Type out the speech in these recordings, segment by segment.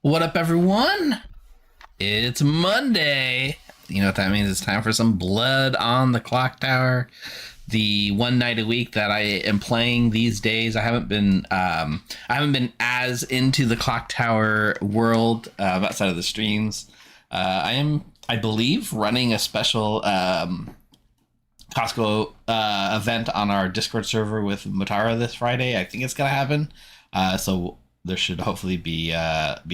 What up, everyone? It's Monday. You know what that means? It's time for some blood on the clock tower. The one night a week that I am playing these days. I haven't been as into the clock tower world outside of the streams. I am, I believe, running a special Costco event on our Discord server with Mutara this Friday. I think it's gonna happen. So there should hopefully be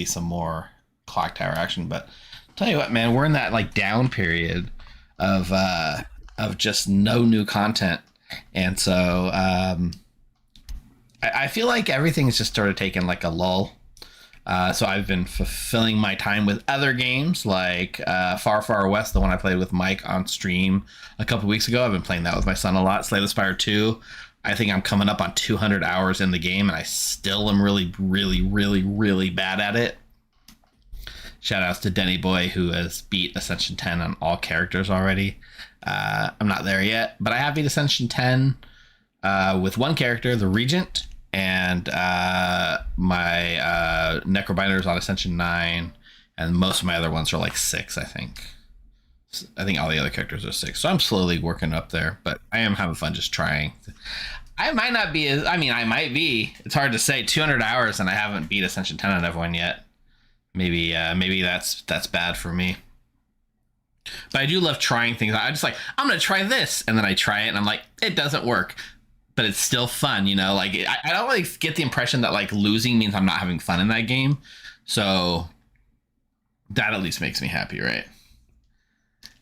some more clock tower action. But tell you what, man, we're in that like down period of just no new content, and so I feel like everything's just sort of taken like a lull. So I've been fulfilling my time with other games like Far Far West, the one I played with Mike on stream a couple weeks ago. I've been playing that with my son a lot. Slay the Spire 2. I think I'm coming up on 200 hours in the game, and I still am really bad at it. Shout outs to Denny Boy, who has beat Ascension 10 on all characters already. I'm not there yet, but I have beat Ascension 10 with one character, the Regent, and my Necrobinder's on Ascension 9, and most of my other ones are like 6, I think. I think all the other characters are 6, so I'm slowly working up there, but I am having fun just trying. I might not be as, I mean, I might be. It's hard to say. 200 hours and I haven't beat Ascension 10 on everyone yet. Maybe that's bad for me. But I do love trying things. I just like, I'm gonna try this, and then I try it, and I'm like, it doesn't work, but it's still fun, you know. Like I don't really get the impression that like losing means I'm not having fun in that game. So that at least makes me happy, right?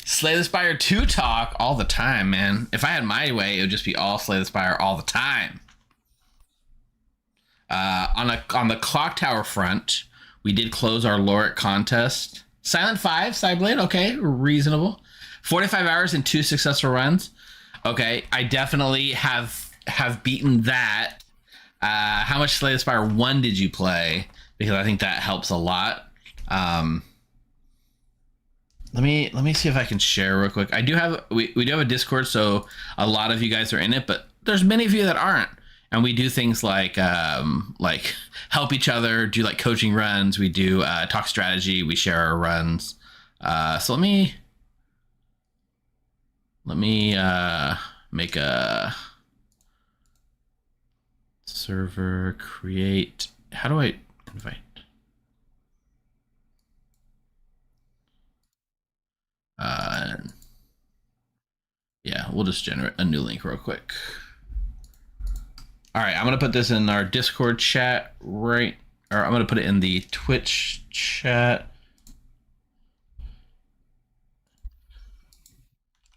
Slay the Spire 2 talk all the time, man. If I had my way, it would just be all Slay the Spire all the time. On the clock tower front, we did close our Lorik contest. Silent 5, Sideblade, okay, reasonable. 45 hours and 2 successful runs. Okay, I definitely have beaten that. How much Slay the Spire 1 did you play? Because I think that helps a lot. Let me see if I can share real quick. We do have a Discord, so a lot of you guys are in it, but there's many of you that aren't. And we do things like help each other, do like coaching runs. We do talk strategy. We share our runs. So let me make a server, create. How do I invite? Yeah, we'll just generate a new link real quick. All right, I'm gonna put this in our Discord chat, right? Or I'm gonna put it in the Twitch chat.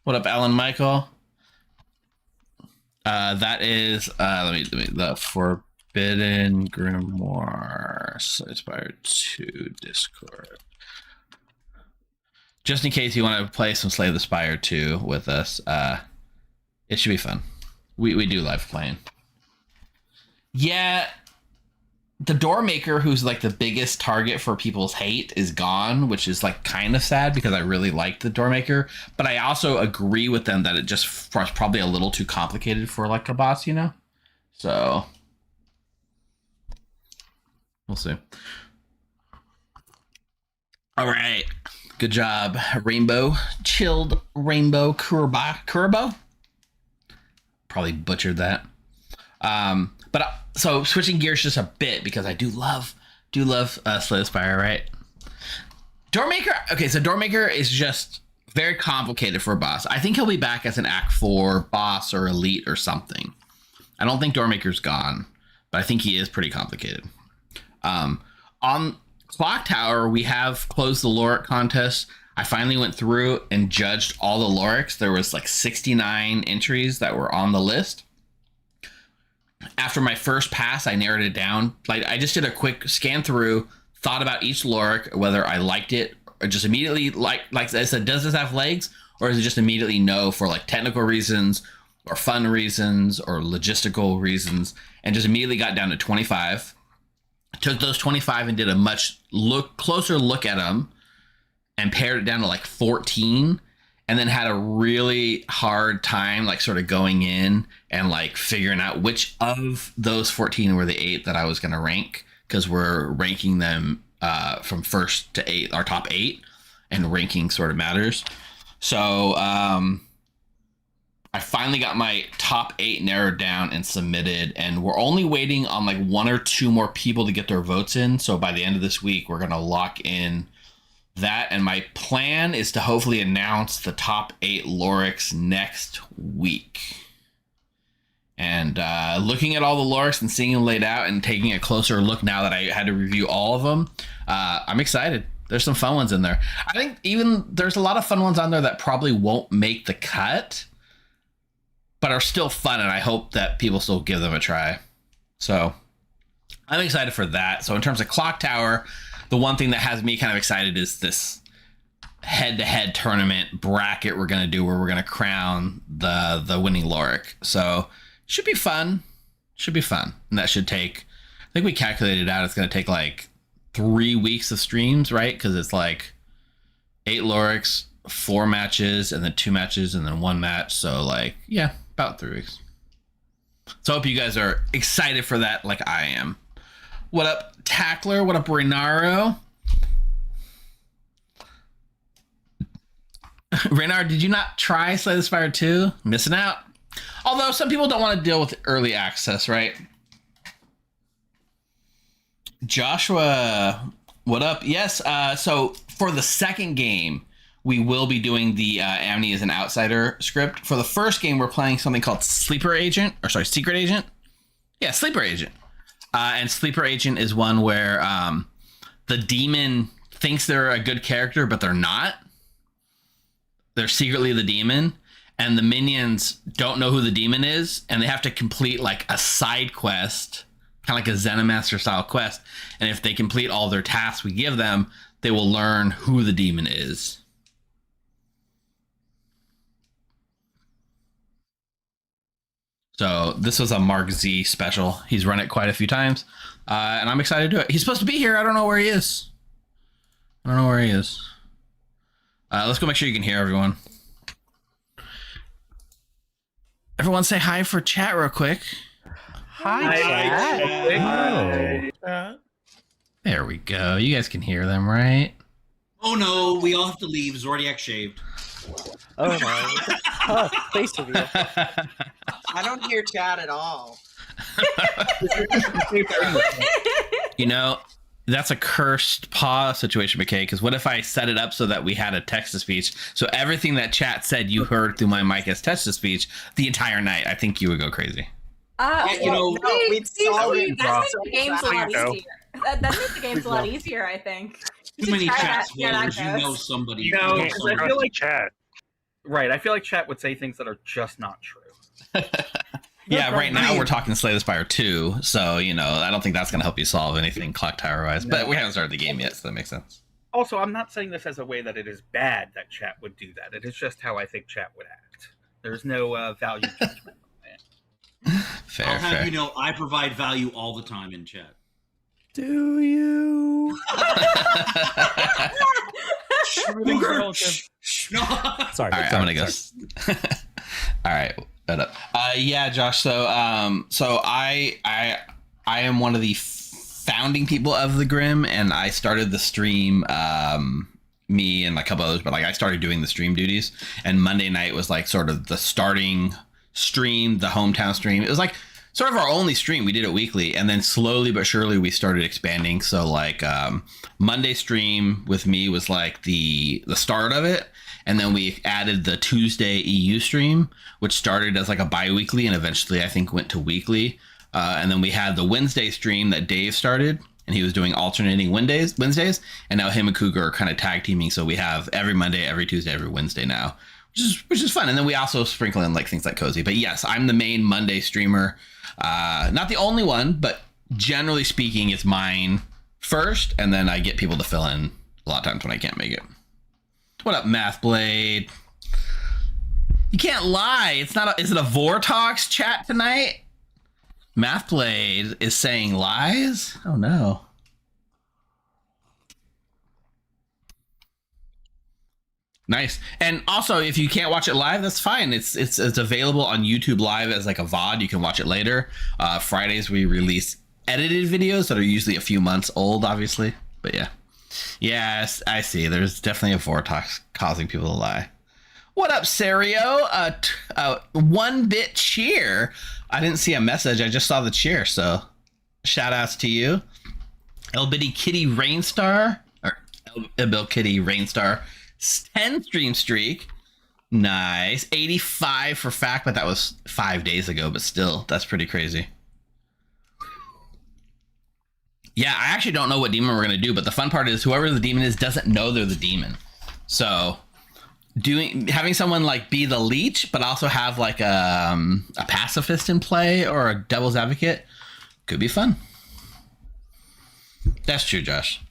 What up, Alan Michael? That is let me the Forbidden Grimoire Inspired 2 Discord. Just in case you want to play some Slay the Spire 2 with us, it should be fun. We do live playing. Yeah, the Doormaker, who's like the biggest target for people's hate, is gone, which is like kind of sad because I really liked the Doormaker. But I also agree with them that it just was probably a little too complicated for like a boss, you know? So we'll see. All right. Good job, Rainbow. Chilled Rainbow Kurbo. Probably butchered that. So switching gears just a bit because I do love Slay the Spire, right? Doormaker. Okay, so Doormaker is just very complicated for a boss. I think he'll be back as an Act 4 boss or elite or something. I don't think Doormaker's gone, but I think he is pretty complicated. On Clock Tower, we have closed the Lorik contest. I finally went through and judged all the Loriks. There was like 69 entries that were on the list. After my first pass, I narrowed it down. Like I just did a quick scan through, thought about each Lorik, whether I liked it or just immediately like I said, does this have legs, or is it just immediately no for like technical reasons or fun reasons or logistical reasons, and just immediately got down to 25. Took those 25 and did a much closer look at them and pared it down to like 14, and then had a really hard time like sort of going in and like figuring out which of those 14 were the 8 that I was going to rank, because we're ranking them from first to eight, our top 8, and ranking sort of matters. So I finally got my top 8 narrowed down and submitted, and we're only waiting on like 1 or 2 more people to get their votes in. So by the end of this week, we're going to lock in that. And my plan is to hopefully announce the top 8 Lorics next week. And looking at all the Lorics and seeing them laid out and taking a closer look now that I had to review all of them, I'm excited. There's some fun ones in there. I think even there's a lot of fun ones on there that probably won't make the cut, but are still fun, and I hope that people still give them a try. So I'm excited for that. So in terms of Clock Tower, the one thing that has me kind of excited is this head-to-head tournament bracket we're going to do where we're going to crown the winning Loric. So should be fun. Should be fun. And that should take, I think we calculated out, it's going to take like 3 weeks of streams, right? Because it's like 8 Lorics, 4 matches, and then 2 matches, and then 1 match. So like, yeah, about 3 weeks. So I hope you guys are excited for that like I am. What up, Tackler? What up, Renaro? Reynard, did you not try Slay the Spire 2? Missing out. Although some people don't want to deal with early access, right? Joshua, what up? Yes, so for the second game, we will be doing the Amni as an outsider script. For the first game, we're playing something called Secret Agent. Yeah, Sleeper Agent. And Sleeper Agent is one where the demon thinks they're a good character, but they're not. They're secretly the demon, and the minions don't know who the demon is, and they have to complete like a side quest, kind of like a Zenimaster style quest. And if they complete all their tasks we give them, they will learn who the demon is. So this was a Mark Z special. He's run it quite a few times, and I'm excited to do it. He's supposed to be here. I don't know where he is. Let's go make sure you can hear everyone. Everyone say hi for chat real quick. Hi, chat. Hi. There we go. You guys can hear them, right? Oh no, we all have to leave. Zordiac shaved. Oh my. Oh, face of you. I don't hear chat at all. You know, that's a cursed pause situation, McKay, because what if I set it up so that we had a text-to-speech, so everything that chat said you heard through my mic as text-to-speech the entire night? I think you would go crazy. You know, that makes the game's a lot easier. That makes the game's a lot easier, I think. too many try chat that, yeah, spoilers. You know somebody. You know, You know 'cause somebody. I feel like chat. Right, I feel like chat would say things that are just not true. Yeah, right now we're talking Slay the Spire 2, so, you know, I don't think that's going to help you solve anything Clock Tower-wise, but we haven't started the game yet, so that makes sense. Also, I'm not saying this as a way that it is bad that chat would do that. It is just how I think chat would act. There's no value judgment on it. Fair, I'll have fair. you know, I provide value all the time in chat. Do you? No. Sorry. All right, I'm gonna go. All right, shut up. Yeah, Josh. So, I am one of the founding people of the Grim, and I started the stream. Me and a couple others, but like I started doing the stream duties, and Monday night was like sort of the starting stream, the hometown stream. It was like sort of our only stream. We did it weekly, and then slowly but surely we started expanding. So like Monday stream with me was like the start of it, and then we added the Tuesday EU stream, which started as like a bi-weekly and eventually I think went to weekly. And then we had the Wednesday stream that Dave started, and he was doing alternating Wednesdays, and now him and Cougar are kind of tag teaming. So we have every Monday, every Tuesday, every Wednesday now, which is fun. And then we also sprinkle in like things like Cozy. But yes, I'm the main Monday streamer. Not the only one, but generally speaking, it's mine first, and then I get people to fill in a lot of times when I can't make it. What up, Math Blade? You can't lie. It's not. Is it a Vortox chat tonight? Math Blade is saying lies. Oh no. Nice. And also, if you can't watch it live, that's fine. It's available on YouTube Live as like a VOD. You can watch it later. Fridays we release edited videos that are usually a few months old, obviously. But yeah. Yes, I see. There's definitely a vortex causing people to lie. What up, Serio? 1-bit cheer. I didn't see a message. I just saw the cheer. So shout outs to you. Elbitty Kitty Rainstar. Or Elbill Kitty Rainstar. 10 stream streak. Nice. 85 for fact, but that was 5 days ago. But still, that's pretty crazy. Yeah, I actually don't know what demon we're going to do, but the fun part is whoever the demon is doesn't know they're the demon. So having someone like be the leech, but also have like a pacifist in play or a devil's advocate could be fun. That's true, Josh.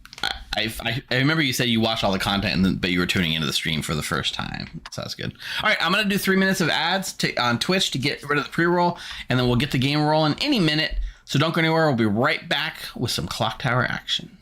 I remember you said you watched all the content, but you were tuning into the stream for the first time. So that's good. All right, I'm going to do 3 minutes of ads on Twitch to get rid of the pre-roll, and then we'll get the game rolling any minute. So don't go anywhere. We'll be right back with some Clock Tower action.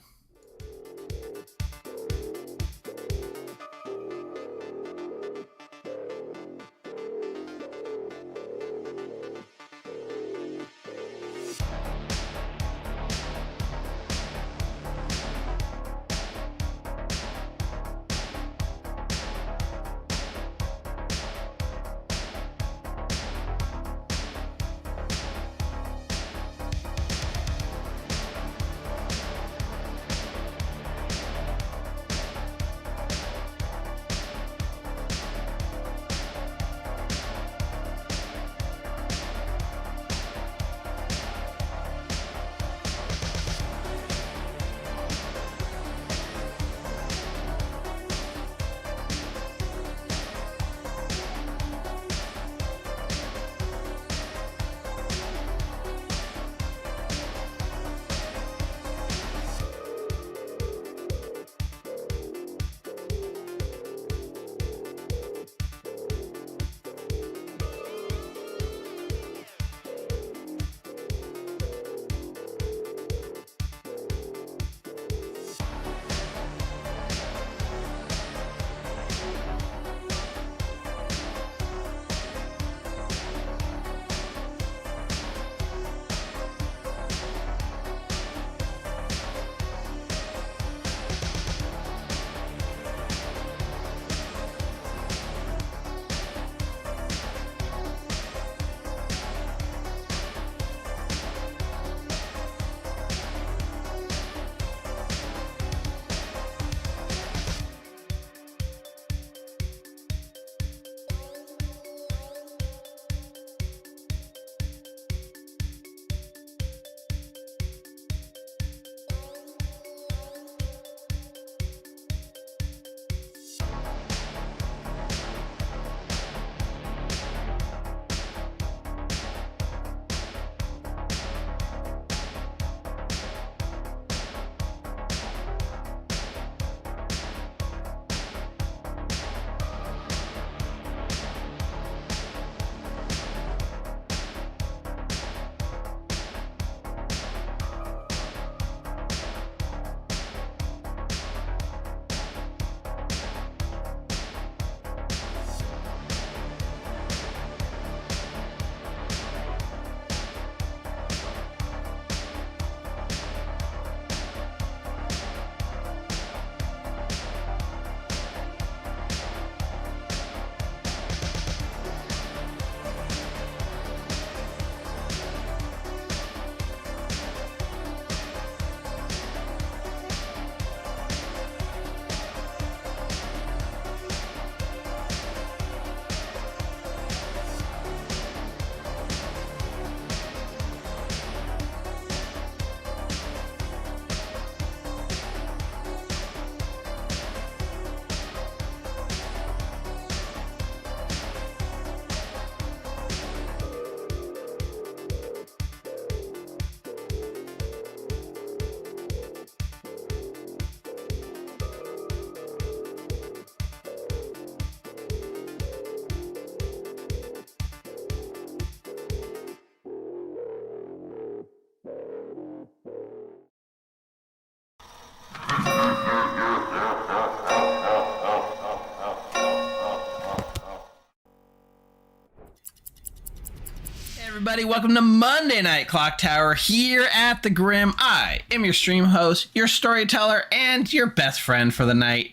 everybody. Welcome to Monday Night Clock Tower here at the Grim. I am your stream host, your storyteller, and your best friend for the night,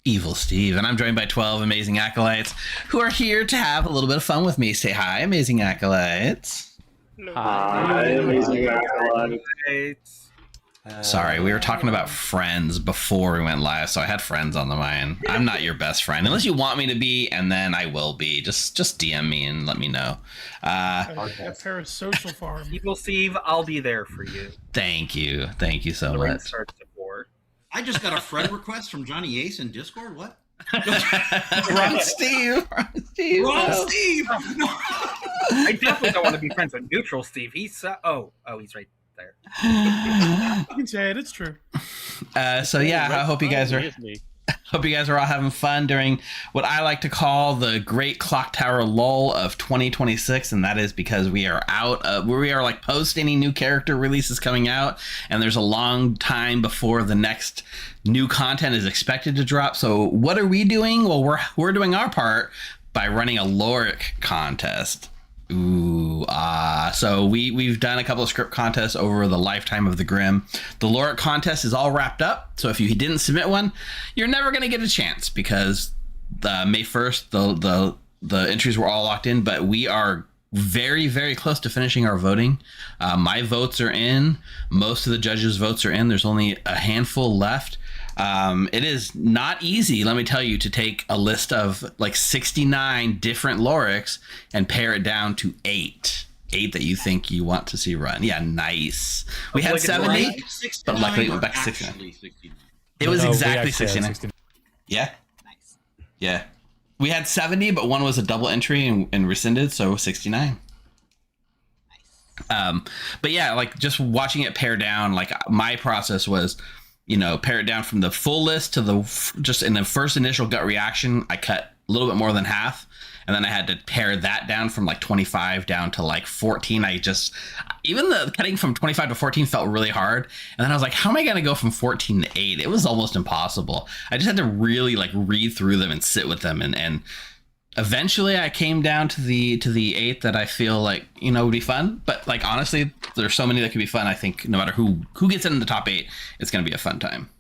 Evil Steve. And I'm joined by 12 amazing acolytes who are here to have a little bit of fun with me. Say hi, amazing acolytes. Hi, amazing acolytes. Sorry, we were talking about friends before we went live, so I had friends on the mind. I'm not your best friend, unless you want me to be, and then I will be. Just DM me and let me know. A parasocial farm. Evil Steve, I'll be there for you. Thank you so The ring much. starts at 4. I just got a friend request from Johnny Ace in Discord. What? Wrong Steve. Wrong Steve. No. I definitely don't want to be friends with neutral Steve. He's he's right there. You can say it. It's true. So yeah, I hope you guys are all having fun during what I like to call the Great Clock Tower lull of 2026, and that is because we are like post any new character releases coming out, and there's a long time before the next new content is expected to drop. So what are we doing? Well, we're doing our part by running a Loric contest. So we've done a couple of script contests over the lifetime of the Grim. The Loric contest is all wrapped up, so if you didn't submit one, you're never going to get a chance, because the May 1st the entries were all locked in, but we are very, very close to finishing our voting. My votes are in. Most of the judges' votes are in. There's only a handful left. It is not easy, let me tell you, to take a list of like 69 different Lorics and pare it down to 8 that you think you want to see run. Yeah, nice. We had 70, but luckily it went back to 69. It was exactly 69. Yeah. Nice. Yeah. We had 70, but one was a double entry and rescinded, so 69. But yeah, like just watching it pare down, like my process was, pare it down from the full list to just in the first initial gut reaction, I cut a little bit more than half. And then I had to pare that down from like 25 down to like 14. Even the cutting from 25 to 14 felt really hard. And then I was like, how am I going to go from 14 to 8? It was almost impossible. I just had to really like read through them and sit with them. And eventually I came down to the 8 that I feel like, would be fun. But like, honestly, there's so many that could be fun. I think no matter who gets in the top 8, it's going to be a fun time.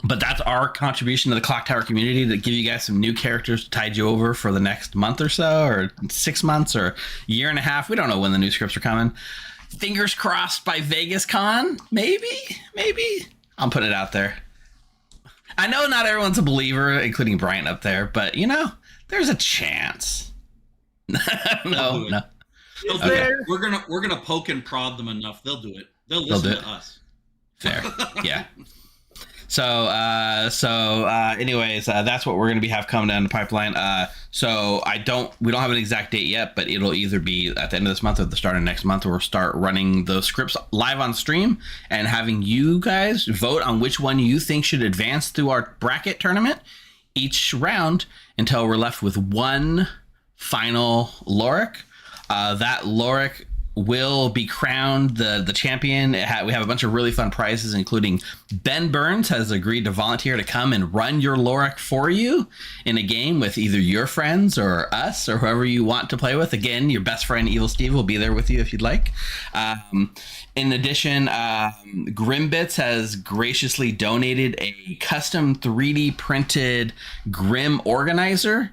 But that's our contribution to the Clock Tower community, to give you guys some new characters to tide you over for the next month or so, or 6 months, or year and a half. We don't know when the new scripts are coming. Fingers crossed by Vegas Con. Maybe. I'll put it out there. I know not everyone's a believer, including Bryant up there, but there's a chance. No. They'll do it. We're gonna poke and prod them enough. They'll do it. They'll listen to us. Fair. Yeah. So anyways, that's what we're going to have coming down the pipeline. So we don't have an exact date yet, but it'll either be at the end of this month or the start of next month, where we'll start running those scripts live on stream and having you guys vote on which one you think should advance through our bracket tournament each round until we're left with one final Loric. That Loric will be crowned the champion. We have a bunch of really fun prizes, including Ben Burns has agreed to volunteer to come and run your Loric for you in a game with either your friends or us or whoever you want to play with. Again, your best friend Evil Steve will be there with you if you'd like. In addition, Grimbits has graciously donated a custom 3D printed Grim organizer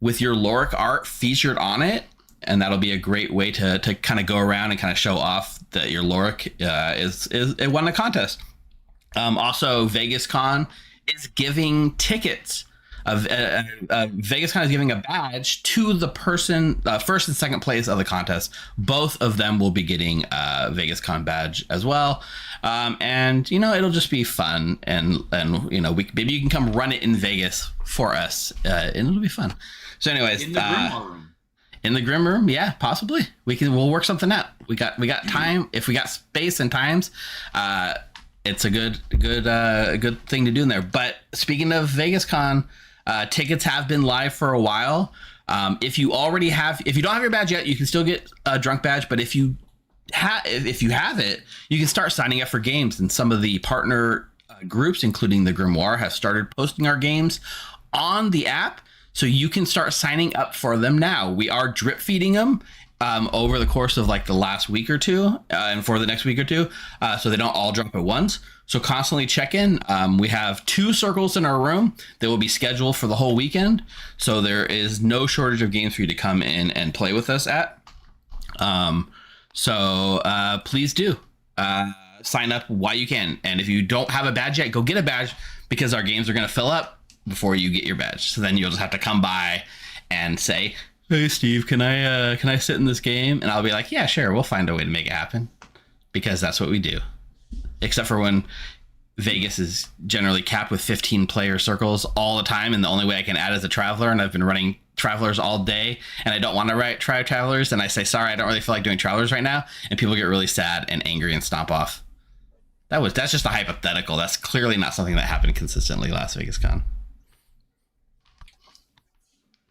with your Loric art featured on it. And that'll be a great way to kind of go around and kind of show off that your Loric it won a contest. Also, Vegas Con is giving tickets. Vegas Con is giving a badge to the person first and second place of the contest. Both of them will be getting a Vegas Con badge as well. And it'll just be fun, and maybe you can come run it in Vegas for us, and it'll be fun. So, anyways, in the Grimoire room. In the Grim Room, yeah, possibly. We'll work something out. We got time. If we got space and times, it's a good thing to do in there. But speaking of Vegas Con, tickets have been live for a while. If you don't have your badge yet, you can still get a drunk badge. But if you have it, you can start signing up for games. And some of the partner groups, including the Grimoire, have started posting our games on the app. So you can start signing up for them now. We are drip feeding them over the course of like the last week or two and for the next week or two. So they don't all drop at once. So constantly check in. We have 2 circles in our room that will be scheduled for the whole weekend. So there is no shortage of games for you to come in and play with us at. So please do sign up while you can. And if you don't have a badge yet, go get a badge because our games are going to fill up before you get your badge. So then you'll just have to come by and say, "Hey Steve, can I sit in this game?" And I'll be like, "Yeah, sure. We'll find a way to make it happen," because that's what we do. Except for when Vegas is generally capped with 15 player circles all the time, and the only way I can add is a traveler, and I've been running travelers all day, and I don't want to try travelers, and I say, "Sorry, I don't really feel like doing travelers right now," and people get really sad and angry and stomp off. That's just a hypothetical. That's clearly not something that happened consistently last Vegas Con.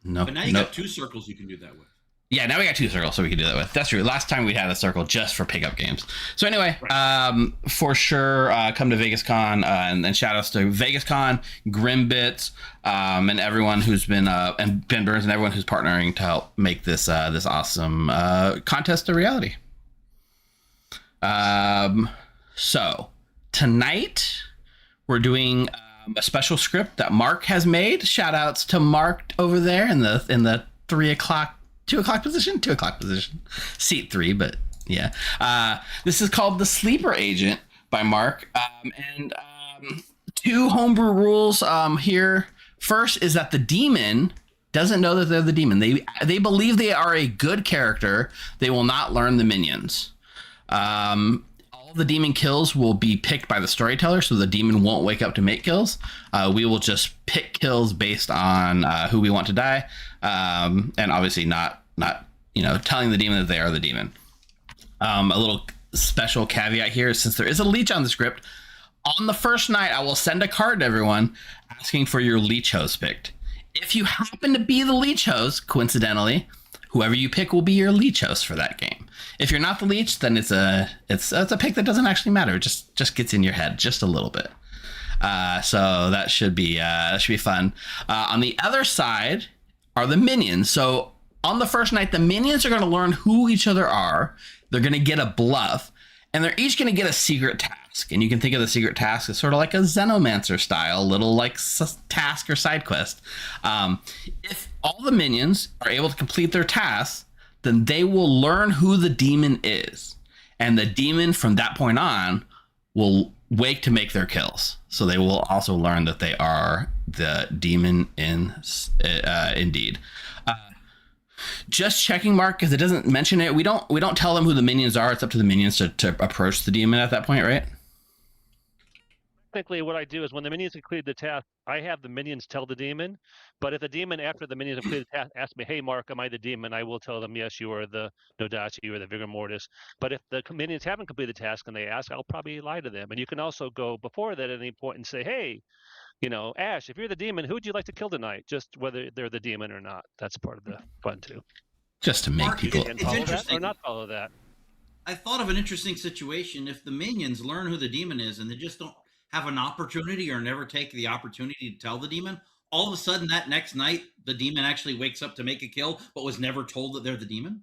No, but now you got 2 circles you can do that with. Yeah, now we got 2 circles, so we can do that with. That's true. Last time we had a circle just for pickup games. So anyway, for sure, come to Vegas Con, and shout outs to Vegas Con, Grimbits, and everyone who's been and Ben Burns and everyone who's partnering to help make this this awesome contest a reality. So tonight we're doing a special script that Mark has made. Shout outs to Mark over there in the 2 o'clock position, seat 3, but yeah. This is called The Sleeper Agent by Mark. And 2 homebrew rules here. First is that the demon doesn't know that they're the demon. They believe they are a good character. They will not learn the minions. All the demon kills will be picked by the storyteller, so the demon won't wake up to make kills. We will just pick kills based on who we want to die, and obviously not telling the demon that they are the demon. A little special caveat here, since there is a leech on the script, on the first night I will send a card to everyone asking for your leech host picked. If you happen to be the leech host, coincidentally, whoever you pick will be your leech host for that game. If you're not the leech, then it's a pick that doesn't actually matter. It just gets in your head just a little bit. So that should be fun. On the other side are the minions. So on the first night, the minions are going to learn who each other are. They're going to get a bluff, and they're each going to get a secret task. And you can think of the secret task as sort of like a Xenomancer style, little like task or side quest. If all the minions are able to complete their tasks, then they will learn who the demon is. And the demon from that point on will wake to make their kills. So they will also learn that they are the demon indeed. Just checking, Mark, because it doesn't mention it. We don't tell them who the minions are. It's up to the minions to approach the demon at that point, right? Technically, what I do is when the minions complete the task, I have the minions tell the demon. But if the demon, after the minions have completed the task, asks me, "Hey, Mark, am I the demon?" I will tell them, "Yes, you are the Nodachi, you are the Vigor Mortis." But if the minions haven't completed the task and they ask, I'll probably lie to them. And you can also go before that at any point and say, "Hey, Ash, if you're the demon, who would you like to kill tonight?" Just whether they're the demon or not. That's part of the fun too. Just to make Mark, people And follow that or not follow that. I thought of an interesting situation. If the minions learn who the demon is and they just don't have an opportunity or never take the opportunity to tell the demon, all of a sudden that next night the demon actually wakes up to make a kill but was never told that they're the demon.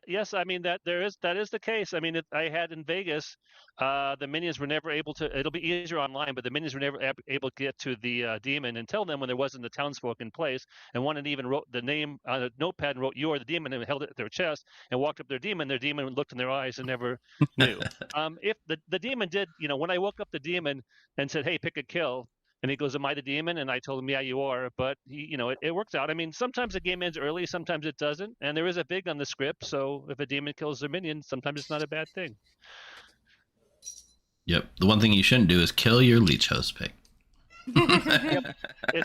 Yes, I mean that is the case. I mean, I had in Vegas, the minions were never able to. It'll be easier online, but the minions were never able to get to the demon and tell them when there wasn't the townsfolk in place. And one even wrote the name on a notepad and wrote "You are the demon" and held it at their chest and walked up their demon looked in their eyes and never knew. If the demon did, when I woke up the demon and said, "Hey, pick a kill." And he goes, "Am I the demon?" And I told him, "Yeah, you are." But it works out. I mean, sometimes the game ends early, sometimes it doesn't. And there is a big on the script. So if a demon kills their minion, sometimes it's not a bad thing. Yep. The one thing you shouldn't do is kill your leech host pick. Yep.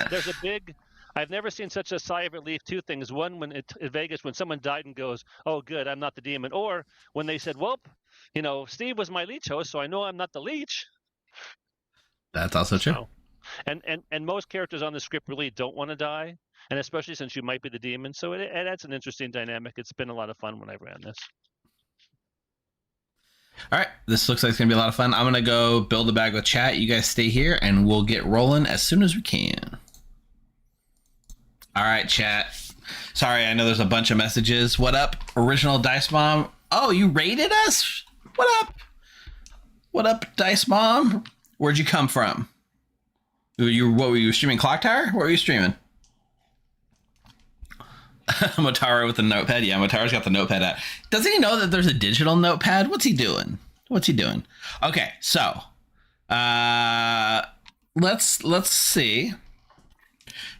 There's a big. I've never seen such a sigh of relief. 2 things. One, in Vegas, when someone died and goes, "Oh, good, I'm not the demon," or when they said, "Well, Steve was my leech host, so I know I'm not the leech." That's also true. So, and most characters on the script really don't want to die, and especially since you might be the demon, so it adds an interesting dynamic. It's been a lot of fun when I ran this. All right, this looks like it's gonna be a lot of fun. I'm gonna go build a bag with chat. You guys stay here, and we'll get rolling as soon as we can. All right, chat. Sorry, I know there's a bunch of messages. What up, Original Dice Bomb? Oh, you raided us? What up? What up, Dice Bomb? Where'd you come from? What were you streaming? Clock Tower? What were you streaming? Motaro with the notepad. Yeah, Motaro's got the notepad out. Doesn't he know that there's a digital notepad? What's he doing? Okay, so let's see.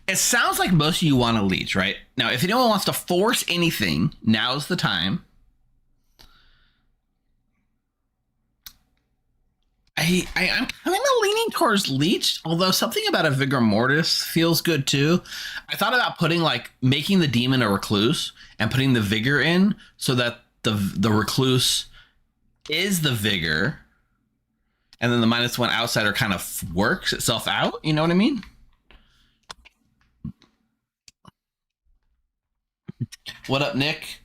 It sounds like most of you want to leech, right? Now, if anyone wants to force anything, now's the time. I'm kind of leaning towards leech, although something about a vigor mortis feels good too. I thought about making the demon a recluse and putting the vigor in so that the recluse is the vigor, and then the -1 outsider kind of works itself out. You know what I mean? What up, Nick?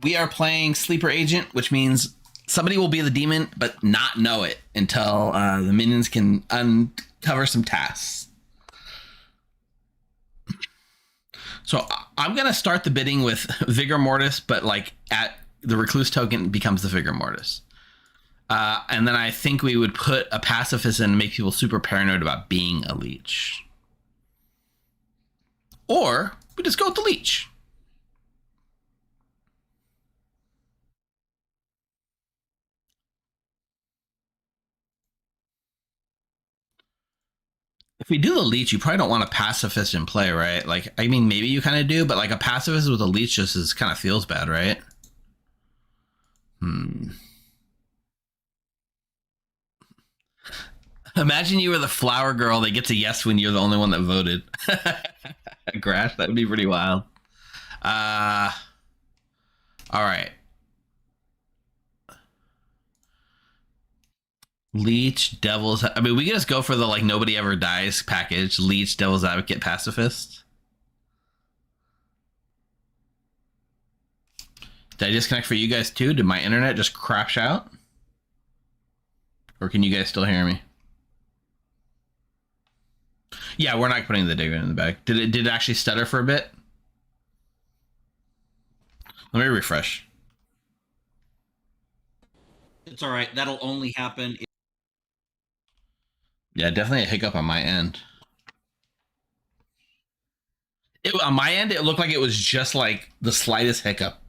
We are playing Sleeper Agent, which means somebody will be the demon, but not know it until the minions can uncover some tasks. So I'm going to start the bidding with Vigor Mortis, but at the Recluse token becomes the Vigor Mortis. And then I think we would put a pacifist in and make people super paranoid about being a leech. Or we just go with the leech. If we do the leech, you probably don't want a pacifist in play, right? Maybe you kind of do, but a pacifist with a leech just kind of feels bad, right? Imagine you were the flower girl that gets a yes when you're the only one that voted. Grash, that would be pretty wild. All right. Leech, Devil's... we could just go for the nobody ever dies package. Leech, Devil's Advocate, Pacifist. Did I disconnect for you guys too? Did my internet just crash out? Or can you guys still hear me? Yeah, we're not putting the digger in the bag. Did it actually stutter for a bit? Let me refresh. It's all right. That'll only happen. Yeah, definitely a hiccup on my end. On my end, it looked like it was just the slightest hiccup.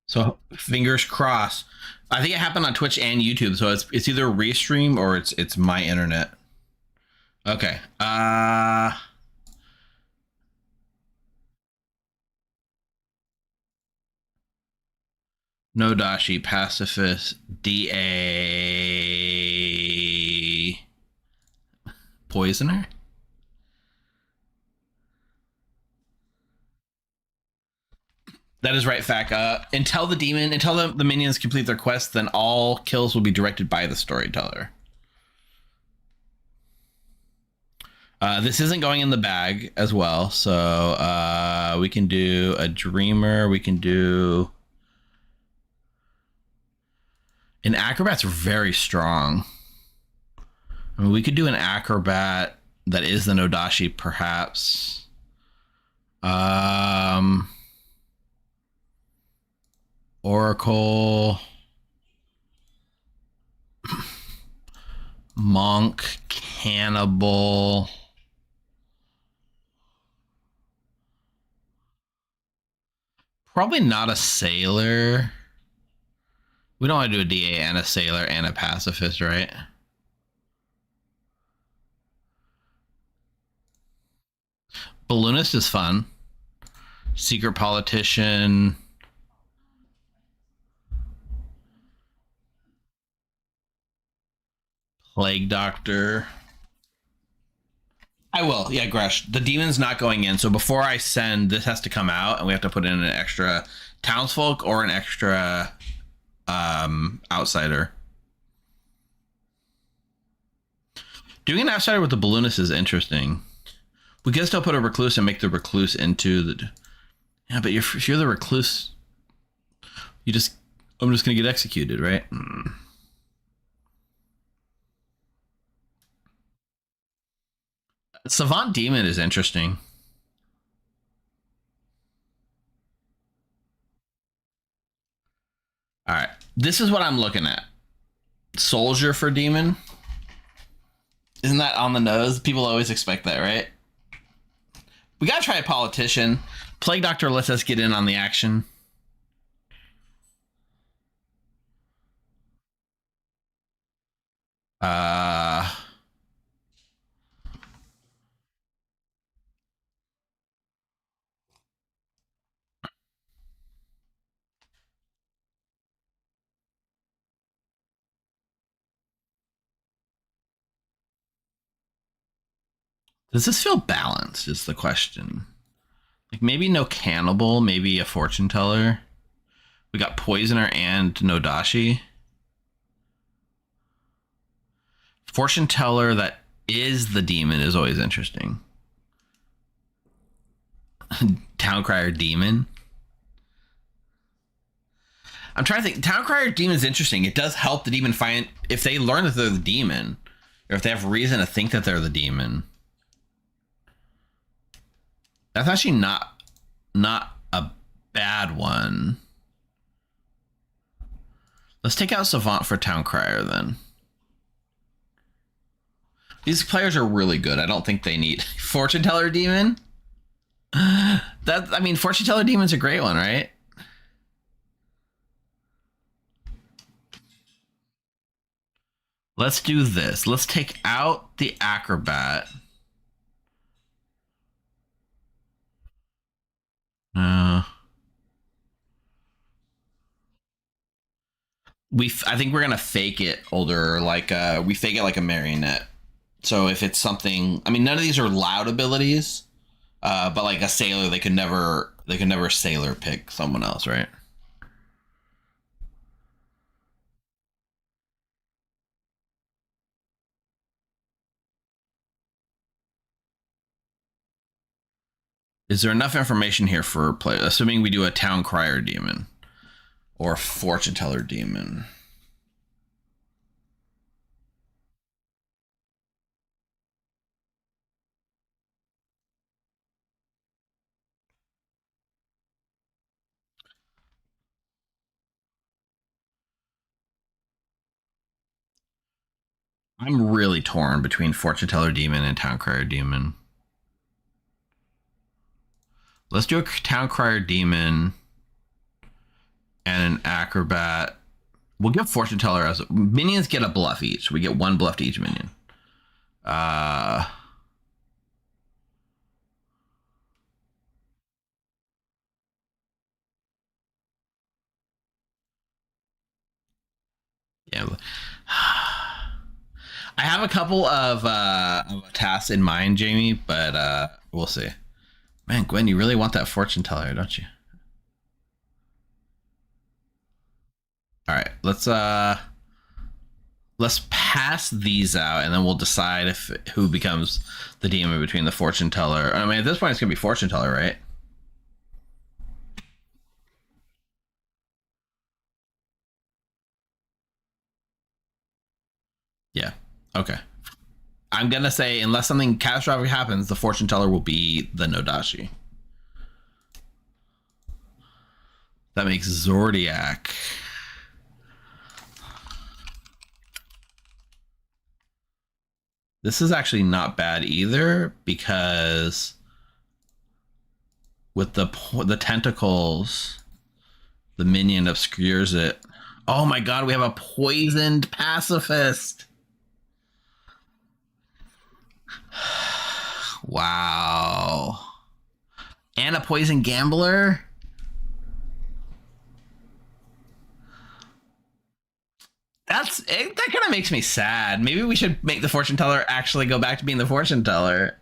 So fingers crossed. I think it happened on Twitch and YouTube, so it's either restream or it's my internet. Okay. No Dashi, Pacifist, DA, Poisoner. That is right, Fact. Until the minions complete their quest, then all kills will be directed by the storyteller. This isn't going in the bag as well, so we can do a Dreamer. We can do... An Acrobat's very strong. We could do an Acrobat that is the Nodashi, perhaps. Oracle, Monk, Cannibal, probably not a Sailor. We don't want to do a DA and a Sailor and a Pacifist, right? Balloonist is fun. Secret Politician. Plague Doctor. I will. Yeah, Gresh. The demon's not going in. So before I send, this has to come out, and we have to put in an extra townsfolk or an extra outsider. Doing an outsider with the balloonist is interesting. We can still put a recluse and make the recluse into the... Yeah, but if you're the recluse, I'm just gonna get executed, right? Savant Demon is interesting. All right, this is what I'm looking at. Soldier for Demon. Isn't that on the nose? People always expect that, right? We gotta try a politician. Plague Doctor lets us get in on the action. Does this feel balanced is the question. Like maybe no cannibal, maybe a fortune teller. We got poisoner and Nodashi. Fortune teller that is the demon is always interesting. Town Crier Demon. I'm trying to think. Town Crier Demon is interesting. It does help the demon find if they learn that they're the demon, or if they have reason to think that they're the demon. That's actually not a bad one. Let's take out Savant for Town Crier then. These players are really good. I don't think they need Fortune Teller Demon. I mean, Fortune Teller Demon's a great one, right? Let's do this. Let's take out the Acrobat. I think we're gonna fake it older, like we fake it like a marionette. So if it's something, I mean, none of these are loud abilities, but like a sailor, they could never sailor pick someone else, right? Is there enough information here for play? Assuming we do a Town Crier Demon or Fortune Teller Demon. I'm really torn between Fortune Teller Demon and Town Crier Demon. Let's do a Town Crier Demon and an Acrobat. We'll give Fortune Teller as minions get a bluff each. We get one bluff to each minion. Yeah. I have a couple of tasks in mind, Jamie, but we'll see. Man, Gwen, you really want that Fortune Teller, don't you? All right, let's pass these out, and then we'll decide who becomes the demon between the Fortune Teller. I mean, at this point, it's gonna be Fortune Teller, right? Yeah. Okay. I'm gonna say, unless something catastrophic happens, the Fortune Teller will be the Nodashi. That makes Zordiac. This is actually not bad either, because with the tentacles, the minion obscures it. Oh my god, we have a poisoned pacifist. Wow. And a poison gambler? That kind of makes me sad. Maybe we should make the Fortune Teller actually go back to being the Fortune Teller.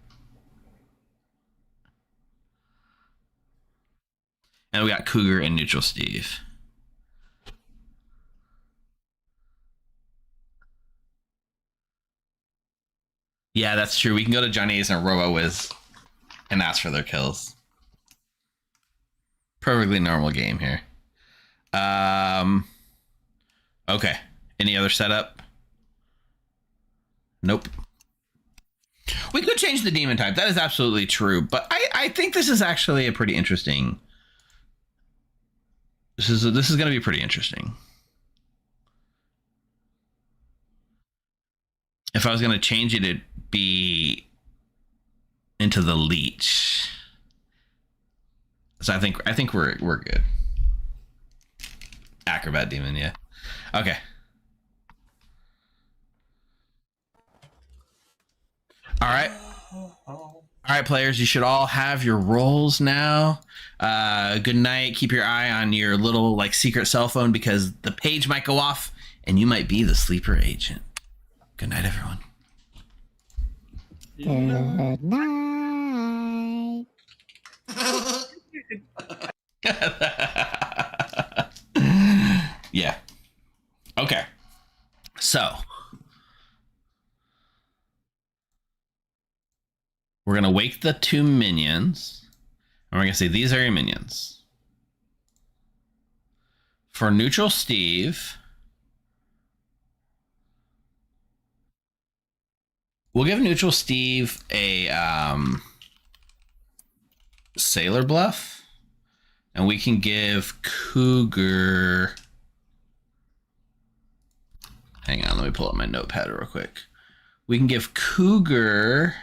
And we got Cougar and Neutral Steve. Yeah, that's true. We can go to Johnny's and RoboWiz and ask for their kills. Perfectly normal game here. Okay. Any other setup? Nope. We could change the demon type. That is absolutely true. But I think this is actually a pretty interesting. This is going to be pretty interesting. If I was going to change it, it'd be into the leech. So I think we're good. Acrobat demon, yeah. Okay. All right. All right, players, you should all have your roles now. Good night. Keep your eye on your little like secret cell phone because the page might go off and you might be the sleeper agent. Good night, everyone. Good night. Yeah. Okay. So we're gonna wake the 2 minions, and we're gonna say these are your minions. For neutral Steve, we'll give neutral Steve a sailor bluff, and we can give Cougar. Hang on, let me pull up my notepad real quick. We can give Cougar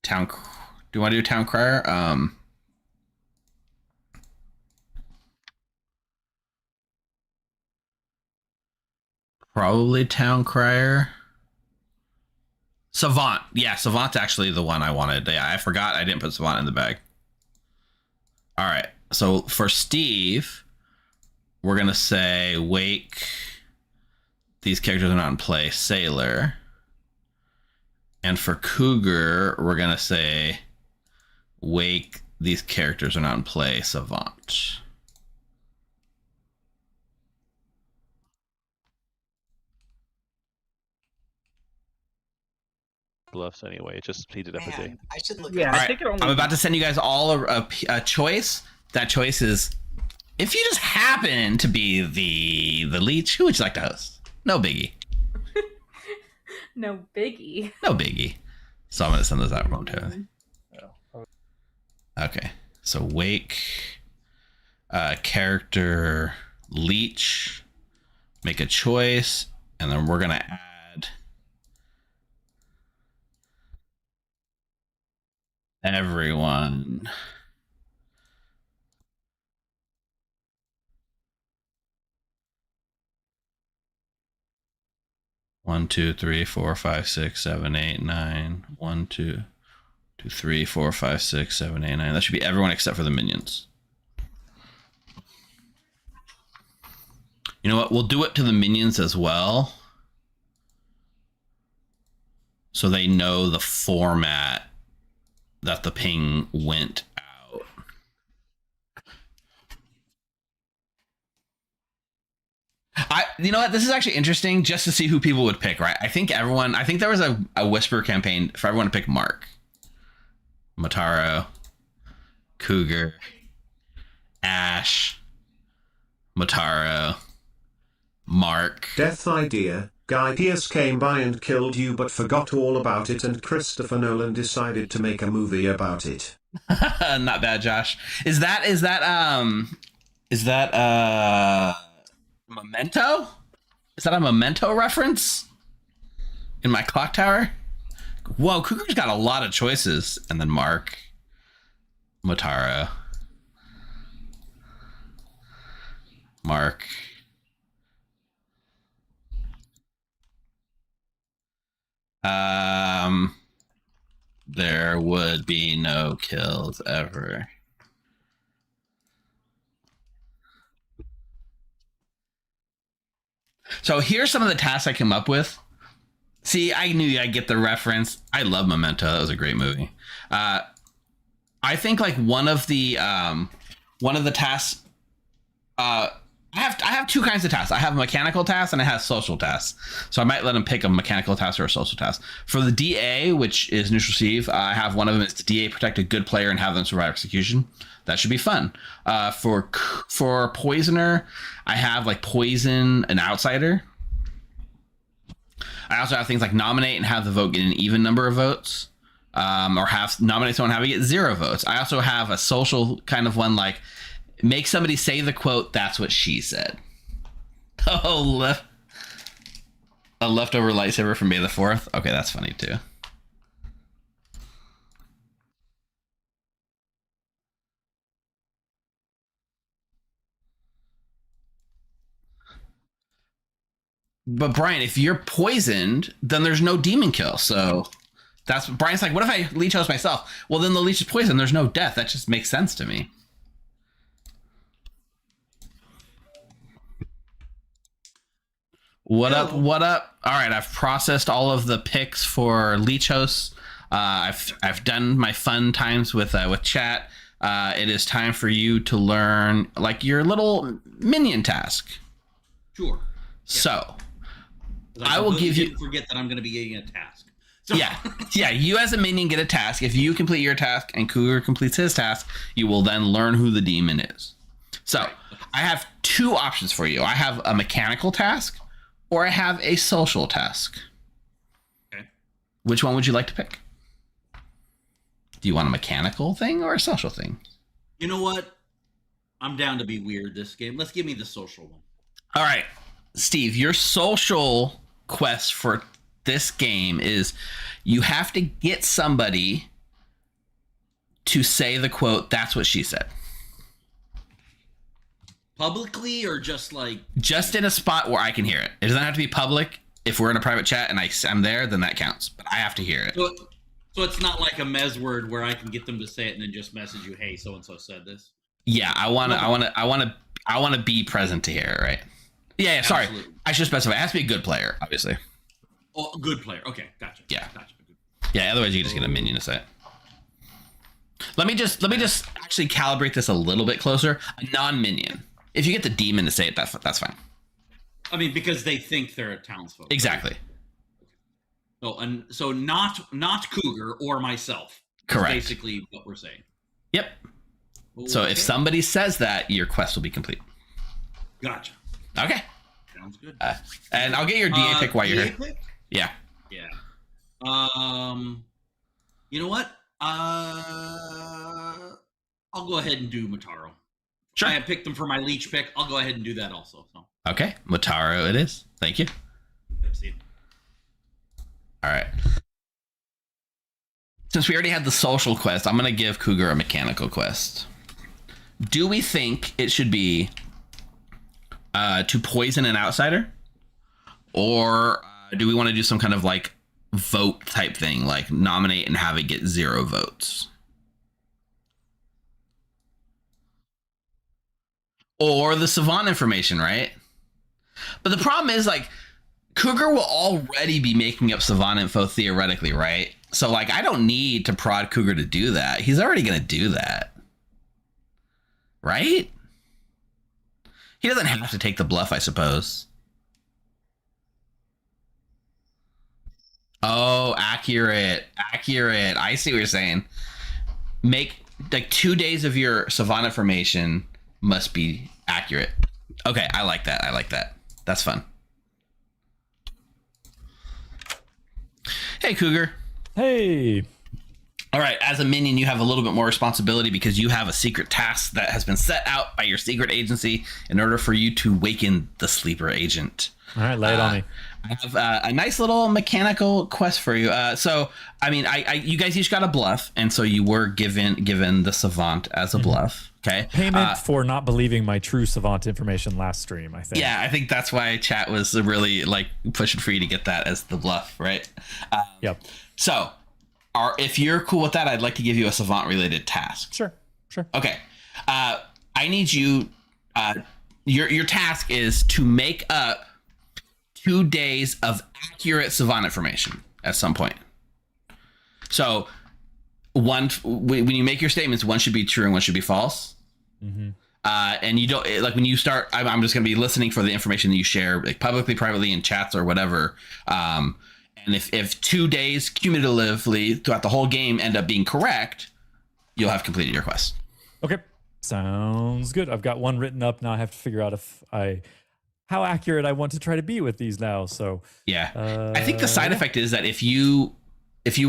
town. Do you want to do town crier? Probably town crier. Savant. Yeah, Savant's actually the one I wanted. Yeah, I forgot I didn't put Savant in the bag. All right. So for Steve, we're going to say wake. These characters are not in play. Sailor. And for Cougar, we're going to say wake. These characters are not in play. Savant. Bluffs anyway. It just speeded up a day. I should look. Yeah, All I right, think it only. I'm about to send you guys all a choice. That choice is if you just happen to be the leech, who would you like to host? No biggie. No biggie. No biggie. So I'm going to send those out momentarily. Okay. So wake character leech, make a choice, and then we're going to add everyone. One, two, three, four, five, six, seven, eight, nine. 1, 2, 2, 3, 4, 5, 6, 7, 8, 9. That should be everyone except for the minions. You know what? We'll do it to the minions as well, so they know the format that the ping went out. You know what? This is actually interesting just to see who people would pick, right? I think there was a whisper campaign for everyone to pick Mark, Mataro, Cougar, Ash, Mataro, Mark. Death idea. Guy Pearce came by and killed you but forgot all about it, and Christopher Nolan decided to make a movie about it. Not bad, Josh. Is that Memento? Is that a Memento reference in my clock tower? Whoa, Cougar's got a lot of choices. And then Mark, Mataro, Mark. There would be no kills ever. So here's some of the tasks I came up with. See, I knew I'd get the reference. I love Memento. That was a great movie. I think like one of the tasks I have two kinds of tasks. I have a mechanical task and I have social tasks. So I might let him pick a mechanical task or a social task. For the DA, which is neutral Steve, I have one of them is to DA protect a good player and have them survive execution. That should be fun. For poisoner, I have like poison an outsider. I also have things like nominate and have the vote get an even number of votes, or have nominate someone have it get 0 votes. I also have a social kind of one like make somebody say the quote, "That's what she said." Oh, a leftover lightsaber from May the 4th. Okay, that's funny too. But Brian, if you're poisoned, then there's no demon kill. So that's Brian's like, what if I leech host myself? Well, then the leech is poisoned. There's no death. That just makes sense to me. What up? What up? All right, I've processed all of the picks for leech hosts. I've done my fun times with chat. It is time for you to learn like your little minion task. Sure. Yeah. So I will give you. Forget that I'm going to be getting a task. So. Yeah. You as a minion get a task. If you complete your task and Cougar completes his task, you will then learn who the demon is. So right. I have 2 options for you. I have a mechanical task, or I have a social task. Okay. Which one would you like to pick? Do you want a mechanical thing or a social thing? You know what? I'm down to be weird this game. Let's give me the social one. All right, Steve, your social quest for this game is you have to get somebody to say the quote, "That's what she said." Publicly or just like... Just in a spot where I can hear it. It doesn't have to be public. If we're in a private chat and I'm there, then that counts. But I have to hear it. So it's not like a Mez word where I can get them to say it and then just message you, "Hey, so and so said this." Yeah, I want to be present to hear it, right? Yeah, sorry. Absolutely. I should specify. It has to be a good player, obviously. Oh, good player. Okay, gotcha. Yeah. Gotcha. Yeah, otherwise you can just get a minion to say it. Let me just actually calibrate this a little bit closer. A non-minion. If you get the demon to say it, that's fine. I mean, because they think they're a townsfolk. Exactly. Right? So not Cougar or myself. Correct. Basically what we're saying. Yep. Okay. So if somebody says that, your quest will be complete. Gotcha. Okay. Sounds good. And I'll get your DA pick while you're here. Pick? Yeah. Yeah. You know what? I'll go ahead and do Motaro. Sure. I picked them for my leech pick. I'll go ahead and do that also. So. Okay, Motaro it is. Thank you. All right. Since we already had the social quest, I'm going to give Cougar a mechanical quest. Do we think it should be to poison an outsider? Or do we want to do some kind of like vote type thing, like nominate and have it get 0 votes? Or the savant information, right? But the problem is like Cougar will already be making up savant info theoretically, right? So like I don't need to prod Cougar to do that. He's already going to do that. Right? He doesn't have to take the bluff, I suppose. Oh, accurate. I see what you're saying. Make like 2 days of your savant information must be accurate. Okay, I like that. That's fun. Hey, Cougar. Hey. All right, as a minion, you have a little bit more responsibility because you have a secret task that has been set out by your secret agency in order for you to waken the sleeper agent. All right, lay it on me. I have a nice little mechanical quest for you. So, I mean, you guys each got a bluff, and so you were given the savant as a bluff. Okay. Payment for not believing my true savant information last stream, I think. Yeah, I think that's why chat was really like pushing for you to get that as the bluff, right? Yep. So, if you're cool with that, I'd like to give you a savant related task. Sure. Okay. I need you. Your task is to make up 2 days of accurate savant information at some point. So, when you make your statements, one should be true and one should be false. Mm-hmm. And you don't like when you start. I'm just going to be listening for the information that you share, like publicly, privately, in chats or whatever. And if 2 days cumulatively throughout the whole game end up being correct, you'll have completed your quest. Okay, sounds good. I've got one written up now. I have to figure out how accurate I want to try to be with these now. So I think the side effect is that if you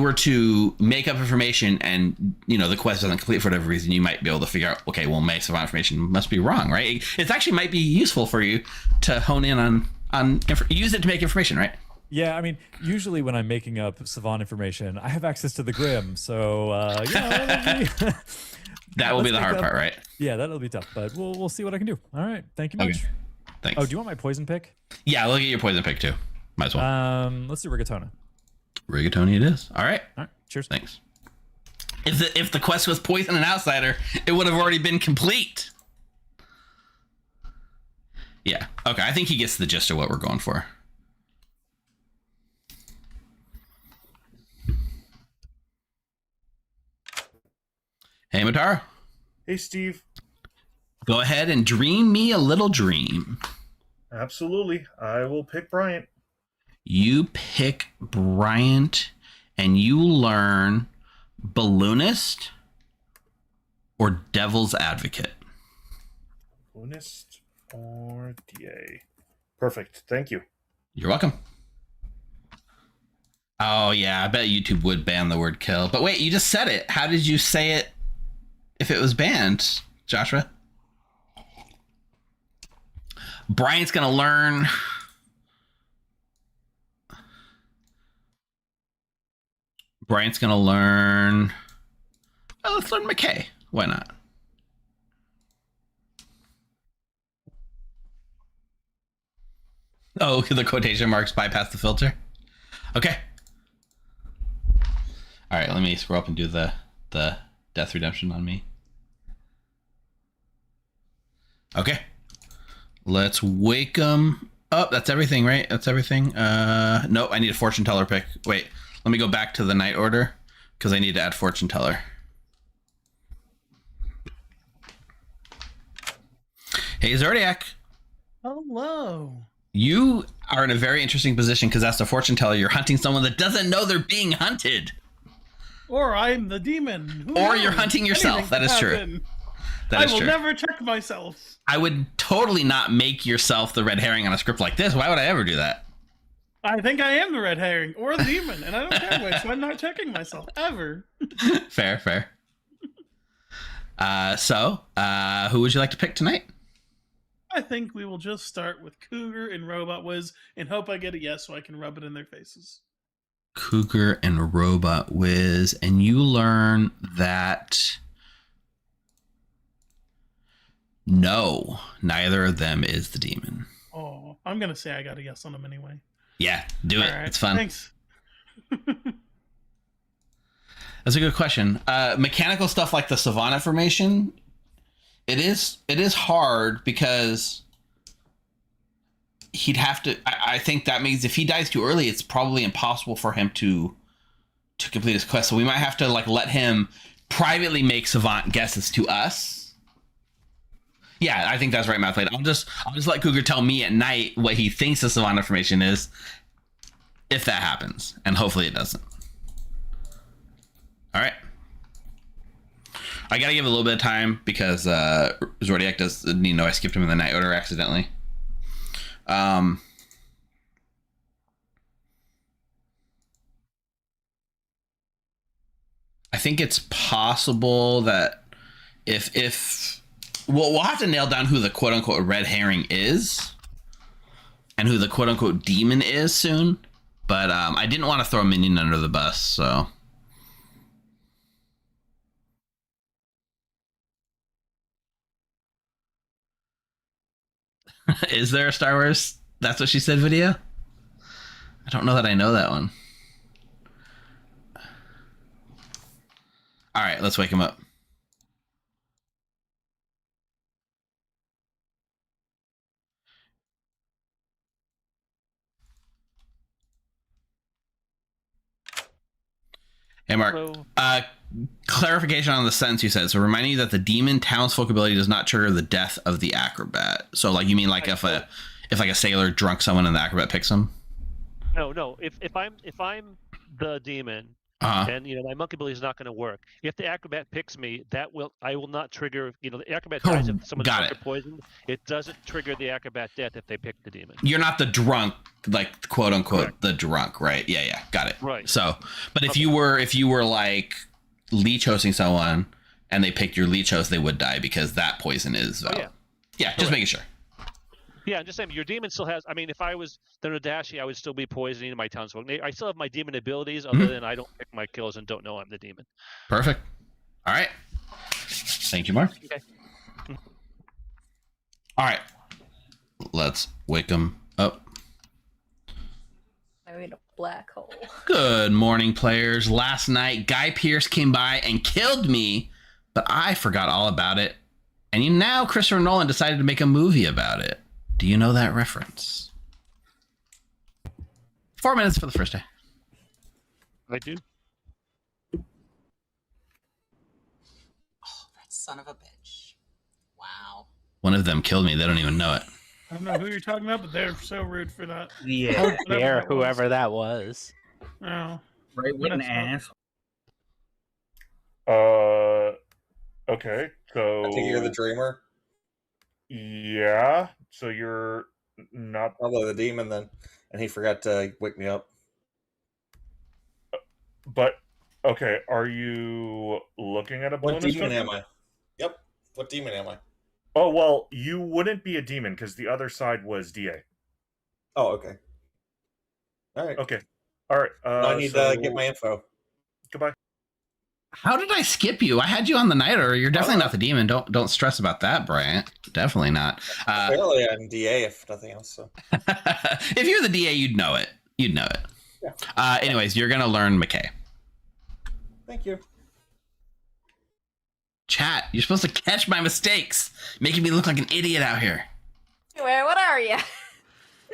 were to make up information and the quest doesn't complete for whatever reason, you might be able to figure out, okay, well, my savant information must be wrong, right? It actually might be useful for you to hone in on use it to make information, right? Yeah, I mean, usually when I'm making up savant information, I have access to the Grim, so that will be the hard part, right? Yeah, that'll be tough, but we'll see what I can do. All right, thank you much. Okay. Thanks. Oh, do you want my poison pick? Yeah, look at your poison pick too. Might as well. Let's do Rigatona. Rigatoni it is. All right. Cheers. Thanks. If the quest was poison an outsider, it would have already been complete. Yeah. Okay. I think he gets the gist of what we're going for. Hey, Matara. Hey, Steve. Go ahead and dream me a little dream. Absolutely. I will pick Bryant. You pick Bryant, and you learn Balloonist or Devil's Advocate. Balloonist or DA. Perfect. Thank you. You're welcome. Oh, yeah. I bet YouTube would ban the word kill. But wait, you just said it. How did you say it if it was banned, Joshua? Bryant's going to learn... Bryant's going to learn... Oh, let's learn McKay. Why not? Oh, the quotation marks bypass the filter. Okay. All right, let me scroll up and do the death redemption on me. Okay. Let's wake them up. That's everything, right? That's everything. Nope, I need a fortune teller pick. Wait, let me go back to the night order because I need to add fortune teller. Hey, Zodiac. Hello. You are in a very interesting position because as the fortune teller, you're hunting someone that doesn't know they're being hunted. Or I'm the demon. Who Or knows? you're hunting yourself. Anything That is can true. happen. That is I will true. never check myself. I would totally not make yourself the red herring on a script like this. Why would I ever do that? I think I am the red herring or the demon, and I don't care which, so I'm not checking myself ever. Fair. So, who would you like to pick tonight? I think we will just start with Cougar and Robot Wiz and hope I get a yes so I can rub it in their faces. Cougar and Robot Wiz, and you learn that no, neither of them is the demon. Oh, I'm going to say I got a yes on them anyway. Yeah, do it. Right, it's fun. Thanks. That's a good question. Mechanical stuff like the savant information, it is hard because he'd have to. I think that means if he dies too early, it's probably impossible for him to complete his quest. So we might have to let him privately make savant guesses to us. Yeah, I think that's right, Mathblade. I'll just let Cougar tell me at night what he thinks the savant information is, if that happens, and hopefully it doesn't. All right. I gotta give it a little bit of time because Zordiak does. I skipped him in the night order accidentally. I think it's possible that if we'll have to nail down who the quote unquote red herring is and who the quote unquote demon is soon. But I didn't want to throw a minion under the bus, so. Is there a Star Wars That's What She Said video? I don't know that I know that one. All right, let's wake him up. Hey, Mark. Hello. clarification on the sentence you said. So reminding you that the demon townsfolk ability does not trigger the death of the acrobat. So like you mean like if like a sailor drunk someone and the acrobat picks him? No. If I'm the demon, and my monk ability is not going to work. If the acrobat picks me, I will not trigger. The acrobat dies if someone's drunk or poisoned. It doesn't trigger the acrobat death if they pick the demon. You're not the drunk, like quote unquote, Correct. the drunk, right? Yeah, got it. Right. So, but if you were like leech hosting someone and they picked your leech host, they would die because that poison is. Yeah, just making sure. Yeah, I'm just saying your demon still has. I mean, if I was the Nadashi, I would still be poisoning my townsfolk. I still have my demon abilities, other than I don't pick my kills and don't know I'm the demon. Perfect. All right. Thank you, Mark. Okay. All right. Let's wake them up. I'm in a black hole. Good morning, players. Last night, Guy Pearce came by and killed me, but I forgot all about it. And now Christopher Nolan decided to make a movie about it. Do you know that reference? 4 minutes for the first day. I do. Oh, that son of a bitch. Wow. One of them killed me. They don't even know it. I don't know who you're talking about, but they're so rude for that. Yeah. How dare whoever that was. Oh. Right, what an ass. Okay, so I think you're the dreamer. Yeah, so you're not probably the demon then, and he forgot to wake me up. But okay, are you looking at a What bonus demon token? am I? Yep. What demon am I? Oh well, you wouldn't be a demon because the other side was DA. Oh, okay. All right. Okay. All right. I need to get my info. Goodbye. How did I skip you? I had you on the night order. You're definitely not the demon. Don't stress about that, Bryant. Definitely not. Apparently I'm DA, if nothing else. So. If you're the DA, you'd know it. You'd know it. Yeah. Anyways, you're gonna learn McKay. Thank you. Chat, you're supposed to catch my mistakes, making me look like an idiot out here. Where? What are you?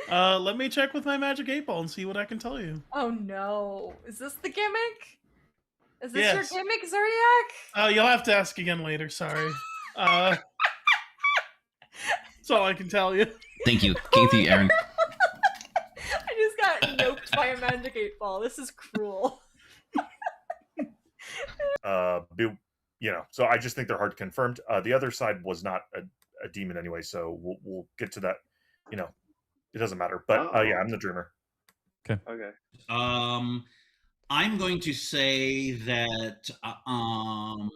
Let me check with my magic 8-ball and see what I can tell you. Oh no! Is this the gimmick? Is this Yes. your gimmick, Zodiac? You'll have to ask again later. Sorry. That's all I can tell you. Thank you, Katie, Aaron. I just got noped by a magic 8-ball. This is cruel. So I just think they're hard confirmed. The other side was not a demon anyway, so we'll get to that. It doesn't matter. But yeah, I'm the dreamer. Okay. I'm going to say that I'm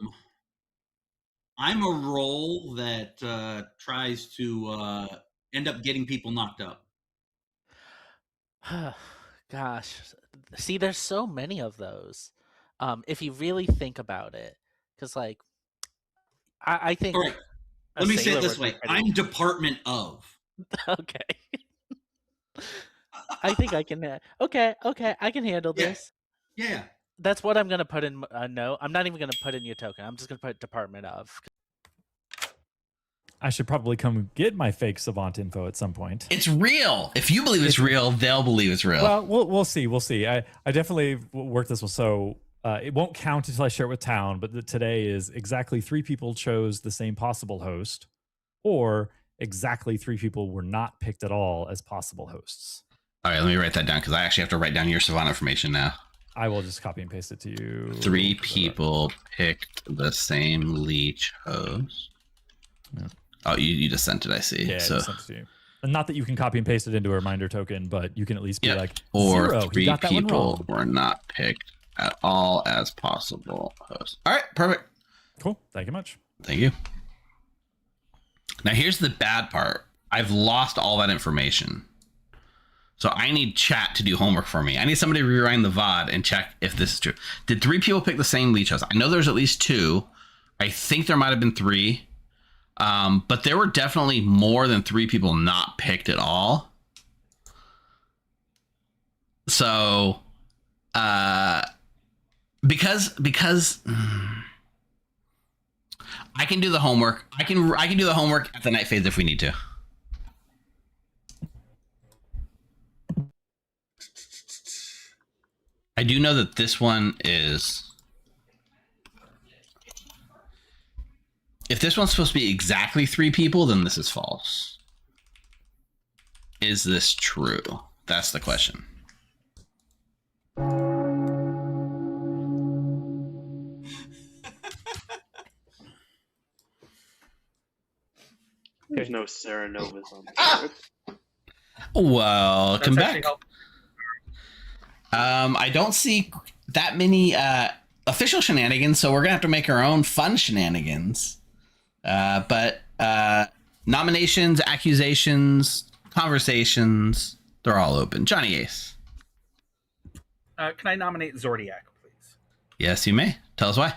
a role that tries to end up getting people knocked up. Gosh, see, there's so many of those. If you really think about it, because I think. All right. Let me say it this way: I'm department of. Okay. I think I can. Okay, I can handle this. Yeah. That's what I'm gonna put in. No, I'm not even gonna put in your token. I'm just gonna put department of. I should probably come get my fake savant info at some point. It's real. If you believe it's real, they'll believe it's real. Well, we'll see. We'll see. I definitely work this one. So it won't count until I share it with town. But today is exactly 3 people chose the same possible host, or exactly 3 people were not picked at all as possible hosts. All right, let me write that down because I actually have to write down your savant information now. I will just copy and paste it to you. 3 people picked the same leech host. Yeah. Oh, you just sent it. I see. Yeah, so, I just sent it to you. And not that you can copy and paste it into a reminder token, but you can at least be like, or 0. 3 You got that one people wrong. were not picked at all as possible hosts. All right, perfect. Cool. Thank you much. Thank you. Now here's the bad part. I've lost all that information. So I need chat to do homework for me. I need somebody to rewind the VOD and check if this is true. Did 3 people pick the same leech host? I know there's at least 2. I think there might have been 3. But there were definitely more than 3 people not picked at all. So, because I can do the homework. I can do the homework at the night phase if we need to. I do know that this one is If this one's supposed to be exactly 3 people, then this is false. Is this true? That's the question. There's no Sarah Novas on the script. Welcome back. I don't see that many official shenanigans, so we're gonna have to make our own fun shenanigans. But nominations, accusations, conversations, they're all open. Johnny Ace. Can I nominate Zordiak, please? Yes, you may. Tell us why.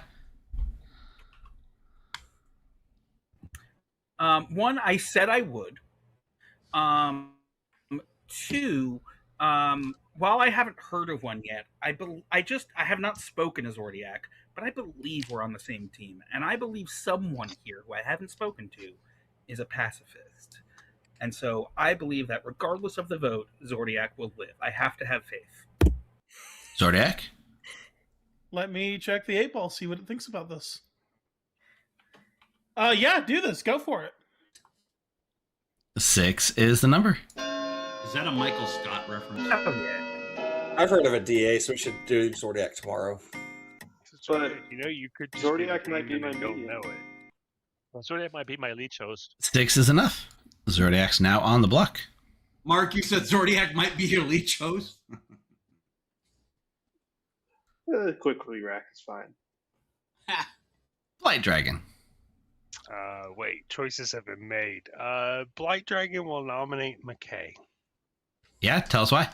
One, I said I would. Two, while I haven't heard of one yet, I have not spoken to Zordiak, but I believe we're on the same team, and I believe someone here who I haven't spoken to is a pacifist, and so I believe that regardless of the vote, Zordiak will live. I have to have faith. Zordiak. Let me check the 8-ball, see what it thinks about this. Yeah, do this. Go for it. 6 is the number. Is that a Michael Scott reference? Oh, yeah. I've heard of a DA, so we should do Zordiak tomorrow. But you could Zordiak might be my don't medium. know it. Well, Zordiak might be my leech host. 6 is enough. Zordiak's now on the block. Mark, you said Zordiak might be your leech host? Quickly rack is fine. Blight Dragon. Wait, choices have been made. Blight Dragon will nominate McKay. Yeah, tell us why.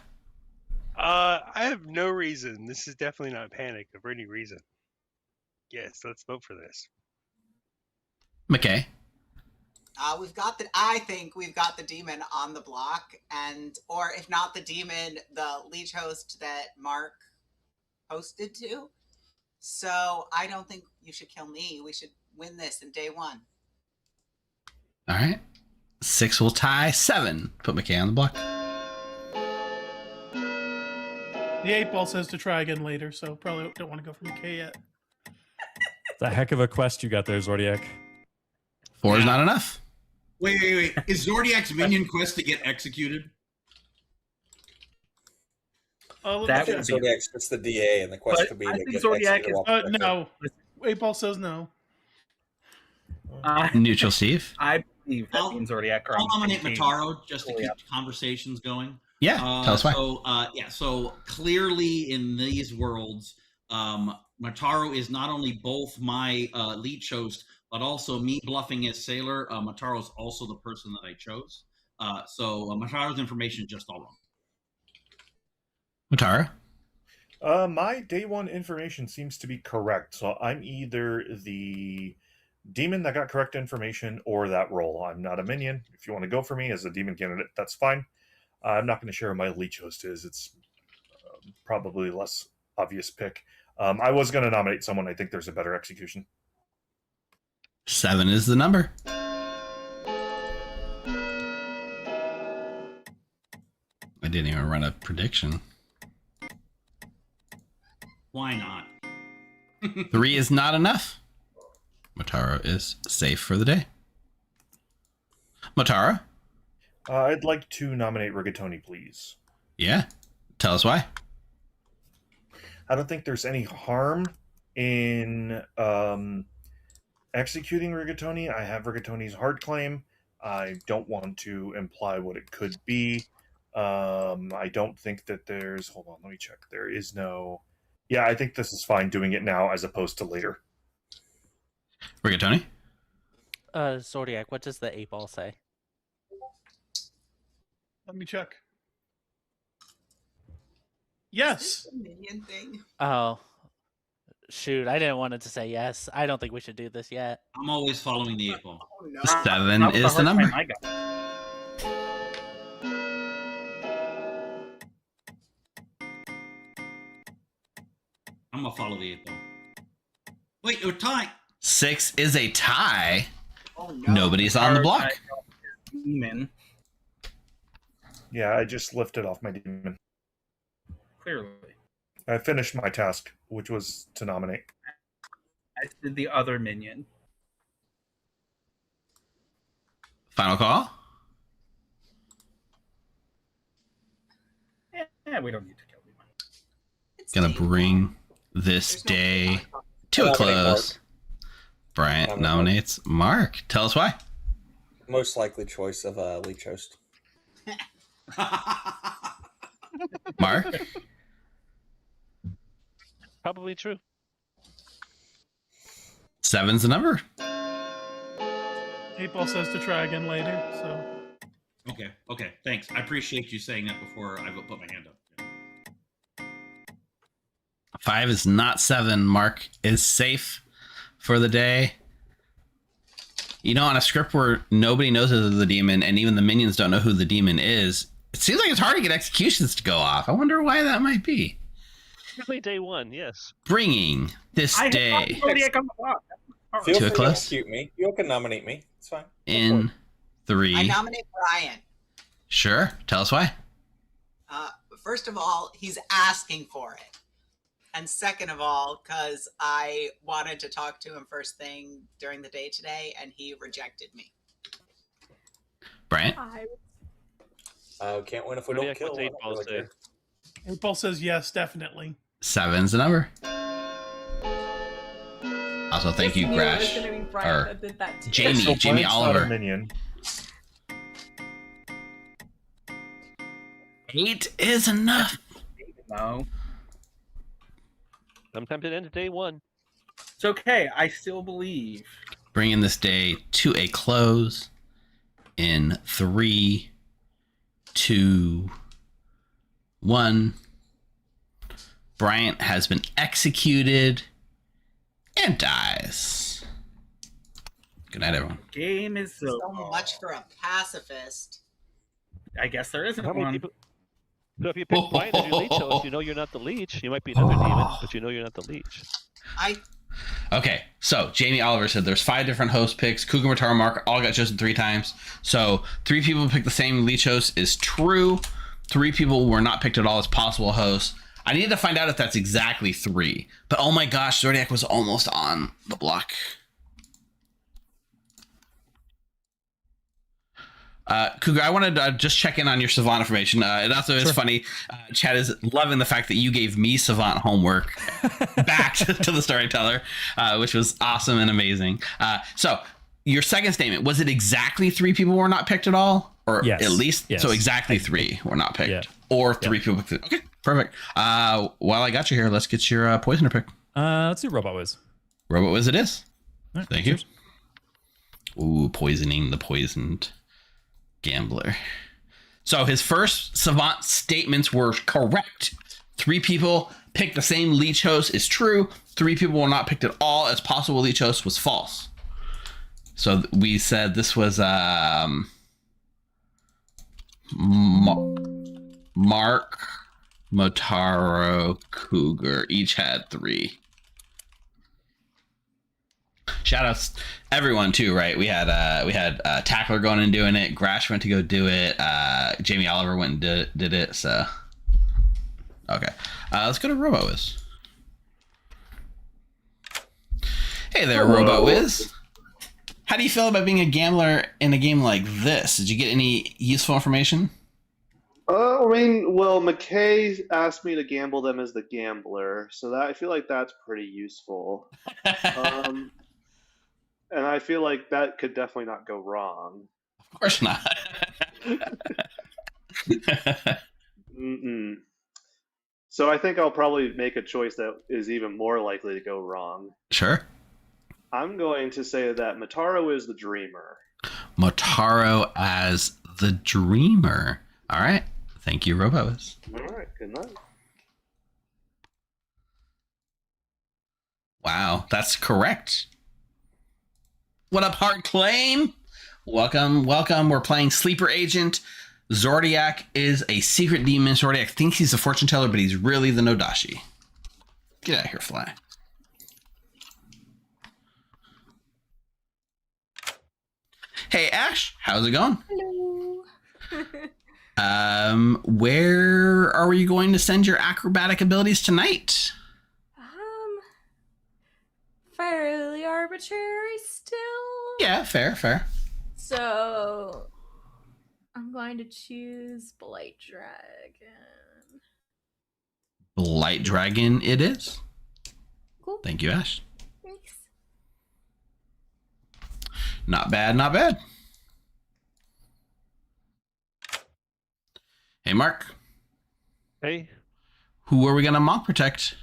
I have no reason. This is definitely not panic for any reason. Yes, let's vote for this. McKay. I think we've got the demon on the block, or if not the demon, the leech host that Mark hosted to. So I don't think you should kill me. We should win this in day 1. All right. 6 will tie 7. Put McKay on the block. The 8-ball says to try again later, so probably don't want to go for McKay yet. It's a heck of a quest you got there, Zordiak. 4 is not enough. Wait. Is Zordiak's minion quest to get executed? That would be Zordiak gets the DA, and the quest could be to get executed. No. 8-ball says no. Neutral Steve. I believe that means Zordiak. I'll nominate Mataro just to keep conversations going. Yeah, tell us why. So clearly in these worlds, Mataro is not only both my leech host, but also me bluffing as Sailor. Mataro is also the person that I chose. So Mataro's information is just all wrong. Mataro? My day 1 information seems to be correct. So I'm either the demon that got correct information or that role. I'm not a minion. If you want to go for me as a demon candidate, that's fine. I'm not going to share who my leech host is. It's probably less obvious pick. I was going to nominate someone. I think there's a better execution. 7 is the number. I didn't even run a prediction. Why not? 3 is not enough. Mataro is safe for the day. Mataro? I'd like to nominate Rigatoni, please. Yeah. Tell us why. I don't think there's any harm in executing Rigatoni. I have Rigatoni's hard claim. I don't want to imply what it could be. I don't think that there's... Hold on, let me check. There is no... Yeah, I think this is fine doing it now as opposed to later. Rigatoni? Zordiak, what does the 8-ball say? Let me check. Yes. Minion thing. Oh, shoot! I didn't want it to say yes. I don't think we should do this yet. I'm always following the 8-ball. Oh, no. 7 is the number. I'm gonna follow the 8-ball. Wait, you're tying. 6 is a tie. Oh, no. Nobody's on the block. Demon. Yeah, I just lifted off my demon. Clearly. I finished my task, which was to nominate. I did the other minion. Final call? Yeah, we don't need to kill anyone. Gonna bring this day to a close. Bryant nominates Mark. Tell us why. Most likely choice of leech host. Mark? Probably true. 7's the number. 8-Ball says to try again later, so. Okay. Thanks. I appreciate you saying that before I put my hand up. 5 is not 7. Mark is safe for the day. You know, on a script where nobody knows who's the demon, and even the minions don't know who the demon is, it seems like it's hard to get executions to go off. I wonder why that might be. Probably day 1, yes. Bringing this day Feel to a free close. to me. You can nominate me. It's fine. In 3. I nominate Brian. Sure. Tell us why. First of all, he's asking for it. And second of all, because I wanted to talk to him first thing during the day today, and he rejected me. Brian? Can't win if we don't kill. 8-Ball says yes, definitely. 7's the number. Also, thank you, Knew it was Grash. gonna be Brian that did that to you. Jamie, So Jamie Brian's not a Oliver. minion. 8 is enough. No. Sometimes it ends day 1. It's okay. I still believe. Bringing this day to a close in 3, 2, 1. Bryant has been executed and dies. Good night, everyone. Game is So much for a pacifist. I guess there isn't How many one. people? So if you pick Brian as your leech host, you know you're not the leech. You might be another demon, but you know you're not the leech. Okay, so Jamie Oliver said there's 5 different host picks. Cougar, Mataro, Mark all got chosen 3 times. So 3 people picked the same leech host is true. 3 people were not picked at all as possible hosts. I need to find out if that's exactly 3. But oh my gosh, Zodiac was almost on the block. Cougar, I wanted to just check in on your Savant information. It also is funny. Chad is loving the fact that you gave me Savant homework back to the storyteller, which was awesome and amazing. So your second statement, was it exactly 3 people were not picked at all? Or Yes. at least, Yes. so exactly 3 were not picked. Yeah. Or 3 people picked. Okay, perfect. While I got you here, let's get your poisoner pick. Let's do Robot Wiz. Robot Wiz it is. Right, Thank you. Ooh, poisoning the poisoned gambler. So his first Savant statements were correct. 3 people picked the same leech host is true. 3 people were not picked at all as possible leech host was false. So we said this was Mark, Motaro, Cougar each had 3. Shout outs everyone too, right? We had Tackler going and doing it. Grash went to go do it. Jamie Oliver went and did it. So okay, let's go to Robot Wiz. Hey there, Hello. Robot Wiz. How do you feel about being a gambler in a game like this? Did you get any useful information? I mean, well, McKay asked me to gamble them as the gambler, so that I feel like that's pretty useful. And I feel like that could definitely not go wrong. Of course not. Mm-mm. So I think I'll probably make a choice that is even more likely to go wrong. Sure. I'm going to say that Motaro is the dreamer. Motaro as the dreamer. All right. Thank you, Robot Wiz. All right, good night. Wow, that's correct. What up, hard claim? Welcome. We're playing Sleeper Agent. Zordiak is a secret demon. Zordiak thinks he's a fortune teller, but he's really the Nodashi. Get out of here, Fly. Hey, Ash, how's it going? Hello. Where are you going to send your acrobatic abilities tonight? Fairly arbitrary still. Yeah, fair. So I'm going to choose Blight Dragon. Blight Dragon it is. Cool. Thank you, Ash. Thanks. Not bad, not bad. Hey, Mark. Hey. Who are we going to mock protect?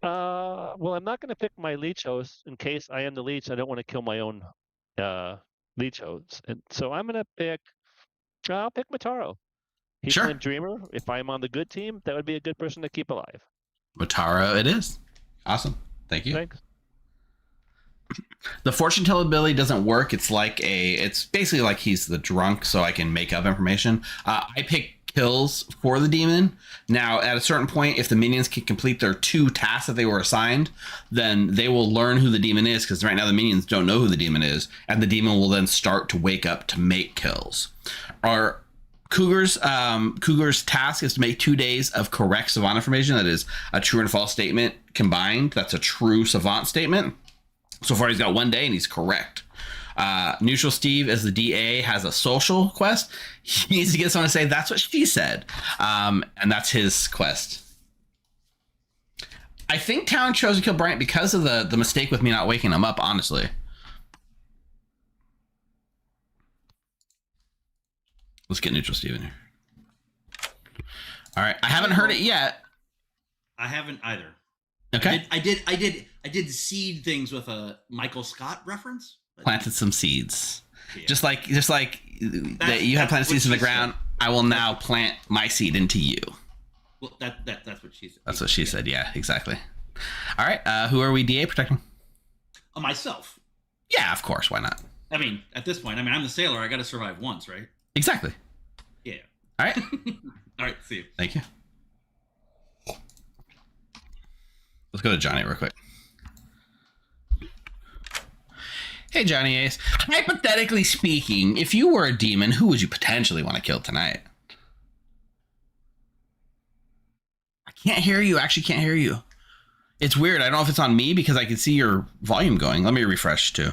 Well, I'm not going to pick my leech host in case I am the leech. I don't want to kill my own leech hosts. And so I'm going to pick, I'll pick Mataro. He's Sure. my dreamer. If I'm on the good team, that would be a good person to keep alive. Mataro it is. Awesome. Thank you. Thanks. The fortune teller ability doesn't work. It's basically like he's the drunk, so I can make up information. I pick kills for the demon. Now, at a certain point, if the minions can complete their 2 tasks that they were assigned, then they will learn who the demon is, because right now the minions don't know who the demon is, and the demon will then start to wake up to make kills. Cougar's task is to make 2 days of correct savant information. That is a true and false statement combined. That's a true savant statement. So far, he's got 1 day and he's correct. Neutral Steve, as the DA, has a social quest. He needs to get someone to say, that's what she said. And that's his quest. I think Town chose to kill Bryant because of the mistake with me not waking him up, honestly. Let's get Neutral Steve in here. All right. I haven't heard it yet. I haven't either. Okay. I did seed things with a Michael Scott reference. Planted some seeds. Yeah. Just like that you have planted seeds in the ground, I will now plant my seed into you. Well, that's what she said. That's what she said. Yeah, exactly. All right. Who are we DA protecting? Myself. Yeah, of course. Why not? I mean, at this point, I'm the sailor. I got to survive once, right? Exactly. Yeah. All right. All right. See you. Thank you. Let's go to Johnny real quick. Hey, Johnny Ace. Hypothetically speaking, if you were a demon, who would you potentially want to kill tonight? I can't hear you. Actually, can't hear you. It's weird. I don't know if it's on me because I can see your volume going. Let me refresh too.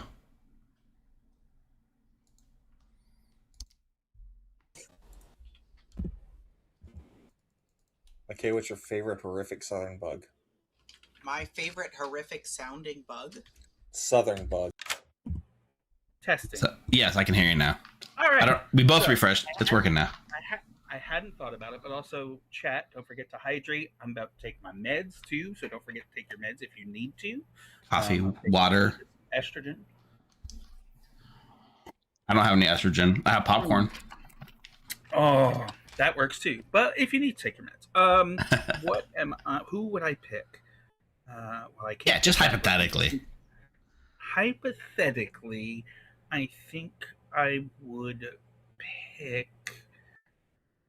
Okay, what's your favorite horrific sounding bug? My favorite horrific sounding bug? Southern bug. Testing. So, yes, I can hear you now. All right. We both refreshed. It's working now. I hadn't thought about it, but also, chat, don't forget to hydrate. I'm about to take my meds, too, so don't forget to take your meds if you need to. Coffee, water. Estrogen. I don't have any estrogen. I have popcorn. Oh, that works, too. But if you need to take your meds. Who would I pick? I can't. Yeah, just hypothetically. Hypothetically, I think I would pick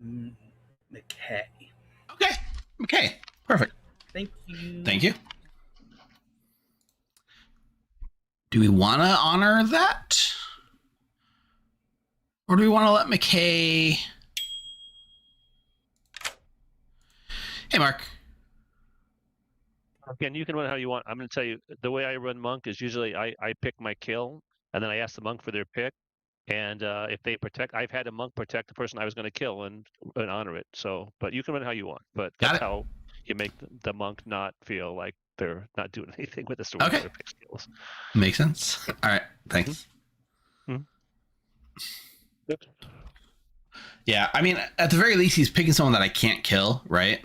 McKay. Okay. Perfect. Thank you. Thank you. Do we want to honor that? Or do we want to let McKay... Hey, Mark. Again, you can run how you want. I'm going to tell you, the way I run Monk is usually I pick my kill, and then I ask the Monk for their pick. And if they protect, I've had a Monk protect the person I was going to kill and honor it. So, but you can run how you want. But that's how you make the Monk not feel like they're not doing anything with the story. Okay. Their pick skills. Makes sense. All right. Thanks. Mm-hmm. Yeah, I mean, at the very least, he's picking someone that I can't kill, right?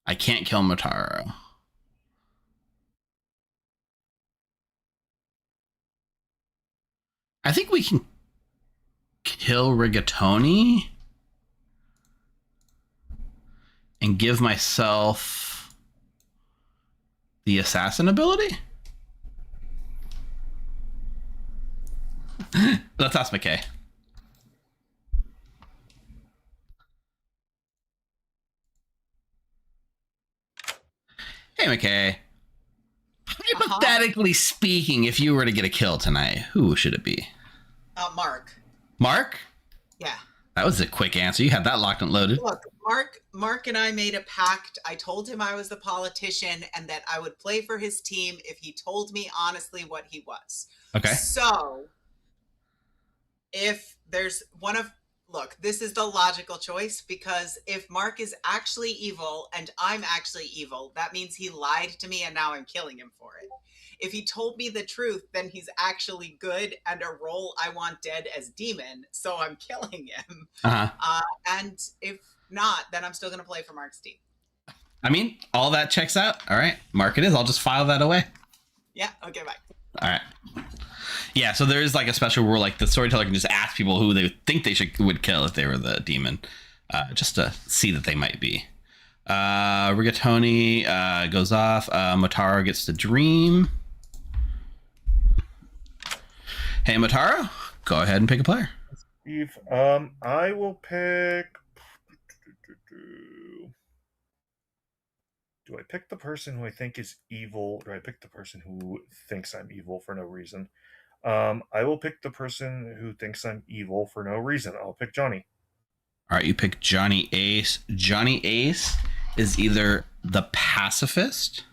I can't kill Mataro. I think we can kill Rigatoni and give myself the assassin ability. Let's ask McKay. Hey, McKay. Hypothetically speaking, if you were to get a kill tonight, who should it be? Mark. Mark? Yeah. That was a quick answer. You had that locked and loaded. Look, Mark and I made a pact. I told him I was the politician and that I would play for his team if he told me honestly what he was. Okay. So if there's look, this is the logical choice, because if Mark is actually evil and I'm actually evil, that means he lied to me and now I'm killing him for it. If he told me the truth, then he's actually good and a role I want dead as demon, so I'm killing him. And if not, then I'm still going to play for Mark's team. I mean, all that checks out. All right, Mark it is. I'll just file that away. Yeah, okay, bye. All right. Yeah, so there is like a special rule, like the storyteller can just ask people who they think they would kill if they were the demon, just to see that they might be. Rigatoni goes off. Motaro gets the dream. Hey, Motaro, go ahead and pick a player. Steve, I will pick. Do I pick the person who I think is evil, or do I pick the person who thinks I'm evil for no reason? I will pick the person who thinks I'm evil for no reason. I'll pick Johnny. All right, you pick Johnny Ace. Johnny Ace is either the pacifist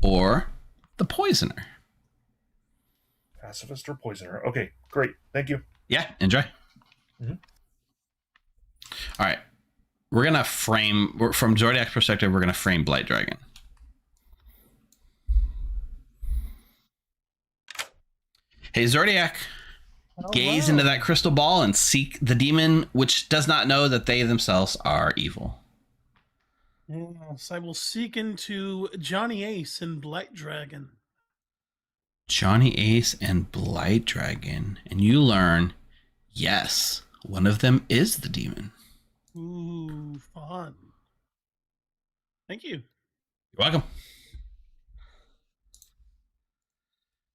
or the poisoner. Pacifist or poisoner. Okay, great. Thank you. Yeah, enjoy. Mm-hmm. All right. We're going to from Zodiac's perspective, we're going to frame Blight Dragon. Hey, Zodiac, gaze into that crystal ball and seek the demon, which does not know that they themselves are evil. Yes, I will seek into Johnny Ace and Blight Dragon. Johnny Ace and Blight Dragon. And you learn, yes, one of them is the demon. Ooh, fun. Thank you. You're welcome.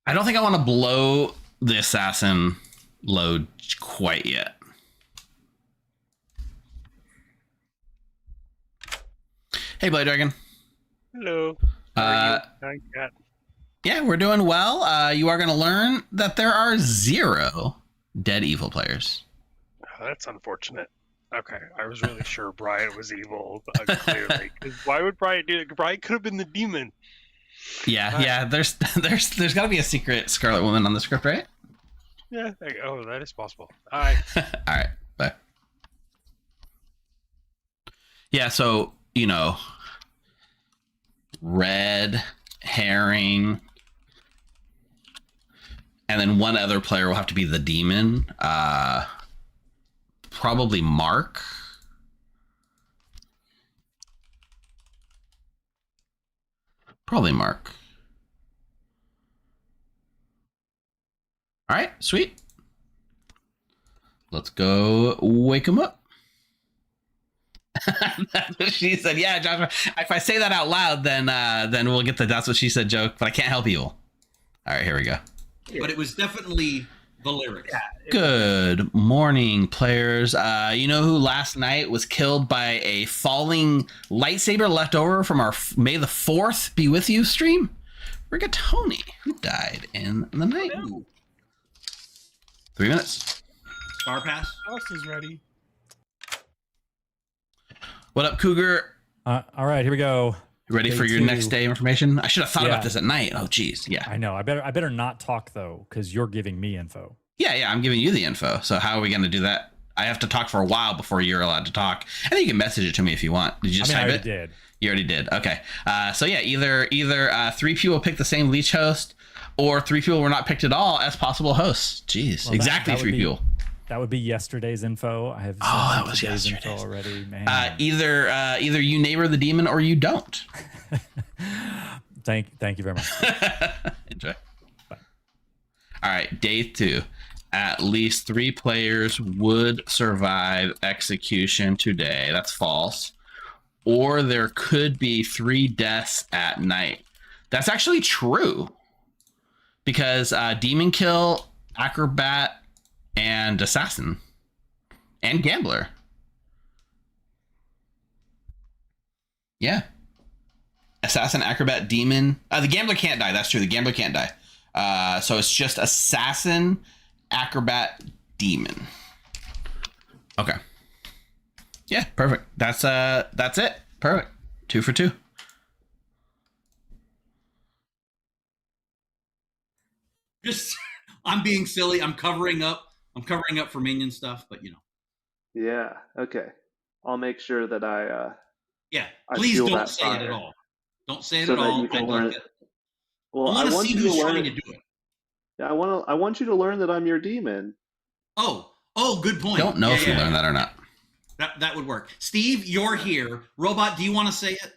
I don't think I want to blow the assassin load quite yet. Hey, Blade Dragon. Hello. Yeah, we're doing well. You are going to learn that there are 0 dead evil players. Oh, that's unfortunate. Okay, I was really sure Brian was evil, clearly. Why would Brian do it? Brian could have been the demon. Yeah. There's got to be a secret Scarlet Woman on the script, right? Yeah. Oh, that is possible. All right. All right. Bye. Yeah. So red herring, and then one other player will have to be the demon. Probably Mark. All right, sweet. Let's go wake him up. That's what she said. Yeah, Joshua. If I say that out loud, then we'll get the "that's what she said" joke. But I can't help you. All right, here we go. But it was definitely the lyrics. Yeah. Good morning, players. You know who last night was killed by a falling lightsaber left over from our May the 4th be with you stream? Rigatoni, who died in the night. 3 minutes. Star pass. House is ready. What up, Cougar? All right, here we go. Ready for your next day information? I should have thought about this at night. Oh, geez. Yeah. I know. I better not talk though, because you're giving me info. Yeah. I'm giving you the info. So how are we going to do that? I have to talk for a while before you're allowed to talk. And then you can message it to me if you want. Did you just type it? I already did. You already did. Okay. So yeah, either 3 people pick the same leech host, or 3 people were not picked at all as possible hosts. Jeez. Well, exactly 3 people. That would be yesterday's info. I have that was yesterday's info already, man. Either you neighbor the demon or you don't. Thank you very much. Enjoy. Bye. All right, day 2. At least 3 players would survive execution today. That's false. Or there could be 3 deaths at night. That's actually true. Because demon kill, acrobat, and assassin, and gambler. Yeah. Assassin, acrobat, demon. The gambler can't die. That's true. The gambler can't die. So it's just assassin, acrobat, demon. Okay. Yeah, perfect. That's it. Perfect. 2 for 2. Just I'm being silly. I'm covering up for minion stuff, but you know. Yeah. Okay. I'll make sure that I Yeah. I Please fuel don't that say it at fire all. Don't say it so at that all. you can I'd learn like it. to, Well, I I want to want see you to who's learn trying it. to do it. Yeah, I want you to learn that I'm your demon. Oh, good point. Don't know if you learn that or not. That would work. Steve, you're here. Robot, do you want to say it?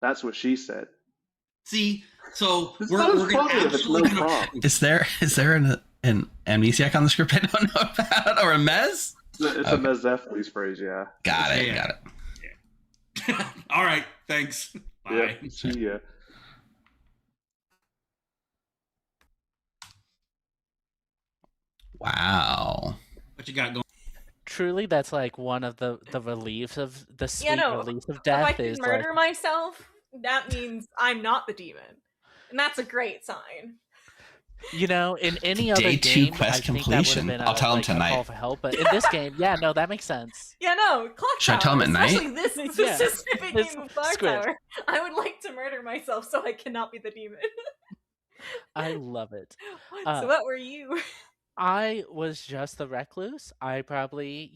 That's what she said. See, so It's we're not as going to funny if it's no absolutely problem. Is there an amnesiac on the script I don't know about, or a mez? It's a Mezephiles phrase, yeah. Got it. All right, thanks. Bye. Yeah, see ya. Wow. What you got going? Truly, that's like one of the reliefs of the sweet relief of If I death can is murder like, myself, that means I'm not the demon, and that's a great sign. you know, in any other Day 2 game, quest I think that would have completion. been I'll tell him a tonight. call for help. But in this game, yeah, no, that makes sense. Yeah, no, clock Should I tower. tell him at night? Especially this Yeah, specific this game of clock script. tower. I would like to murder myself so I cannot be the demon. I love it. So what were you? I was just the recluse. I probably,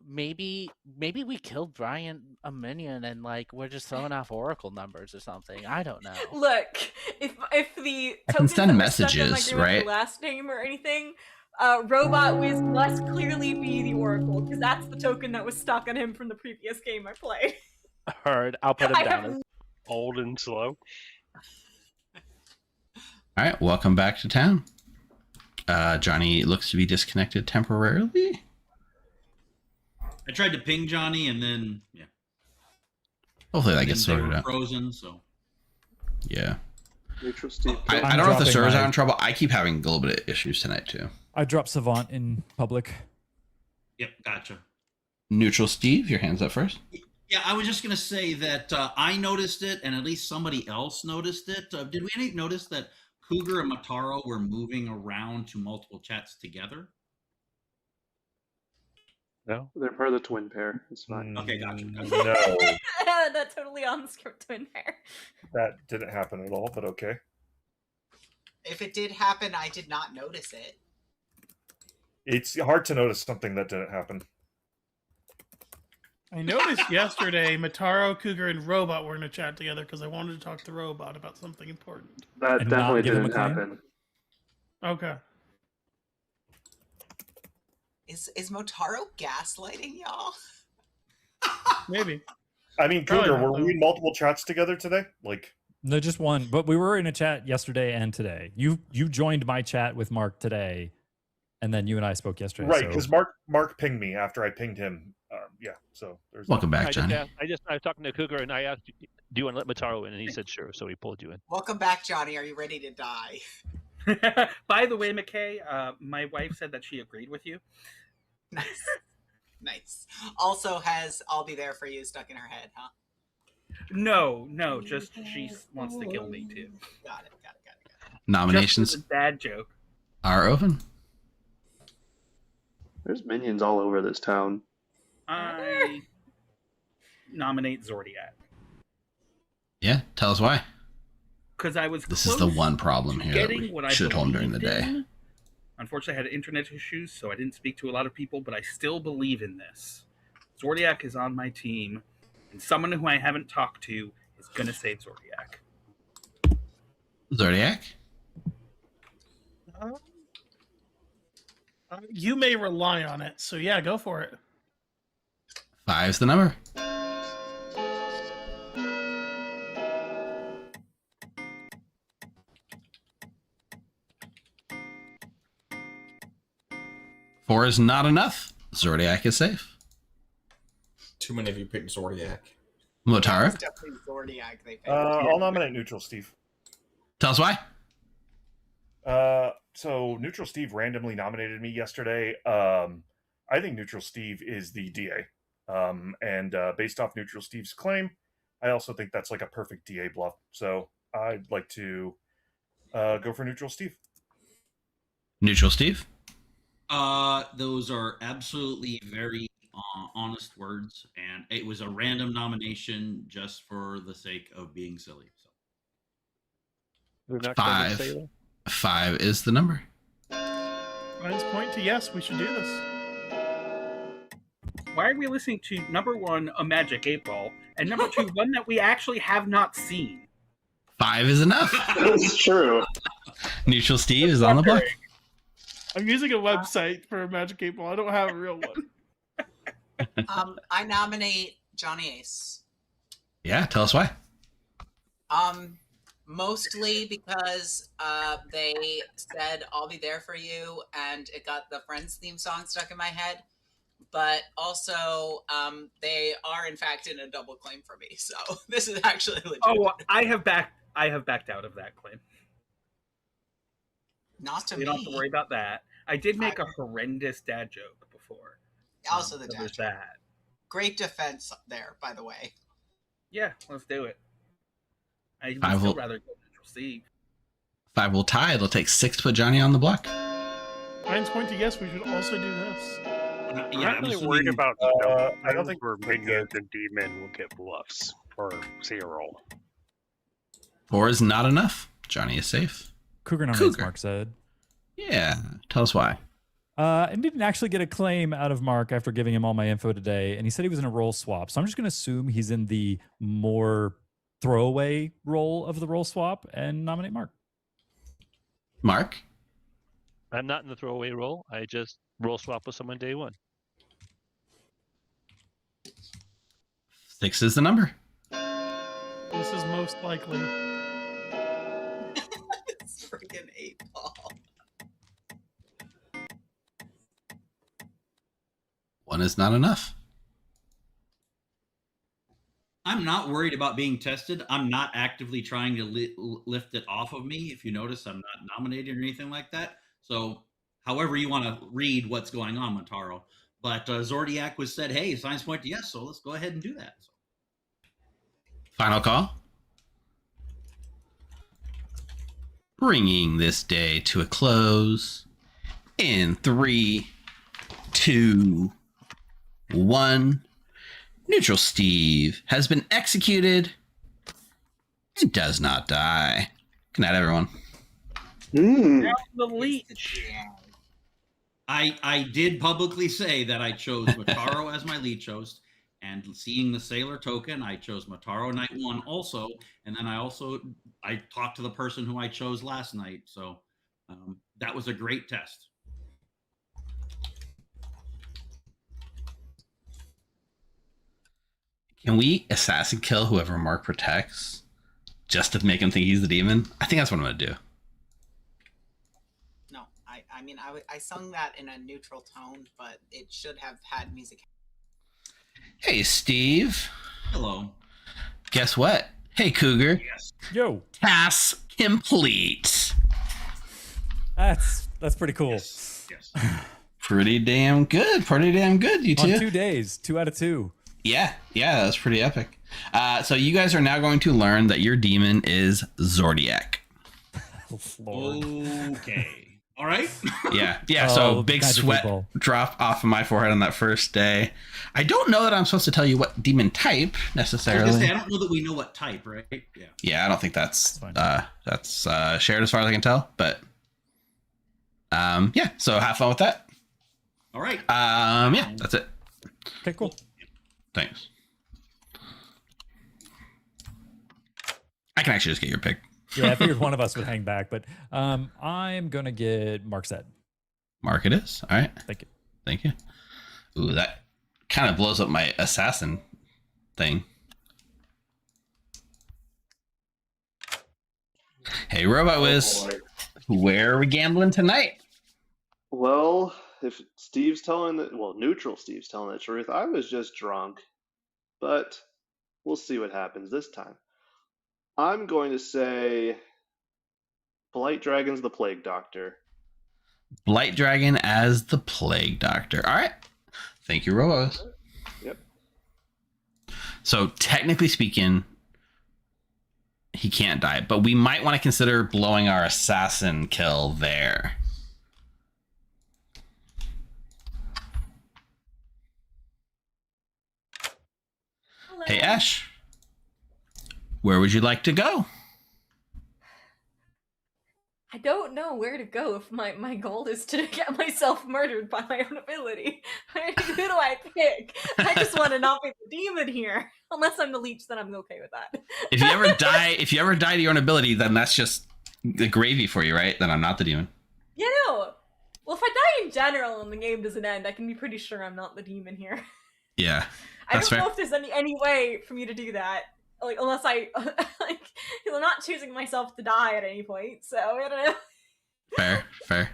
maybe we killed Brian a minion and like we're just throwing off oracle numbers or something. I don't know. Look, if the I can tokens send that were stuck on my messages, grandmother's right? last name or anything, Robot Wiz must clearly be the oracle because that's the token that was stuck on him from the previous game I played. Heard. I'll put him I down. have- Old and slow. All right, welcome back to town. Johnny looks to be disconnected temporarily. I tried to ping Johnny, and then Hopefully that gets they sorted were out. frozen. So Yeah. Neutral Steve. I don't know if the servers are in trouble. I keep having a little bit of issues tonight too. I dropped Savant in public. Yep, gotcha. Neutral Steve, your hands up first. Yeah, I was just gonna say that I noticed it, and at least somebody else noticed it. Did we notice that Cougar and Mataro were moving around to multiple chats together? No, they're part of the twin pair. It's fine. Okay, gotcha. No, That's totally on the script twin pair. that didn't happen at all, but okay. If it did happen, I did not notice it. It's hard to notice something that didn't happen. I noticed yesterday Mataro, Cougar, and Robot were in a chat together because I wanted to talk to Robot about something important. That And not definitely give him a didn't claim? happen. Okay. Is Motaro gaslighting y'all? Maybe. I mean, Probably Cougar, not, were though. we in multiple chats together today? Like, No, just one. But we were in a chat yesterday and today. You joined my chat with Mark today, and then you and I spoke yesterday. right? so- Because Mark pinged me after I pinged him. Yeah. So there's Welcome back, I Johnny. was talking to Cougar and I asked, "Do you want to let Mataro in?" And he said, "Sure." So he pulled you in. Welcome back, Johnny. Are you ready to die? By the way, McKay, my wife said that she agreed with you. Nice. Nice. Also has "I'll be there for you" stuck in her head, huh? No, just she wants to kill me too. Got it. Nominations Just as a dad joke. are open. There's minions all over this town. I nominate Zordiac Yeah, tell us why. because I was. This is the close one problem to here that getting we what I should have told him during the believed day. in. Unfortunately, I had internet issues, so I didn't speak to a lot of people, but I still believe in this. Zordiac is on my team, and someone who I haven't talked to is going to save Zordiac. Zodiac? You may rely on it, so yeah, go for it. 5's the number. Four is not enough. Zodiac is safe. Too many of you picked Zordiac. Motaro, It's definitely Zordiac they picked. I'll nominate Neutral Steve. tell us why. So Neutral Steve randomly nominated me yesterday. I think Neutral Steve is the DA. And based off Neutral Steve's claim, I also think that's like a perfect DA bluff. So I'd like to go for Neutral Steve. Neutral Steve. Those are absolutely very honest words, and it was a random nomination just for the sake of being silly. So. We're not gonna say 5. that? 5 is the number. Ryan's point to yes, we should do this. Why are we listening to number 1, a Magic 8-Ball, and number 2, one that we actually have not seen? 5 is enough. It's true. Neutral Steve is on the block. I'm using a website for a Magic 8-Ball. I don't have a real one. I nominate Johnny Ace. Yeah, tell us why. Mostly because they said I'll be there for you, and it got the Friends theme song stuck in my head. But also, they are in fact in a double claim for me. So this is actually legit. Oh, I have backed out of that claim. Not to you me. You don't have to worry about that. I did make a horrendous dad joke before. Also the dad joke. That. Great defense there, by the way. Yeah, let's do it. I would still rather go neutral Steve. 5 will tie. It'll take 6 to put Johnny on the block. Ryan's point to yes, we should also do this. I'm not really worried about I don't think we're minions and demon will get bluffs or see a roll. 4 is not enough. Johnny is safe. Cougar nominates, Mark said. Yeah, tell us why. I didn't actually get a claim out of Mark after giving him all my info today, and he said he was in a role swap. So I'm just going to assume he's in the more throwaway role of the role swap and nominate Mark. Mark? I'm not in the throwaway role. I just role swap with someone day 1. 6 is the number. This is most likely. It's freaking 8-ball. 1 is not enough. I'm not worried about being tested. I'm not actively trying to lift it off of me. If you notice, I'm not nominated or anything like that. So however you want to read what's going on, Motaro. But Zordiac was said, hey, science point to yes, so let's go ahead and do that. So. Final call. Bringing this day to a close in 3, 2, 1. Neutral Steve has been executed. It does not die. Good night, everyone. Now the leech. I did publicly say that I chose Motaro as my leech host, and seeing the Sailor token, I chose Motaro night 1 also, and then I talked to the person who I chose last night, so that was a great test. Can we assassin kill whoever Mark protects just to make him think he's the demon? I think that's what I'm going to do. No, I mean, I sung that in a neutral tone, but it should have had music. Hey, Steve. Hello. Guess what? Hey, Cougar. Yes. Yo. Task complete. That's pretty cool. Yes. Pretty damn good. Pretty damn good, you two. On 2 days, 2 out of 2. Yeah, that's pretty epic. So you guys are now going to learn that your demon is Zordiac. Okay. All right. Yeah. So big sweat drop off of my forehead on that first day. I don't know that I'm supposed to tell you what demon type necessarily. I don't know that we know what type, right? Yeah. Yeah, I don't think that's shared as far as I can tell. But yeah. So have fun with that. All right. Yeah, that's it. Okay, cool. Thanks. I can actually just get your pick. Yeah, I figured one of us would hang back, but I'm gonna get Mark's head. Mark it is. All right. Thank you. Ooh, that kind of blows up my assassin thing. Hey, Robot Wiz, where are we gambling tonight? Well, if Steve's neutral Steve's telling the truth, I was just drunk. But we'll see what happens this time. I'm going to say Blight Dragon's the Plague Doctor. Blight Dragon as the Plague Doctor. All right. Thank you, Robot. Yep. So technically speaking, he can't die, but we might want to consider blowing our assassin kill there. Hey, Ash. Where would you like to go? I don't know where to go if my goal is to get myself murdered by my own ability. Who do I pick? I just want to not be the demon here. Unless I'm the leech, then I'm okay with that. If you ever die to your own ability, then that's just the gravy for you, right? Then I'm not the demon. You know, well, if I die in general and the game doesn't end, I can be pretty sure I'm not the demon here. Yeah, I don't know if there's any way for me to do that. Like, unless I, like, because I'm not choosing myself to die at any point, so I don't know. Fair.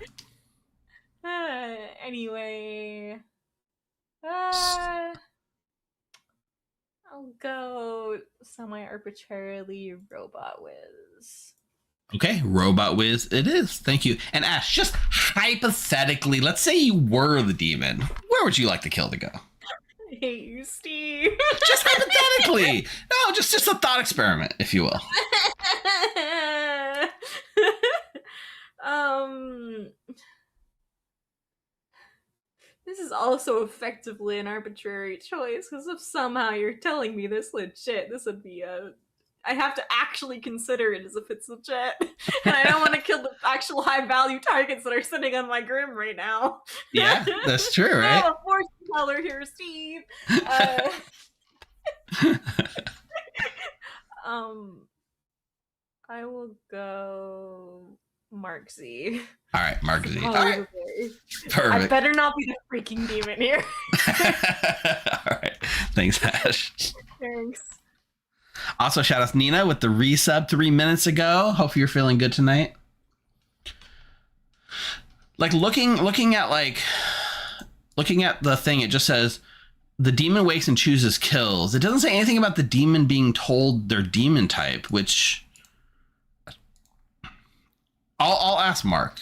Anyway, I'll go semi-arbitrarily Robot Whiz. Okay, Robot Whiz it is. Thank you. And Ash, just hypothetically, let's say you were the demon. Where would you like the kill to go? I hate you, Steve. Just hypothetically. No, just a thought experiment, if you will. This is also effectively an arbitrary choice, because if somehow you're telling me this legit, this would be I have to actually consider it as if it's legit. And I don't want to kill the actual high-value targets that are sitting on my Grim right now. Yeah, that's true, right? I'm a fortune teller here, Steve. I will go Mark Z. All right, Mark Z. All right. Perfect. I better not be the freaking demon here. All right. Thanks, Ash. Thanks. Also, shout out to Nina with the resub 3 minutes ago. Hope you're feeling good tonight. Like looking at the thing, it just says the demon wakes and chooses kills. It doesn't say anything about the demon being told their demon type, which I'll ask Mark.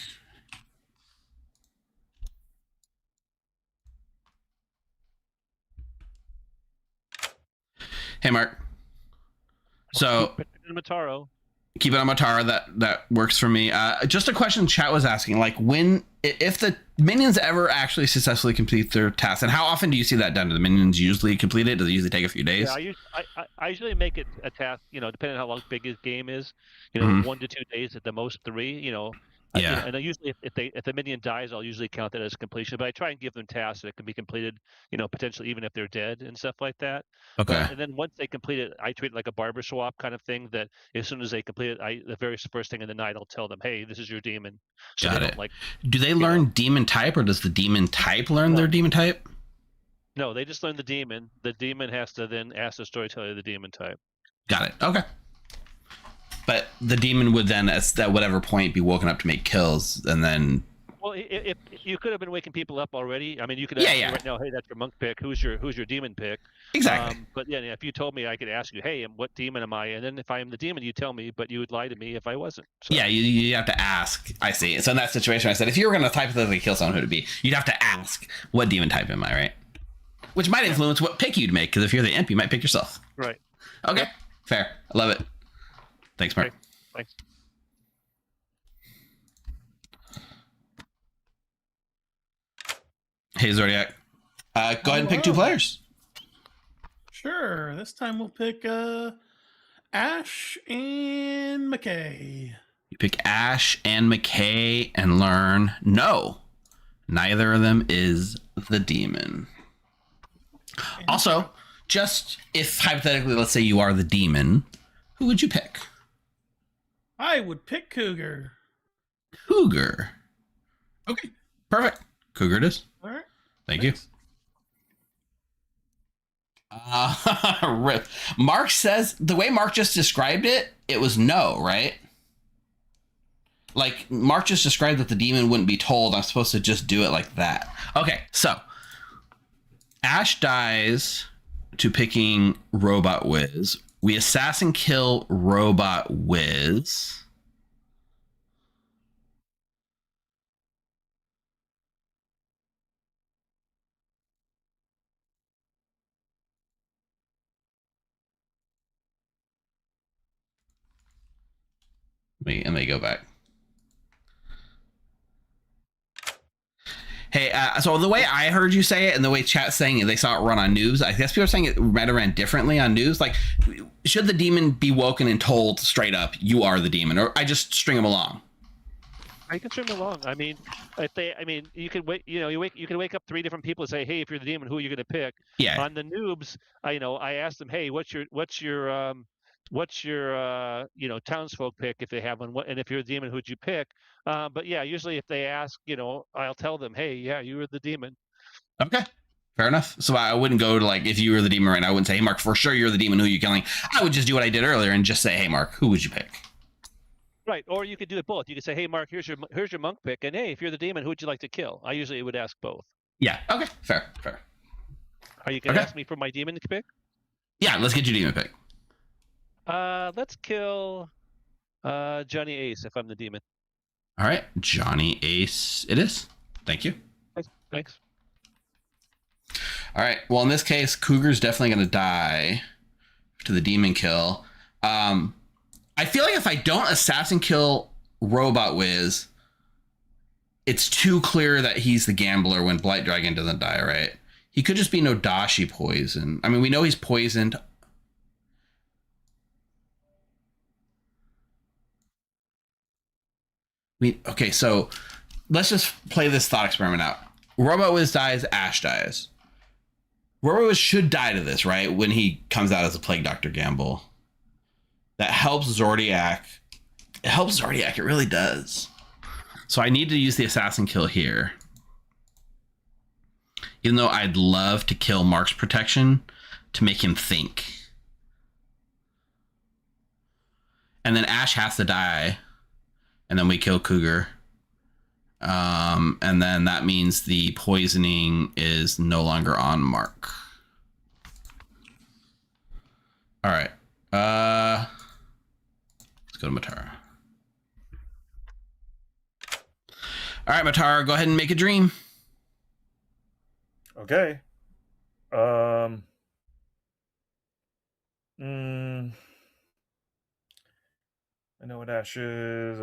Hey, Mark. So keep it on Mataro. That works for me. Just a question chat was asking, like if the minions ever actually successfully complete their task, and how often do you see that done? Do the minions usually complete it? Does it usually take a few days? Yeah, I usually make it a task, depending on how long big his game is, 1 to 2 days at the most 3, Yeah. And I usually, if the minion dies, I'll usually count that as completion. But I try and give them tasks that can be completed, potentially even if they're dead and stuff like that. Okay. And then once they complete it, I treat it like a barber swap kind of thing. That as soon as they complete it, the very first thing in the night, I'll tell them, "Hey, this is your demon." So Got they it. don't, Do they learn demon type, or does the demon type learn their demon type? No, they just learn the demon. The demon has to then ask the storyteller the demon type. Got it. Okay. But the demon would then, at whatever point, be woken up to make kills, and then. Well, if you could have been waking people up already. I mean, you could ask me right now, "Hey, that's your monk pick. Who's your demon pick?" Exactly. But yeah, if you told me, I could ask you, "Hey, what demon am I?" And then if I am the demon, you tell me, but you would lie to me if I wasn't. So. Yeah, you have to ask. I see. So in that situation, I said, if you were going to hypothetically kill someone, who would it be? You'd have to ask, what demon type am I, right? Which might influence what pick you'd make, because if you're the imp, you might pick yourself. Right. Okay. Fair. I love it. Thanks, Mark. Okay. Thanks. Hey, Zodiac. Go ahead and pick 2 players. Sure. This time we'll pick Ash and McKay. You pick Ash and McKay and learn, no, neither of them is the demon. Also, just if hypothetically, let's say you are the demon, who would you pick? I would pick Cougar. Cougar. Okay. Perfect. Cougar it is. All right. Thank you. Rip. Mark says, the way Mark just described it, it was no, right? Like, Mark just described that the demon wouldn't be told. I'm supposed to just do it like that. Okay, so Ash dies to picking Robot Whiz. We assassin kill Robot Whiz. Let me go back. Hey, so the way I heard you say it and the way chat's saying it, they saw it run on news. I guess people are saying it might have ran differently on news. Like, should the demon be woken and told straight up, you are the demon, or I just string them along? I can string them along. I mean, you could wait. You can wake up 3 different people and say, "Hey, if you're the demon, who are you going to pick?" Yeah. On the noobs, I asked them, "Hey, what's your townsfolk pick if they have one? And if you're the demon, who'd you pick?" But yeah, usually if they ask, I'll tell them, "Hey, yeah, you were the demon." Okay. Fair enough. So I wouldn't go to, like, if you were the demon right now, I wouldn't say, "Hey, Mark, for sure you're the demon. Who are you killing?" I would just do what I did earlier and just say, "Hey, Mark, who would you pick?" Right, or you could do it both. You could say, "Hey, Mark, here's your monk pick," and hey, if you're the demon, who would you like to kill? I usually would ask both. Yeah. Okay. Fair. Are you going to ask me for my demon pick? Yeah. Let's get your demon pick. Let's kill Johnny Ace if I'm the demon. All right, Johnny Ace. It is. Thank you. Thanks. All right. Well, in this case, Cougar's definitely going to die to the demon kill. I feel like if I don't assassin kill Robot Wiz, it's too clear that he's the gambler when Blight Dragon doesn't die, right? He could just be Nodashi poison. I mean, we know he's poisoned. Okay, so let's just play this thought experiment out. Robot Wiz dies, Ash dies. Robot Wiz should die to this, right? When he comes out as a Plague Doctor gamble. That helps Zordiak. It helps Zordiak, it really does. So I need to use the assassin kill here. Even though I'd love to kill Mark's protection to make him think. And then Ash has to die. And then we kill Cougar. And then that means the poisoning is no longer on Mark. All right. Let's go to Matara. All right, Matara, go ahead and make a dream. Okay. I know what Ash is.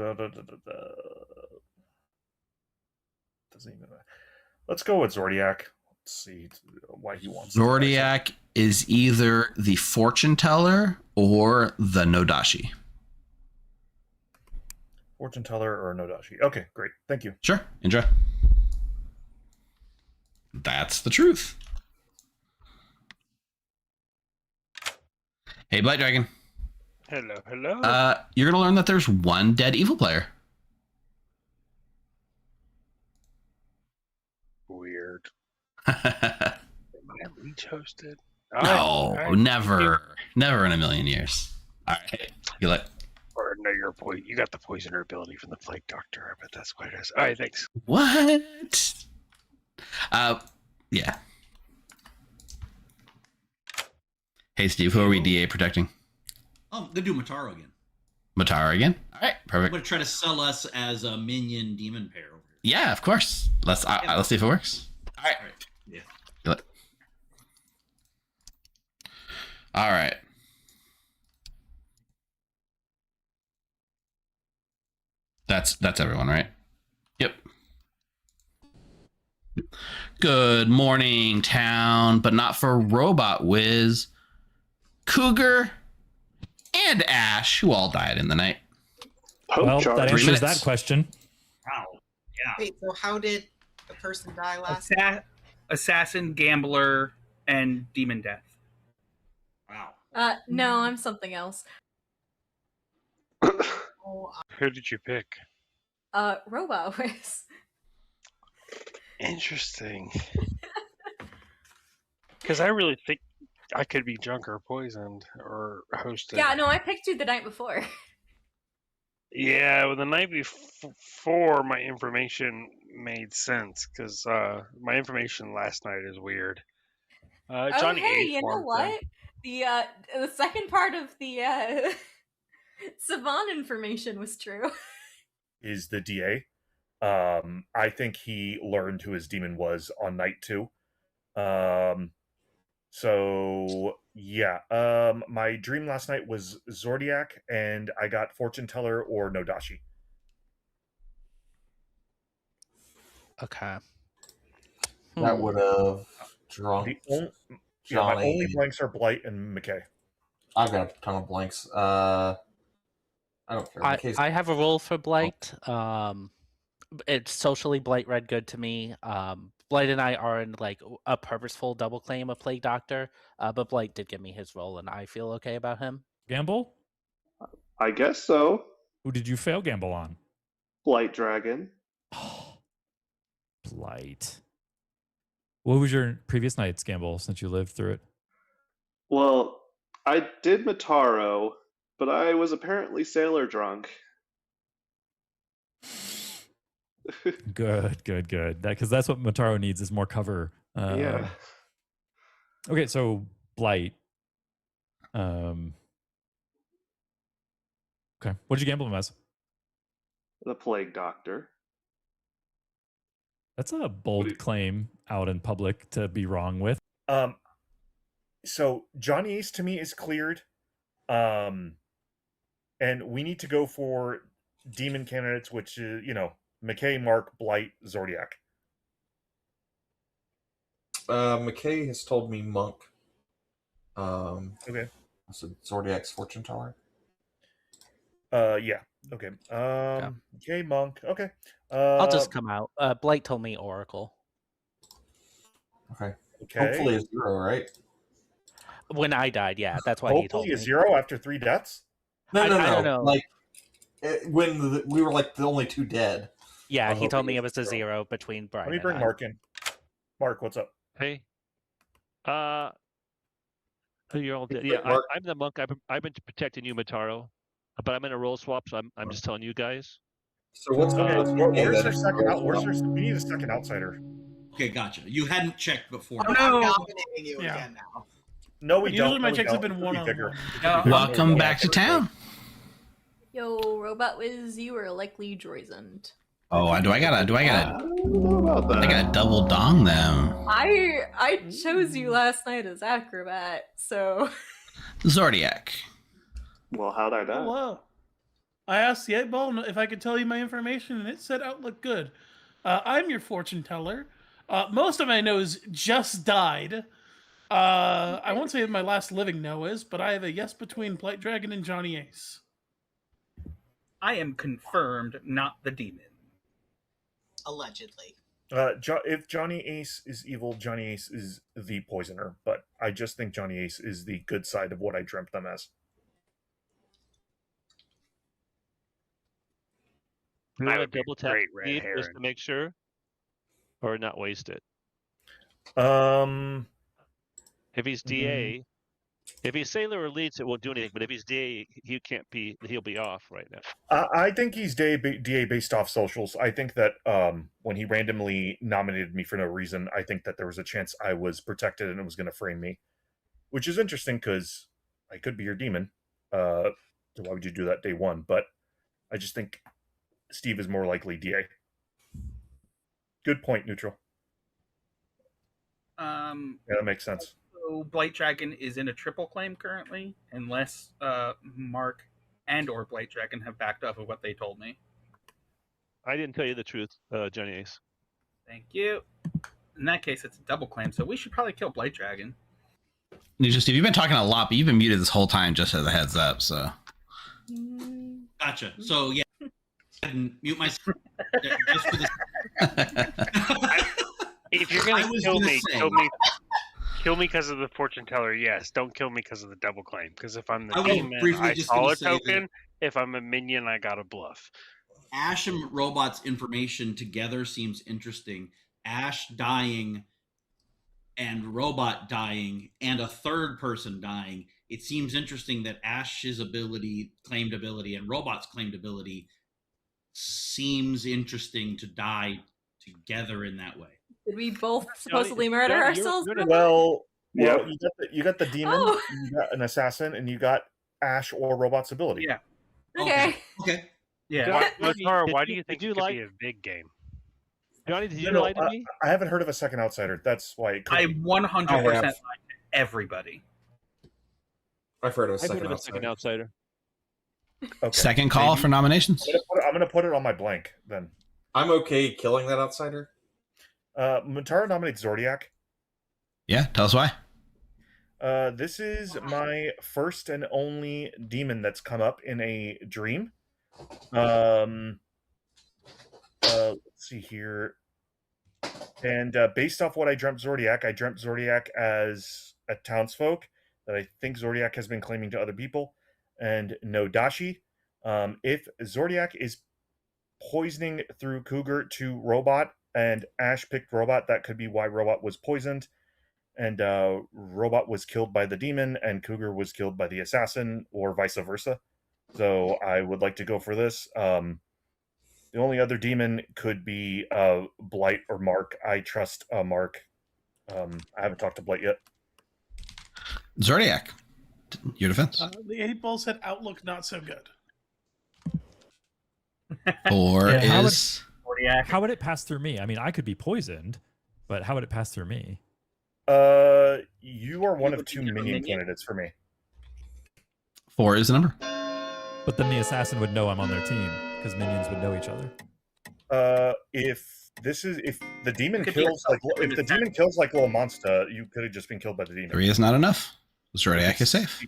Doesn't even. Let's go with Zordiak. Let's see why he wants. Zordiak is either the fortune teller or the Nodashi. Fortune teller or Nodashi. Okay, great. Thank you. Sure. Enjoy. That's the truth. Hey, Blight Dragon. Hello. You're gonna learn that there's one dead evil player. Weird. Am I leech hosted? No, never in a million years. All right, you let. Or no, you got the poisoner ability from the Plague Doctor. I bet that's what it is. All right, thanks. What? Yeah. Hey, Steve, who are we DA protecting? Oh, I'm gonna do Mataro again. Matara again? All right, I'm perfect. gonna try to sell us as a minion demon pair over here. Yeah, of course. Let's see if it works. All right. Yeah. All right. That's everyone, right? Yep. Good morning, town, but not for Robot Wiz, Cougar, and Ash, who all died in the night. Well, that answers that question. Wow. Yeah. Wait, so how did the person die last? Assassin, gambler, and demon death. Wow. No, I'm something else. Who did you pick? Robot Wiz. Interesting. Because I really think I could be drunk or poisoned or hosted. Yeah, no, I picked you the night before. Yeah, well, the night before, my information made sense because my information last night is weird. Johnny hey, Ace you know what? The second part of the Savan information was true. Is the DA? I think he learned who his demon was on night 2. So yeah, my dream last night was Zordiak, and I got fortune teller or Nodashi. Okay. That would have drunk. My Johnny. only blanks are Blight and McKay. I've got a ton of blanks. I don't care. I have a rule for Blight. It's socially Blight read good to me. Blight and I are in like a purposeful double claim of Plague Doctor, but Blight did give me his role, and I feel okay about him. Gamble? I guess so. Who did you fail gamble on? Blight Dragon. Blight. What was your previous night's gamble since you lived through it? Well, I did Mataro, but I was apparently sailor drunk. Good. Because that's what Mataro needs is more cover. Yeah. Okay, so Blight. Okay, what did you gamble him as? The Plague Doctor. That's a bold claim out in public to be wrong with. So Johnny Ace to me is cleared. And we need to go for demon candidates, which is, McKay, Mark, Blight, Zordiac. McKay has told me Monk. Okay. So Zordiac's fortune teller. Yeah. Okay. McKay, Monk. Okay. I'll just come out. Blight told me Oracle. Okay. Okay. Hopefully a 0, right? When I died, yeah, that's why he told me. Hopefully a 0 after 3 deaths? No. I don't know. Like, when we were like the only 2 dead. Yeah, he told me it was a 0 between Brian. Let me bring and I. Mark in. Mark, what's up? Hey. You're all dead. Yeah, I'm the monk. I've been protecting you, Mataro, but I'm in a role swap, so I'm just telling you guys. So what's where's our second we need a second outsider. Okay, gotcha. You hadn't checked before. I'm nominating you again now. No, we Usually don't. my No, we checks have don't. been It could be one-on-one. bigger. Welcome back to town. Yo, Robot Wiz, you are likely Droizend. Oh, do I gotta know about that. I gotta double dong them. I chose you last night as Acrobat, so Zordiac. Well, how'd I die? Hello. I asked the 8-ball if I could tell you my information, and it said outlook good. I'm your fortune teller. Most of my no's just died. I won't say my last living no is, but I have a yes between Blight Dragon and Johnny Ace. I am confirmed not the demon. Allegedly. If Johnny Ace is evil, Johnny Ace is the poisoner. But I just think Johnny Ace is the good side of what I dreamt them as. You want to would be double tap great red Steve just herring. to make sure, or not waste it. If he's DA, if he's Sailor or Leeds, it won't do anything. But if he's DA, he'll be off right now. I think he's DA based off socials. I think that when he randomly nominated me for no reason, I think that there was a chance I was protected and it was going to frame me, which is interesting because I could be your demon. So why would you do that day one? But I just think Steve is more likely DA. Good point, Neutral. Yeah, that makes sense. So Blight Dragon is in a triple claim currently, unless Mark and or Blight Dragon have backed off of what they told me. I didn't tell you the truth, Johnny Ace. Thank you. In that case, it's a double claim, so we should probably kill Blight Dragon. Steve, you've been talking a lot, but you've been muted this whole time, just as a heads up. So, Gotcha. So yeah, I can mute myself just for this. If you're gonna kill me because of the fortune teller. Yes, don't kill me because of the double claim. Because if I'm the demon, I saw a token. If I'm a minion, I got a bluff. Ash and Robot's information together seems interesting. Ash dying and Robot dying and a third person dying. It seems interesting that Ash's claimed ability, and Robot's claimed ability seems interesting to die together in that way. Did we both supposedly murder ourselves? Well, you got the demon, you got an assassin, and you got Ash or Robot's ability. Yeah. Okay. Yeah. Why do you think it could be a big game? Johnny, did you lie to me? I haven't heard of a second outsider. That's why it could I be. 100% lied to everybody. I've heard of a second outsider. Okay. Second call for nominations. I'm going to put it on my blank then. I'm okay killing that outsider. Mutara nominates Zordiak. Yeah, tell us why. This is my first and only demon that's come up in a dream. Let's see here. And based off what I dreamt Zordiak as a townsfolk that I think Zordiak has been claiming to other people, and no Dashi. If Zordiak is poisoning through Cougar to Robot, and Ash picked Robot, that could be why Robot was poisoned, and Robot was killed by the demon, and Cougar was killed by the assassin, or vice versa. So I would like to go for this. The only other demon could be Blight or Mark. I trust Mark. I haven't talked to Blight yet. Zordiak, your defense. The 8 Ball said outlook not so good. Or Yeah, is... How would it pass through me? I mean, I could be poisoned, but how would it pass through me? You are one of 2 minion candidates for me. 4 is the number. But then the assassin would know I'm on their team because minions would know each other. If the demon kills like little monster, you could have just been killed by the demon. 3 is not enough. Zordiak is safe.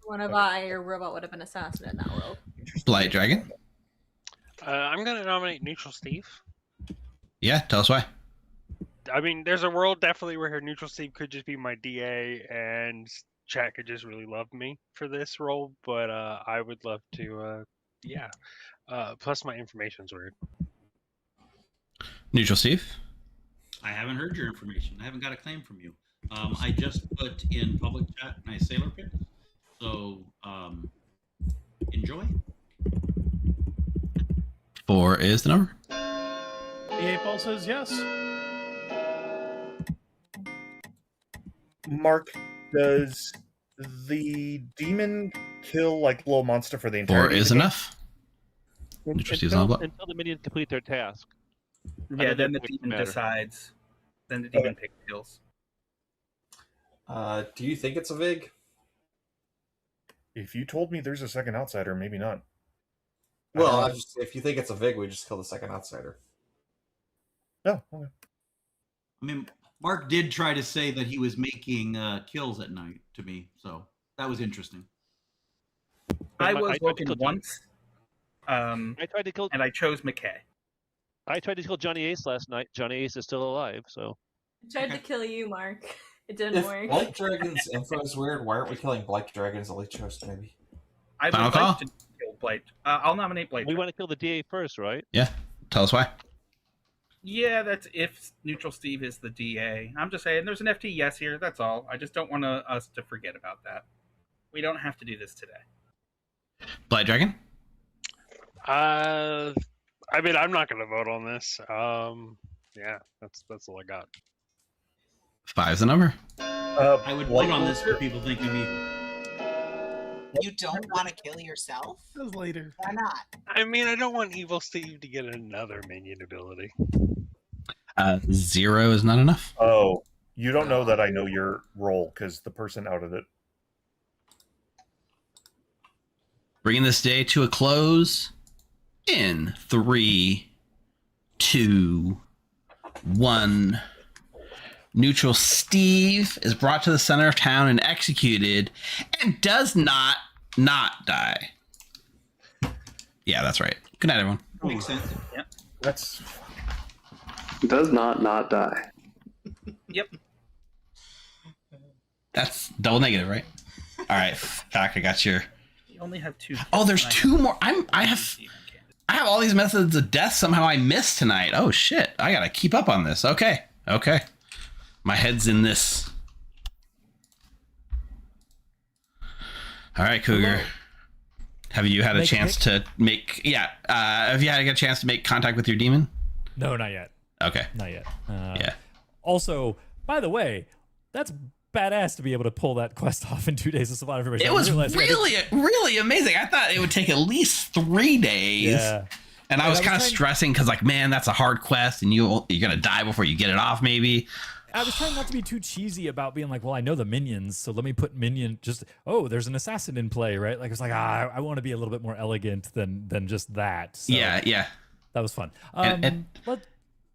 One of I or Robot would have been assassin in that world. Blight Dragon. I'm gonna nominate Neutral Steve. Yeah, tell us why. I mean, there's a world definitely where Neutral Steve could just be my DA, and chat could just really love me for this role. But I would love to, yeah. Plus, my information's weird. Neutral Steve. I haven't heard your information. I haven't got a claim from you. I just put in public chat my sailor pick. So enjoy. 4 is the number. The 8 Ball says yes. Mark, does the demon kill like little monster for the entire 4 is enough. Neutral Steve's on the block. Until the minions complete their task. Yeah, then the demon decides. Then the demon picks kills. Do you think it's a Vig? If you told me there's a second outsider, maybe not. Well, if you think it's a Vig, we just kill the second outsider. Oh, okay. I mean, Mark did try to say that he was making kills at night to me, so that was interesting. I was woken once. I tried to kill, and I chose McKay. I tried to kill Johnny Ace last night. Johnny Ace is still alive, so. I tried to kill you, Mark. It didn't work. Blight Dragon's info is weird, why aren't we killing Blight Dragon's elite host, maybe? I would like to kill Blight. I'll nominate Blight. We want to kill the DA first, right? Yeah, tell us why. Yeah, that's if Neutral Steve is the DA. I'm just saying there's an FT yes here, that's all. I just don't want us to forget about that. We don't have to do this today. Blight Dragon? I mean, I'm not going to vote on this. Yeah, that's all I got. 5 is the number. I would vote on this for people thinking me. You don't want to kill yourself? That was later. Why not? I mean, I don't want Evil Steve to get another minion ability. 0 is not enough. Oh, you don't know that I know your role because the person outed it. Bringing this day to a close in 3, 2, 1. Neutral Steve is brought to the center of town and executed, and does not die. Yeah, that's right. Good night, everyone. Makes sense. Yeah, that's does not die. Yep. That's double negative, right? All right, Doc, I got your. You only have 2. Oh, there's 2 more. I have all these methods of death. Somehow I missed tonight. Oh shit! I gotta keep up on this. Okay. My head's in this. All right, Cougar. Have you had a chance to make? Yeah. Have you had a chance to make contact with your demon? No, not yet. Okay. Not yet. Yeah. Also, by the way, that's badass to be able to pull that quest off in 2 days. That's a lot of information. It was really amazing. I thought it would take at least 3 days. Yeah. And I was kind of stressing because, like, man, that's a hard quest, and you're gonna die before you get it off, maybe. I was trying not to be too cheesy about being like, well, I know the minions, so let me put minion. There's an assassin in play, right? Like, it's like, I want to be a little bit more elegant than just that. So yeah. That was fun.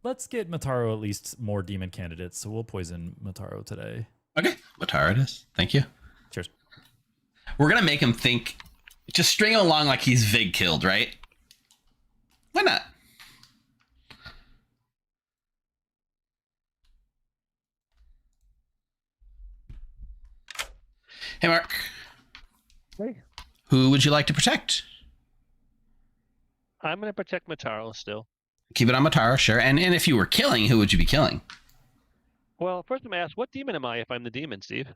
let's get Mataro at least more demon candidates. So we'll poison Mataro today. Okay, Mataro it is. Thank you. Cheers. We're gonna make him think. Just string him along like he's Vig killed, right? Why not? Hey, Mark. Hey. Who would you like to protect? I'm going to protect Mataro still. Keep it on Mataro, sure. And if you were killing, who would you be killing? Well, first I'm going to ask, what demon am I if I'm the demon, Steve?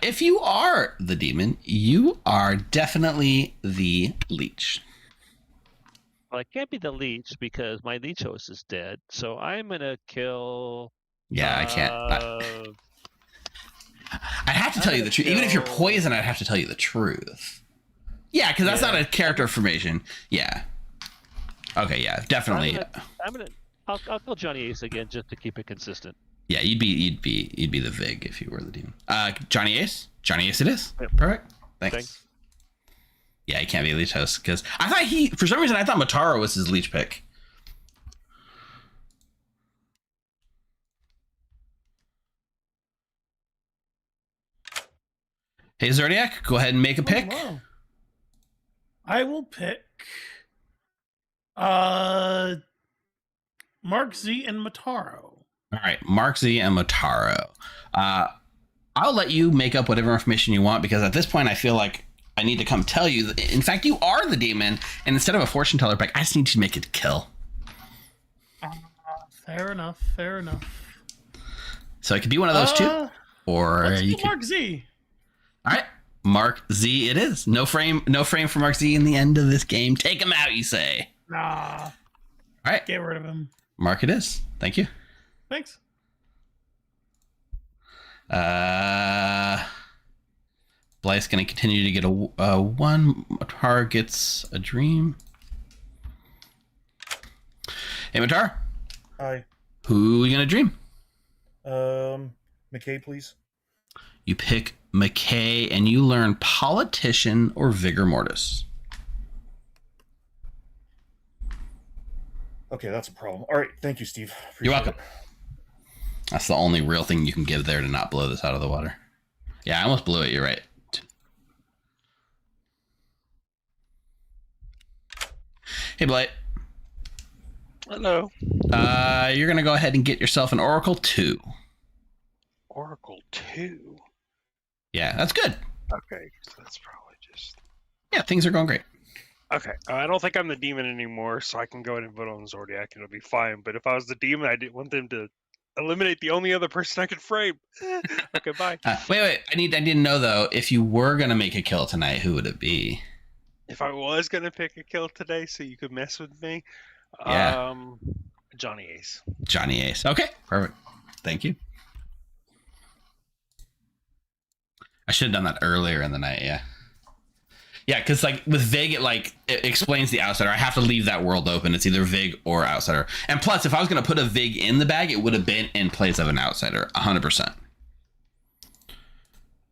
If you are the demon, you are definitely the leech. Well, I can't be the leech because my leech host is dead. So I'm going to kill... Yeah, I can't. I'd have to tell you the truth. Even if you're poison, I'd have to tell you the truth. Yeah, because that's not a character information. Yeah. Okay, yeah, definitely. I'll kill Johnny Ace again just to keep it consistent. Yeah, you'd be the Vig if you were the demon. Johnny Ace? Johnny Ace it is. Yep. Perfect. Thanks. Yeah, he can't be a leech host because I thought for some reason I thought Mataro was his leech pick. Hey Zodiac, go ahead and make a pick. Wow. I will pick Mark Z and Mataro. All right, Mark Z and Mataro. I'll let you make up whatever information you want because at this point I feel like I need to come tell you. In fact, you are the demon, and instead of a fortune teller pick, I just need to make it kill. Fair enough. So it could be one of those two, or you can Mark Z. All right, Mark Z. It is no frame for Mark Z in the end of this game. Take him out, you say? Nah. All right, get rid of him. Mark it is. Thank you. Thanks. Blythe's going to continue to get a 1. Matar gets a dream. Hey, Matar. Hi. Who are you going to dream? McKay, please. You pick McKay, and you learn politician or vigor mortis. Okay, that's a problem. All right, thank you, Steve. You're welcome. That's the only real thing you can give there to not blow this out of the water. Yeah, I almost blew it. You're right. Hey, Blight. Hello. You're going to go ahead and get yourself an Oracle 2. Oracle 2? Yeah, that's good. Okay, so that's probably just... Yeah, things are going great. Okay, I don't think I'm the demon anymore, so I can go ahead and vote on Zodiac and it'll be fine. But if I was the demon, I didn't want them to eliminate the only other person I could frame. Okay, bye. Wait. I didn't know, though, if you were going to make a kill tonight, who would it be? If I was going to pick a kill today so you could mess with me, Yeah. Johnny Ace. Johnny Ace. Okay, perfect. Thank you. I should have done that earlier in the night, yeah. Yeah, because like with Vig, it explains the outsider. I have to leave that world open. It's either Vig or outsider. And plus, if I was going to put a Vig in the bag, it would have been in place of an outsider, 100%. All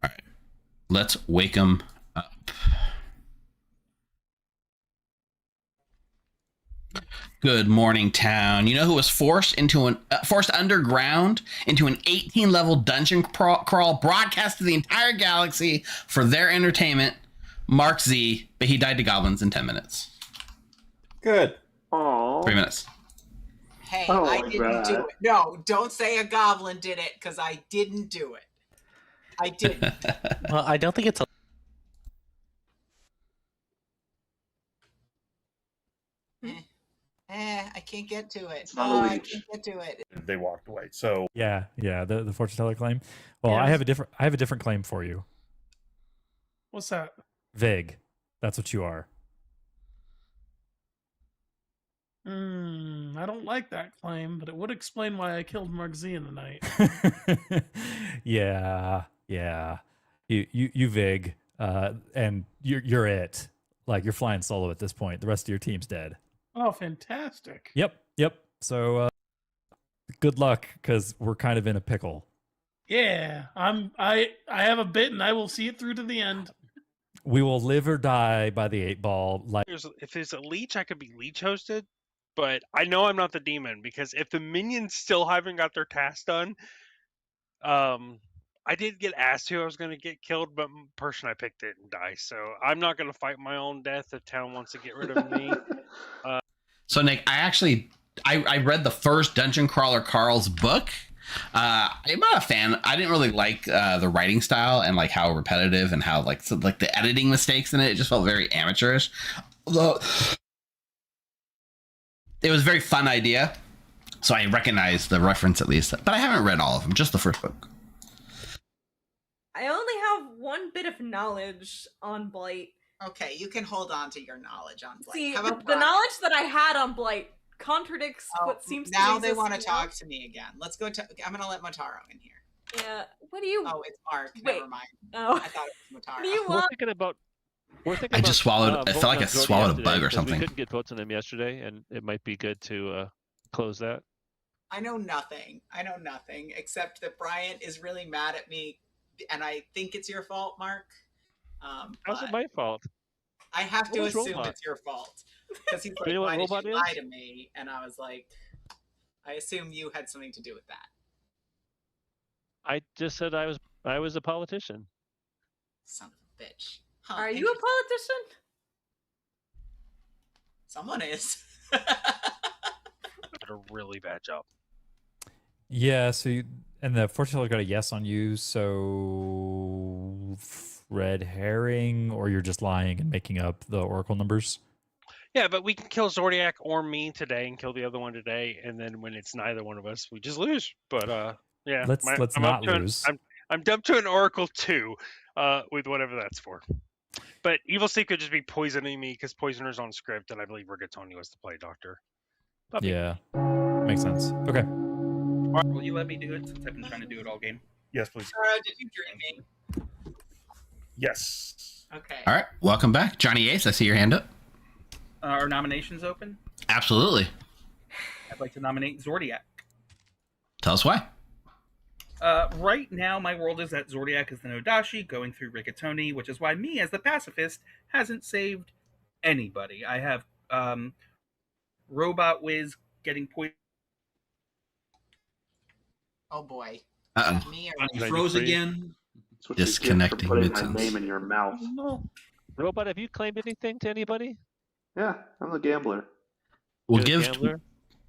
right, let's wake him up. Good morning, town. You know who was forced underground into an 18-level dungeon crawl broadcast to the entire galaxy for their entertainment? Mark Z, but he died to goblins in 10 minutes. Good. Aww. 3 minutes. Hey, Oh, I didn't do it. No, don't say a goblin did it, because I didn't do it. I didn't. Well, I don't think it's a... I can't get to it. It's not a I leech. can't get to it. They walked away. So Yeah, the fortune teller claim. Well, Yeah. I have a different claim for you. What's that? Vig. That's what you are. I don't like that claim, but it would explain why I killed Mark Z in the night. Yeah. You Vig, and you're it. Like you're flying solo at this point. The rest of your team's dead. Oh, fantastic. Yep. So good luck, because we're kind of in a pickle. Yeah, I have a bit, and I will see it through to the end. We will live or die by the 8 ball. Like If there's a leech, I could be leech hosted. But I know I'm not the demon, because if the minions still haven't got their task done, I did get asked who I was going to get killed, but the person I picked didn't die. So I'm not going to fight my own death if town wants to get rid of me. So Nick, I read the first Dungeon Crawler Carl's book. I'm not a fan. I didn't really like the writing style and like how repetitive and how like the editing mistakes in it. It just felt very amateurish. Although it was a very fun idea, so I recognize the reference at least. But I haven't read all of them, just the first book. I only have one bit of knowledge on Blight. Okay, you can hold on to your knowledge on Blight. See, How the about Brian? knowledge that I had on Blight contradicts what seems to now exist they want to now. talk to me again. Let's go to. I'm gonna let Motaro in here. Yeah. What do you? Oh, it's Mark. Wait. Never mind. Oh. I thought it was Motaro. What do you We're want? thinking about. I just swallowed. I felt like I swallowed a bug or We something. couldn't get votes on them yesterday, and it might be good to close that. I know nothing. Except that Brian is really mad at me, and I think it's your fault, Mark. How's it my fault? I have to What was assume Robot? it's your fault because he's Do like, you know what "Why did Robot you is? lie to me?" And I was like, "I assume you had something to do with that." I just said I was a politician. Son of a bitch. Huh, Are you a politician? Someone is. Did a really bad job. Yeah, so and the fortune teller got a yes on you, so red herring, or you're just lying and making up the oracle numbers? Yeah, but we can kill Zordiac or me today and kill the other one today, and then when it's neither one of us, we just lose. But yeah, Let's I'm not up to lose. I'm dumped to an Oracle 2, with whatever that's for. But Evil Seek could just be poisoning me because Poisoner's on script, and I believe Rigatoni was to play Doctor. Puppy. Yeah, makes sense. Okay. All right, will you let me do it since I've been trying to do it all game? Yes, please. Sarah, did you dream me? Yes. Okay. All right, welcome back, Johnny Ace. I see your hand up. Are nominations open? Absolutely. I'd like to nominate Zordiac. Tell us why. Right now, my world is that Zordiac is the Nodashi going through Rigatoni, which is why me, as the pacifist, hasn't saved anybody. I have Robot Wiz getting poisoned. Oh boy. Uh-oh. Me or You froze again. That's what you get Disconnecting for putting my mid-sentence. name in your mouth. No. Robot, have you claimed anything to anybody? Yeah, I'm the gambler. We'll You're a give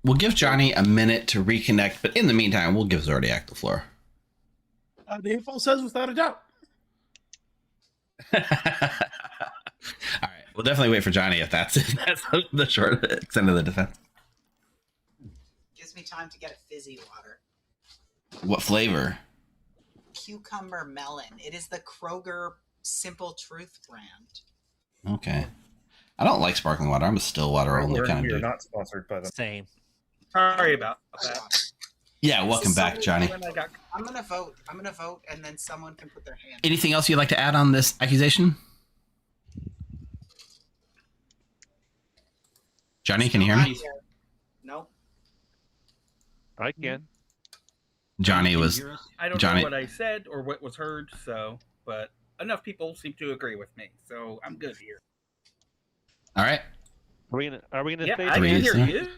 gambler? Johnny a minute to reconnect, but in the meantime, we'll give Zordiac the floor. The info says without a doubt. All right, we'll definitely wait for Johnny if that's it. That's the short extent of the defense. gives me time to get a fizzy water. What flavor? Cucumber melon. It is the Kroger Simple Truth brand. Okay. I don't like sparkling water. I'm a still water only We're kind of here, dude. not sponsored by them. Same. Sorry about that. Yeah, welcome back, Johnny. I'm gonna vote, and then someone can put their hand. Anything else you'd like to add on this accusation? Johnny, can you hear me? No. I can. Johnny was. I don't Johnny. know what I said or what was heard, so but enough people seem to agree with me, so I'm good here. All right. Are we gonna Yeah, say I can hear you.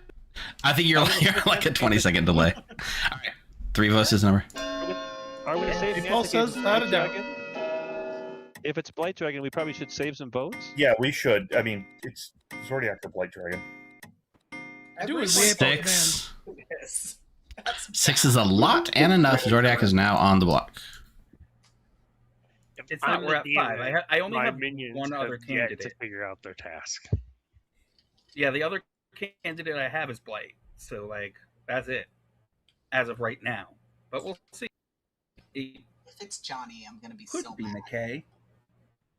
I think you're like a 20-second delay. All right. 3 votes is the number. Are we gonna save It all says without a doubt. If it's Blight Dragon, we probably should save some votes. Yeah, we should. I mean, it's Zordiac the Blight Dragon. Do it. 6. Yes. 6 is a lot and enough. Zordiac is now on the block. It's I'm not. We're the at demon, 5. I only my have minions one have other yet candidate. to figure out their task. Yeah, the other candidate I have is Blight. So like that's it as of right now. But we'll see. It If it's Johnny, I'm gonna be could so be mad. McKay.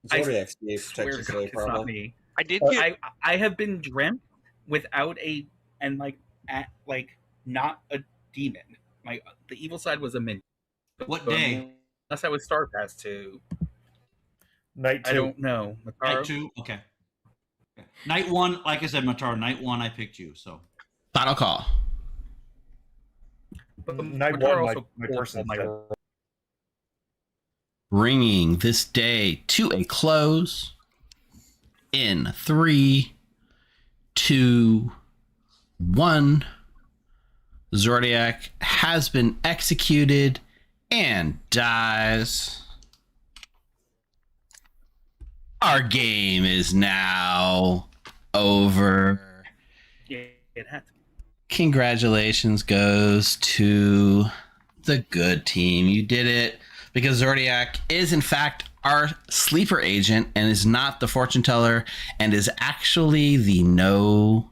Zodiac's I the swear to Texas God, Day it's not problem. me. I did But get I have been dreamt without not a demon. The evil side was a minion. What day? Unless I was Star Pass to. Night 2. I don't know. Night 2? Okay. Night 1, like I said, Mataro, night 1 I picked you, so. Final call. But Night Mataro 1, also my pulled person's my dead. roll. Bringing this day to a close in 3, 2, 1. Zordiac has been executed and dies. Our game is now over. Yeah, it had to. Congratulations goes to the good team. You did it, because Zordiac is in fact our sleeper agent and is not the fortune teller and is actually the no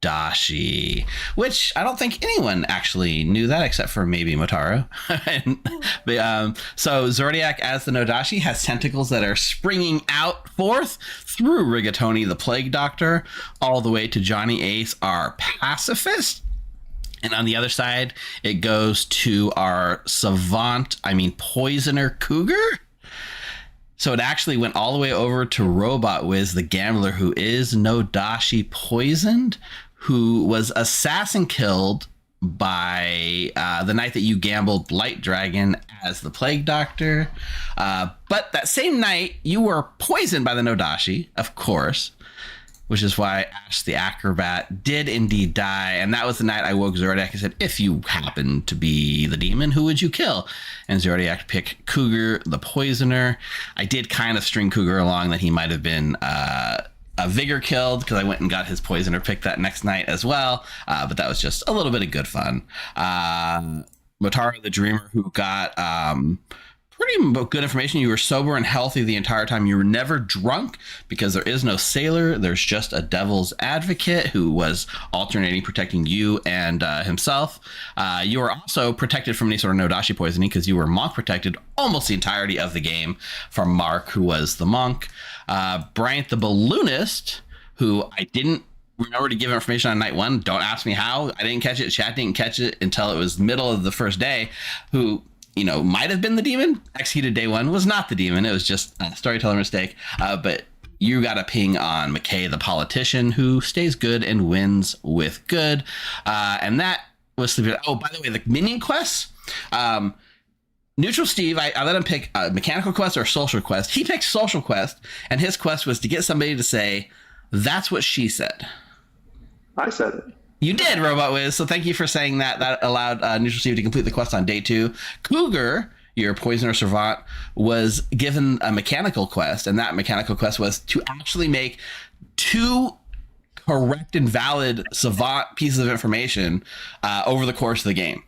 Dashi, which I don't think anyone actually knew that except for maybe Motaro. So Zordiac as the Nodashi has tentacles that are springing out forth through Rigatoni the Plague Doctor all the way to Johnny Ace our pacifist. And on the other side, it goes to our poisoner Cougar. So it actually went all the way over to Robot Wiz, the gambler who is Nodashi poisoned, who was assassin killed by the night that you gambled Light Dragon as the Plague Doctor. But that same night, you were poisoned by the Nodashi, of course, which is why Ash the Acrobat did indeed die. And that was the night I woke Zordiac and said, if you happen to be the demon, who would you kill? And Zordiac picked Cougar, the poisoner. I did kind of string Cougar along that he might have been a Vigor killed, because I went and got his poisoner pick that next night as well. But that was just a little bit of good fun. Motaro the Dreamer, who got pretty good information. You were sober and healthy the entire time. You were never drunk, because there is no sailor. There's just a devil's advocate who was alternating protecting you and himself. You were also protected from any sort of Nodashi poisoning, because you were monk protected almost the entirety of the game from Mark, who was the monk. Bryant the balloonist, who I didn't remember to give information on night 1. Don't ask me how. I didn't catch it. Chat didn't catch it until it was middle of the first day. Who, you know, might have been the demon, executed day 1, was not the demon. It was just a storyteller mistake. But you got a ping on McKay the politician, who stays good and wins with good. And that was sleeping. Oh, by the way, the minion quests. Neutral Steve, I let him pick a mechanical quest or a social quest. He picked social quest, and his quest was to get somebody to say, "That's what she said." I said it. You did, Robot Wiz. So thank you for saying that. That allowed Neutral Steve to complete the quest on day 2. Cougar, your poisoner savant, was given a mechanical quest, and that mechanical quest was to actually make 2 correct and valid savant pieces of information over the course of the game.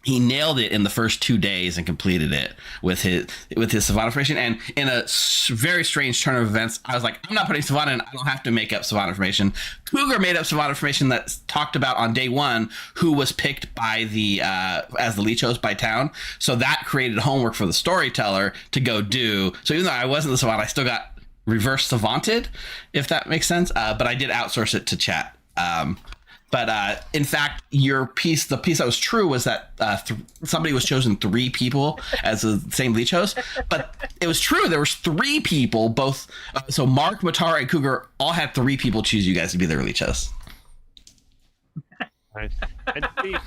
He nailed it in the first 2 days and completed it with his savant information. And in a very strange turn of events, I was like, I'm not putting savant in. I don't have to make up savant information. Cougar made up savant information that's talked about on day 1, who was picked by the as the leech host by town. So that created homework for the storyteller to go do. So even though I wasn't the savant, I still got reverse savanted, if that makes sense. But I did outsource it to chat. But in fact, the piece that was true was that somebody was chosen 3 people as the same leech host. But it was true. There was 3 people, both. So Mark, Motaro, and Cougar all had 3 people choose you guys to be their leech hosts. Right. And Steve,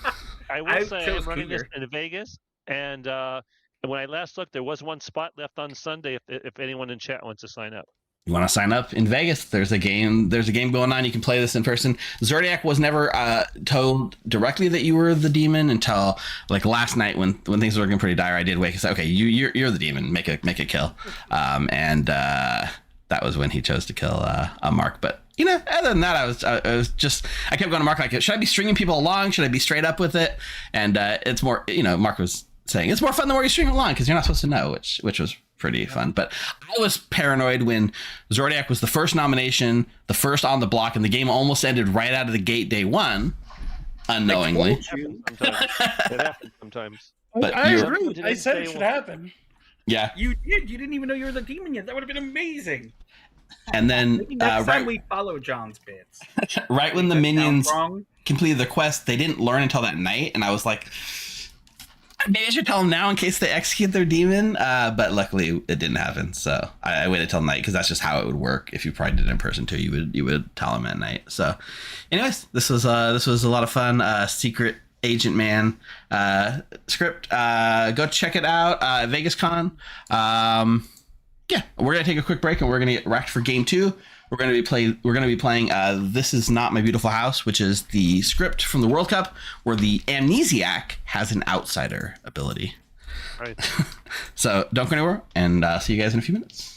I will say I'm running this in Vegas, and when I last looked, there was 1 spot left on Sunday if anyone in chat wants to sign up. You want to sign up in Vegas? There's a game going on. You can play this in person. Zordiac was never told directly that you were the demon until like last night when things were looking pretty dire. I did wake and say, okay, you're the demon. Make a kill. And that was when he chose to kill a Mark. But you know, other than that, I kept going to Mark like, should I be stringing people along? Should I be straight up with it? And it's more, you know, Mark was saying it's more fun the more you string along, because you're not supposed to know, which was pretty fun. But I was paranoid when Zordiac was the first nomination, the first on the block, and the game almost ended right out of the gate day 1, unknowingly. It happens sometimes. But I agree. I said it should happen. Yeah. You did. You didn't even know you were the demon yet. That would have been amazing. And then Maybe next time we follow John's bits. Right when the minions completed the quest, they didn't learn until that night, and I was like, maybe I should tell them now in case they execute their demon. But luckily it didn't happen. So I waited till night, because that's just how it would work. If you probably did it in person too, you would tell them at night. So anyways, this was a lot of fun. Secret Agent Man script. Go check it out. VegasCon. Yeah, we're going to take a quick break, and we're going to get racked for game 2. we're going to be playing This Is Not My Beautiful House, which is the script from the World Cup where the amnesiac has an outsider ability. Right. So don't go anywhere, and see you guys in a few minutes.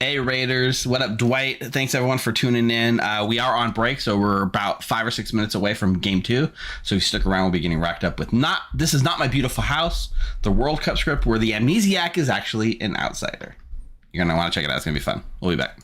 Hey Raiders, what up, Dwight? Thanks everyone for tuning in. We are on break, so we're about 5 or 6 minutes away from game 2. So if you stick around, we'll be getting wrapped up with This Is Not My Beautiful House, the World Cup script where the amnesiac is actually an outsider. You're gonna want to check it out. It's gonna be fun. We'll be back.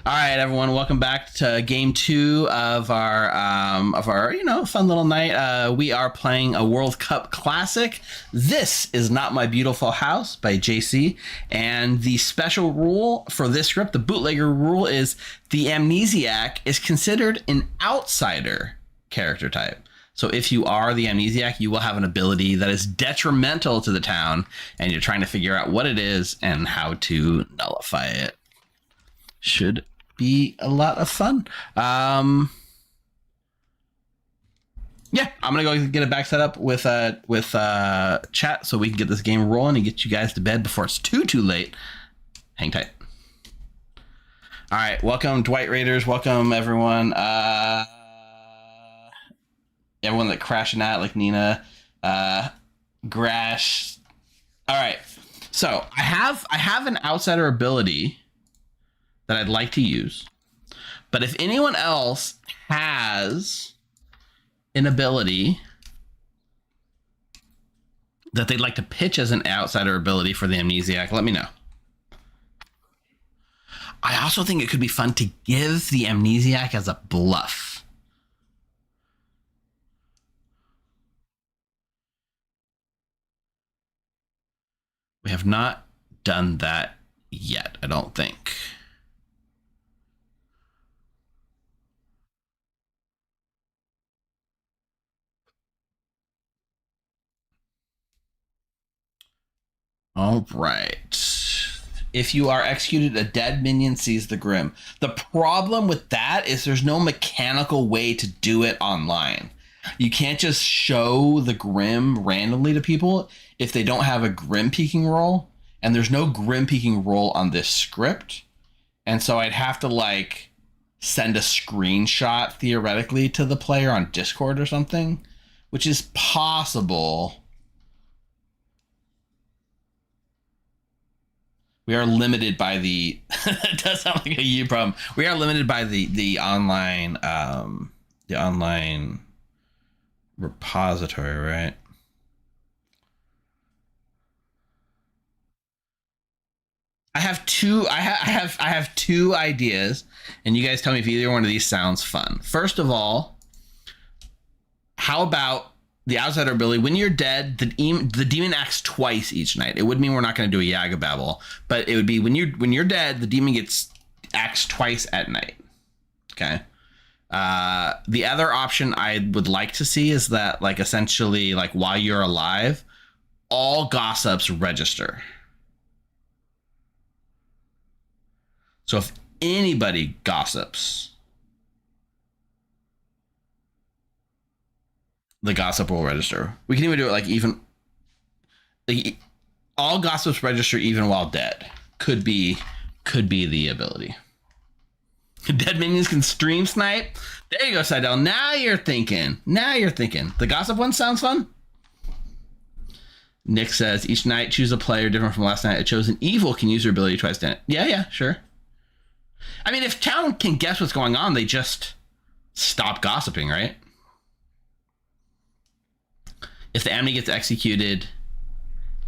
All right, everyone, welcome back to game 2 of our fun little night. We are playing a World Cup classic. This is Not My Beautiful House by JC, and the special rule for this script, the bootlegger rule, is the amnesiac is considered an outsider character type. So if you are the amnesiac, you will have an ability that is detrimental to the town, and you're trying to figure out what it is and how to nullify it. Should be a lot of fun. I'm gonna go get it back set up with chat so we can get this game rolling and get you guys to bed before it's too late. Hang tight. All right, welcome Dwight Raiders, welcome everyone. Everyone that crashing out like Nina, Grash. All right, so I have an outsider ability that I'd like to use, but if anyone else has an ability that they'd like to pitch as an outsider ability for the amnesiac, let me know. I also think it could be fun to give the amnesiac as a bluff. We have not done that yet, I don't think. All right. If you are executed, a dead minion sees the Grim. The problem with that is there's no mechanical way to do it online. You can't just show the Grim randomly to people if they don't have a Grim peeking roll, and there's no Grim peeking roll on this script. And so I'd have to send a screenshot theoretically to the player on Discord or something, which is possible. We are limited by the it does sound like a you problem. We are limited by the online repository, right? I have two ideas, and you guys tell me if either one of these sounds fun. First of all, how about the outsider ability? When you're dead, the demon acts twice each night. It would mean we're not going to do a Yaga Babble, but it would be when you're dead, the demon acts twice at night. Okay. The other option I would like to see is that essentially while you're alive, all gossips register. So if anybody gossips, the gossip will register. We can even do it all gossips register even while dead. Could be the ability. Dead minions can stream snipe. There you go, Seidel. Now you're thinking. The gossip one sounds fun. Nick says each night choose a player different from last night. A chosen evil can use their ability twice. Yeah, sure. I mean, if town can guess what's going on, they just stop gossiping, right? If the amnesty gets executed,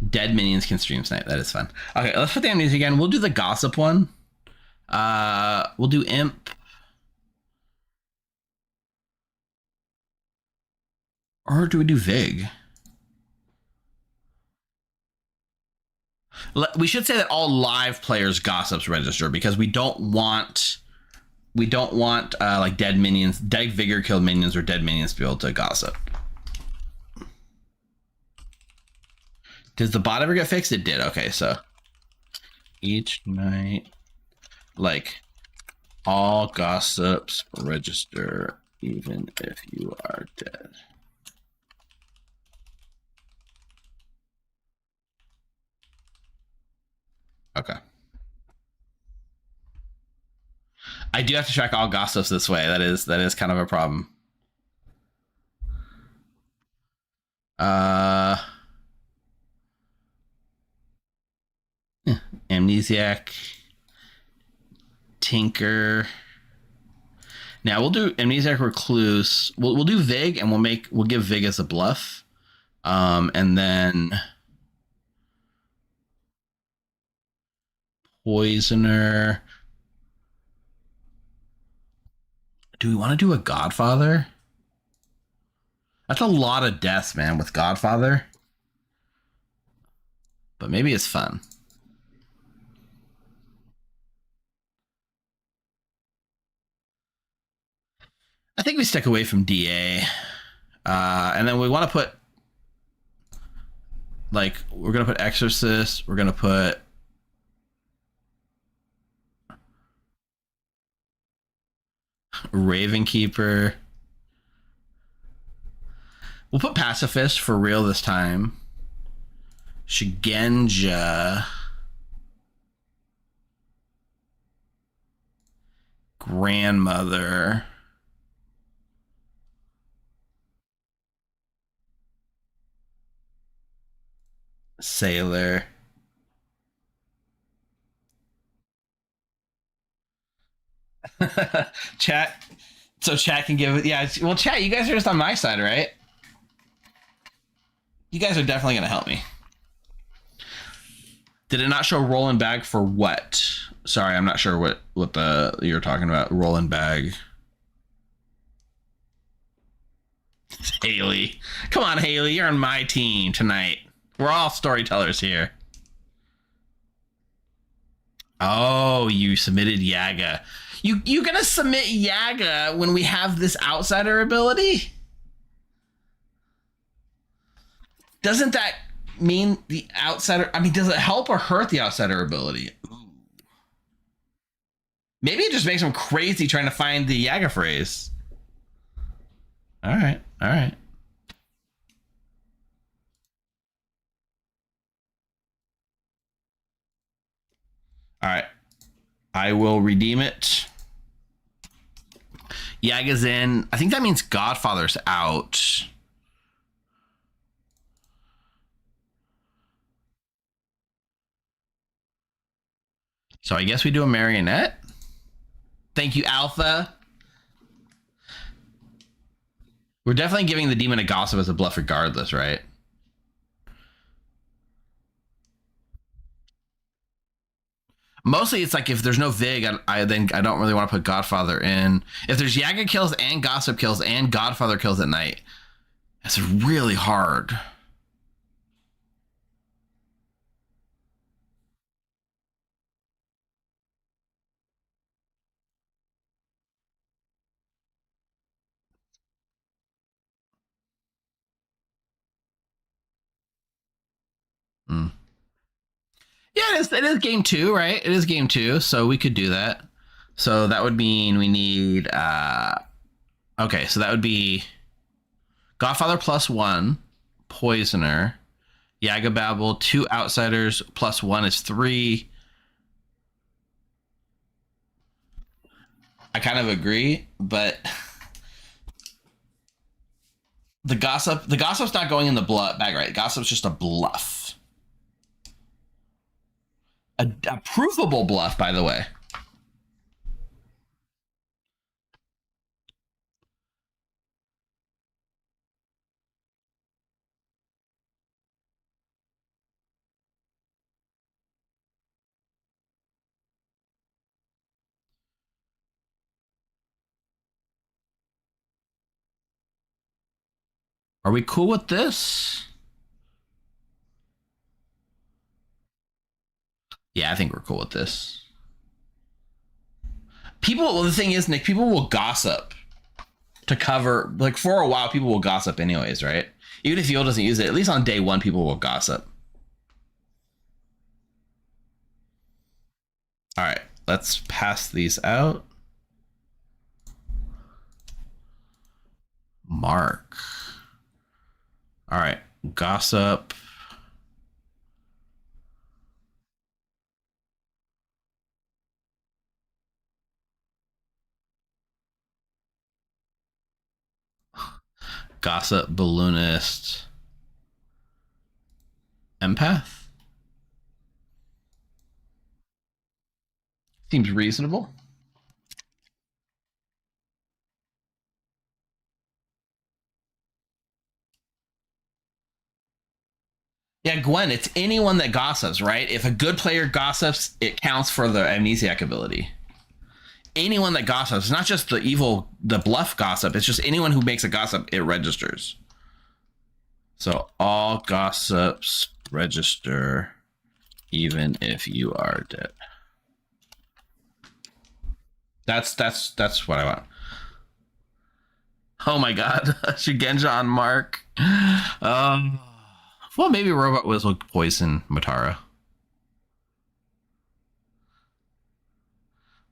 dead minions can stream snipe. That is fun. Okay, let's put the amnesty again. We'll do the gossip one. We'll do imp. Or do we do Vig? We should say that all live players gossips register because we don't want dead minions, dead vigor killed minions or dead minions to be able to gossip. Does the bot ever get fixed? It did. Okay, so each night, all gossips register even if you are dead. Okay. I do have to track all gossips this way. That is kind of a problem. Amnesiac, Tinker. Now we'll do Amnesiac, Recluse. We'll do Vig, and we'll give Vig as a bluff, and then Poisoner. Do we want to do a Godfather? That's a lot of deaths, man, with Godfather. But maybe it's fun. I think we stick away from DA. And then we want to put, like, we're going to put Exorcist. We're going to put Ravenkeeper. We'll put Pacifist for real this time. Shigenja. Grandmother. Sailor. Chat. So chat can give it. Yeah. Well, chat, you guys are just on my side, right? You guys are definitely going to help me. Did it not show rolling bag for what? Sorry, I'm not sure what you're talking about. Rolling bag. Haley. Come on, Haley. You're on my team tonight. We're all storytellers here. Oh, you submitted Yaga. You gonna submit Yaga when we have this outsider ability? Doesn't that mean the outsider? I mean, does it help or hurt the outsider ability? Ooh. Maybe it just makes him crazy trying to find the Yaga phrase. All right. All right. All right. I will redeem it. Yaga's in. I think that means Godfather's out. So I guess we do a marionette. Thank you, Alpha. We're definitely giving the demon a gossip as a bluff regardless, right? Mostly it's like if there's no Vig, I don't really want to put Godfather in. If there's Yaga kills and Gossip kills and Godfather kills at night, that's really hard. Yeah, it is game 2, right? It is game 2, so we could do that. So that would mean we need okay, so that would be Godfather +1, Poisoner, Yaga Babel, 2 outsiders +1 is 3. I kind of agree, but the gossip's not going in the bag, right? Gossip's just a bluff. A provable bluff, by the way. Are we cool with this? Yeah, I think we're cool with this. Well, the thing is, Nick, people will gossip to cover, like, for a while, people will gossip anyways, right? Even if Yo doesn't use it, at least on day 1, people will gossip. All right, let's pass these out. Mark. All right, gossip. Gossip, balloonist, empath. Seems reasonable. Yeah, Gwen, it's anyone that gossips, right? If a good player gossips, it counts for the amnesiac ability. anyone that gossips. It's not just the bluff gossip. It's just anyone who makes a gossip, it registers. So all gossips register, even if you are dead. That's what I want. Oh my god, Shigenja on Mark. Well, maybe Robot Wiz will poison Matara.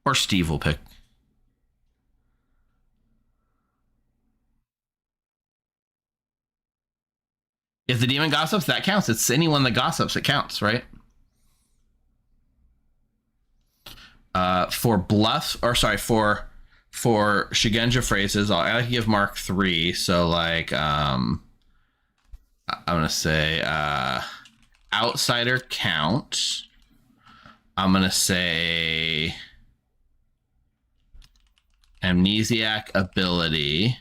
Or Steve will pick. If the demon gossips, that counts. It's anyone that gossips, it counts, right? For bluffs, or sorry, for Shigenja phrases, I'll give Mark 3. So like, I'm gonna say outsider count. I'm gonna say amnesiac ability.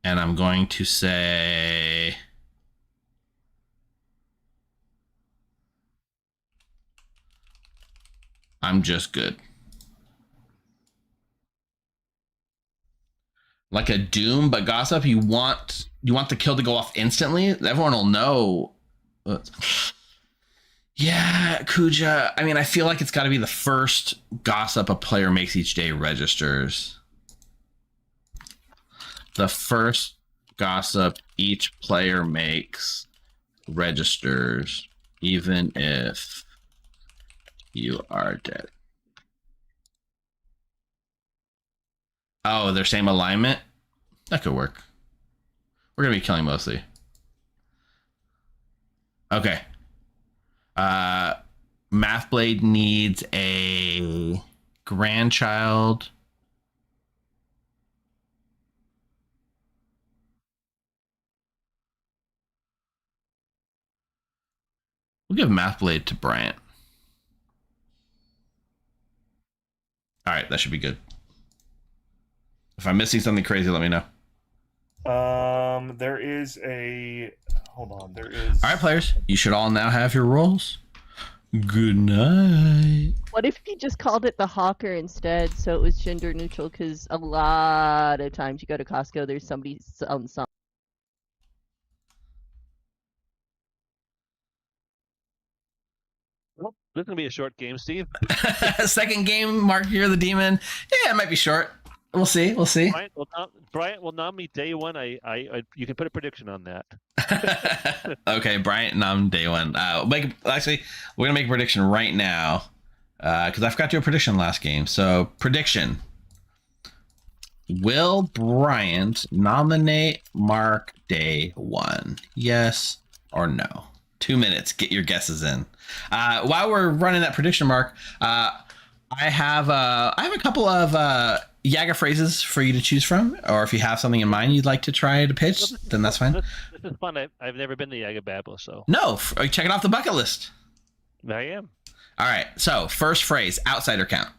And I'm going to say I'm just good. Like a Doom, but gossip, you want the kill to go off instantly? Everyone will know. Yeah, Kuja. I mean, I feel like it's got to be the first gossip a player makes each day registers. The first gossip each player makes registers, even if you are dead. Oh, they're same alignment? That could work. We're going to be killing mostly. Okay. Mathblade needs a grandchild. We'll give Mathblade to Bryant. All right, that should be good. If I'm missing something crazy, let me know. There is a... Hold on, there is... All right, players, you should all now have your roles. Good night. What if you just called it the Hawker instead, so it was gender neutral? Because a lot of times you go to Costco, there's somebody selling something. Well, this is gonna be a short game, Steve. Second game, Mark, you're the demon. Yeah, it might be short. We'll see. We'll see. Bryant will nom me day one. You can put a prediction on that. Okay, Bryant nom day one. We're gonna make a prediction right now because I forgot to do a prediction last game. So prediction: will Bryant nominate Mark day one? Yes or no? 2 minutes. Get your guesses in. While we're running that prediction, Mark, I have a couple of Yaga phrases for you to choose from, or if you have something in mind you'd like to try to pitch, then that's fine. This is fun. I've never been to Yaga Babel, so no, check it off the bucket list. I am. All right. So first phrase, outsider count.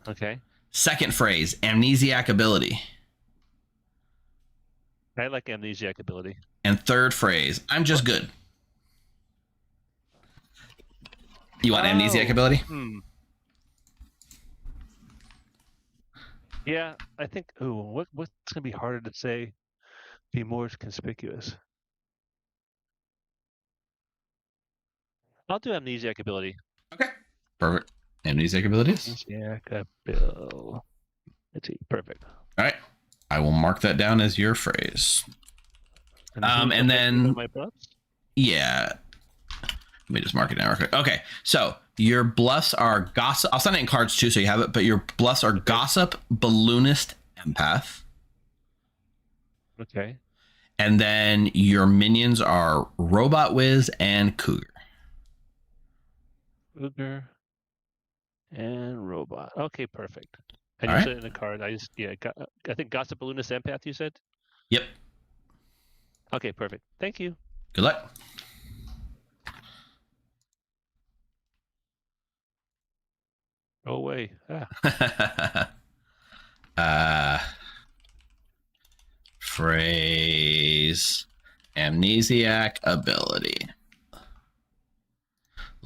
Okay. Second phrase, amnesiac ability. I like amnesiac ability. And third phrase, I'm just good. You want amnesiac ability? Yeah, I think. Ooh, what's gonna be harder to say? Be more conspicuous. I'll do amnesiac ability. Okay. Perfect. Amnesiac abilities. Amnesiac ability. Let's see. Perfect. All right. I will mark that down as your phrase. And then my bluffs? Yeah. Let me just mark it down real quick. Okay. So your bluffs are gossip. I'll send it in cards too, so you have it. But your bluffs are gossip, balloonist, empath. Okay. And then your minions are Robot Wiz and Cougar. Cougar and Robot. Okay, perfect. And All you right. said it in the card. I think Gossip Balloonist Empath, you said? Yep. Okay, perfect. Thank you. Good luck. Go away. Phrase amnesiac ability.